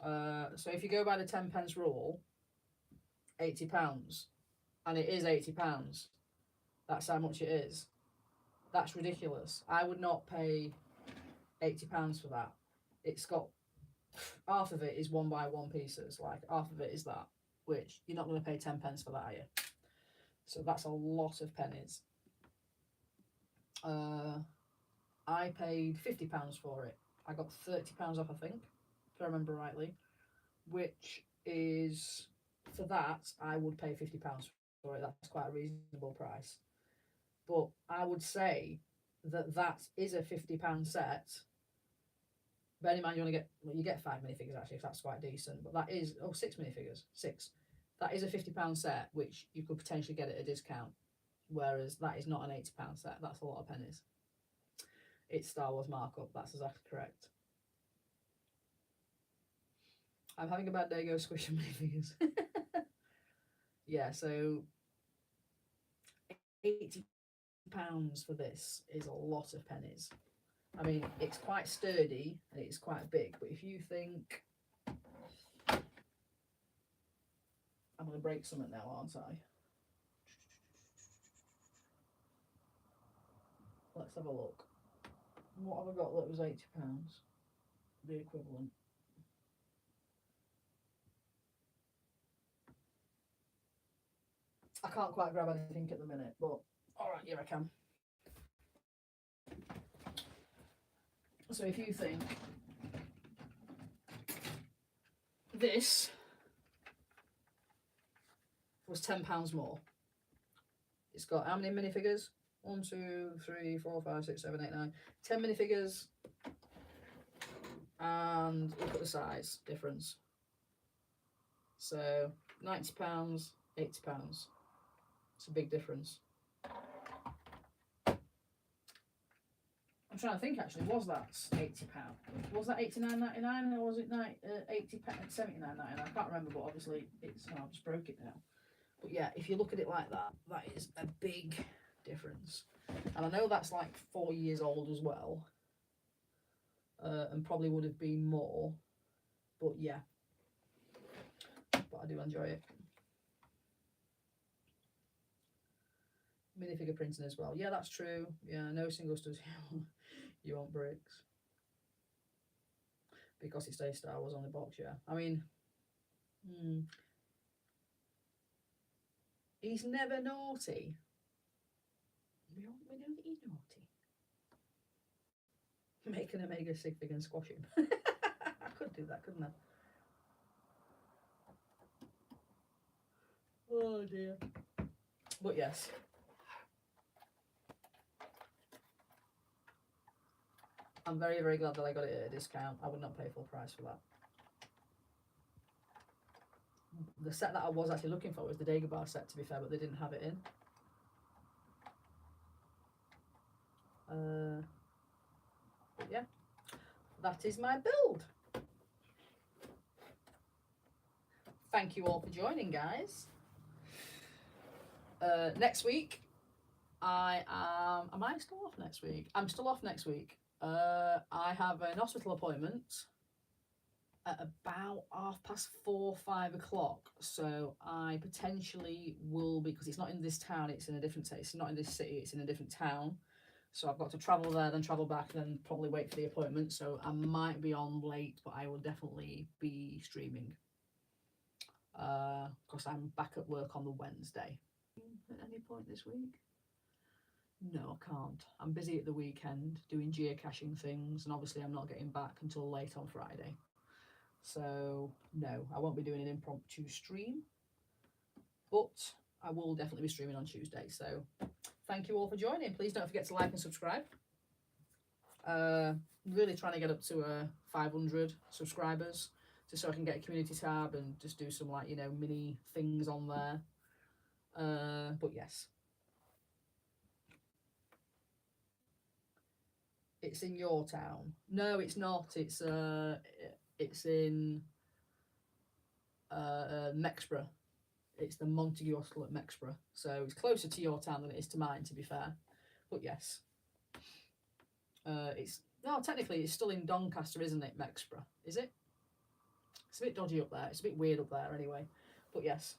So if you go by the 10 pence rule, £80, and it is £80. That's how much it is. That's ridiculous. I would not pay £80 for that. It's got half of it is 1 by 1 pieces. Like half of it is that, which you're not going to pay 10 pence for that, are you? So that's a lot of pennies. I paid £50 for it. I got £30 off, I think, if I remember rightly, which is, for that, I would pay £50 for it. That's quite a reasonable price. But I would say that that is a £50 set. Bear in mind, you get 5 minifigures actually, if that's quite decent. But that is 6 minifigures, 6. That is a £50 set, which you could potentially get at a discount. Whereas that is not an £80 set. That's a lot of pennies. It's Star Wars markup. That's exactly correct. I'm having a bad day. Go squish your minifigures. Yeah, so £80 for this is a lot of pennies. I mean, it's quite sturdy and it's quite big, but if you think, I'm going to break something now, aren't I? Let's have a look. What have I got that was £80? The equivalent. I can't quite grab anything at the minute, but alright, here I can. So if you think this was £10 more, it's got how many minifigures? 1, 2, 3, 4, 5, 6, 7, 8, 9, 10 minifigures, and look at the size difference. So £90, £80. It's a big difference. I'm trying to think actually, was that £80? Was that £89.99 or was it £79.99? I can't remember, but obviously it's, I just broke it now. But yeah, if you look at it like that, that is a big difference. And I know that's like 4 years old as well. And probably would have been more. But yeah. But I do enjoy it. Minifigure printing as well. Yeah, that's true. Yeah, no single studs. You want bricks. Because it stays Star Wars on the box, yeah. I mean, he's never naughty. We know that he's naughty. Make an Omega sig figure and squash him. I could do that, couldn't I? Oh dear. But yes. I'm very, very glad that I got it at a discount. I would not pay full price for that. The set that I was actually looking for was the Dagobah set, to be fair, but they didn't have it in. But yeah, that is my build. Thank you all for joining, guys. Next week, am I still off next week? I'm still off next week. I have an hospital appointment at about 4:30, 5 o'clock. So I potentially will be, because it's not in this town, it's in a different town. It's not in this city, it's in a different town. So I've got to travel there, then travel back, then probably wait for the appointment. So I might be on late, but I will definitely be streaming. Because I'm back at work on the Wednesday. At any point this week? No, I can't. I'm busy at the weekend doing geocaching things, and obviously I'm not getting back until late on Friday. So no, I won't be doing an impromptu stream, but I will definitely be streaming on Tuesday. So thank you all for joining. Please don't forget to like and subscribe. Really trying to get up to 500 subscribers, just so I can get a community tab and just do some, like, you know, mini things on there. But yes, it's in your town. No, it's not. It's in Mexborough. It's the Montague Hostel at Mexborough, so it's closer to your town than it is to mine, to be fair. But yes, it's no, technically it's still in Doncaster, isn't it? Mexborough, is it? It's a bit dodgy up there. It's a bit weird up there, anyway. But yes,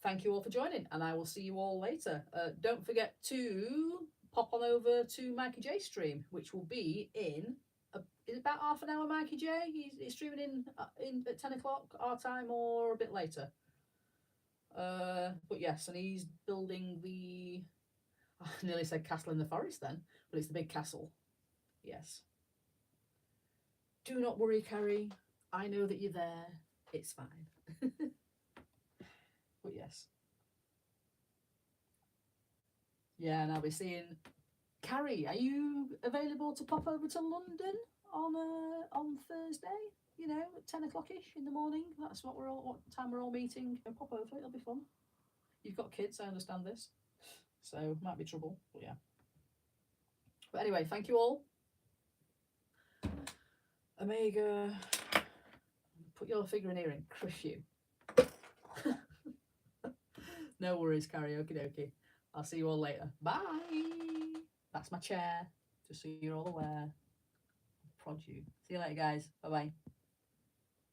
thank you all for joining, and I will see you all later. Don't forget to pop on over to Mikey J's stream, which will be in about half an hour. Mikey J, he's streaming in at 10 o'clock our time or a bit later. But yes, and he's building the. I nearly said castle in the forest then, but it's the big castle. Yes. Do not worry, Carrie. I know that you're there. It's fine. But yes. Yeah, and I'll be seeing Carrie. Are you available to pop over to London on Thursday? You know, at 10 o'clock-ish in the morning. That's what time we're all meeting. Go pop over. It'll be fun. You've got kids, I understand this. So might be trouble, but yeah. But anyway, thank you all. Omega, put your finger in here and crush you. No worries, Carrie. Okie dokie. I'll see you all later. Bye. That's my chair, just so you're all aware. Prod you. See you later, guys. Bye bye.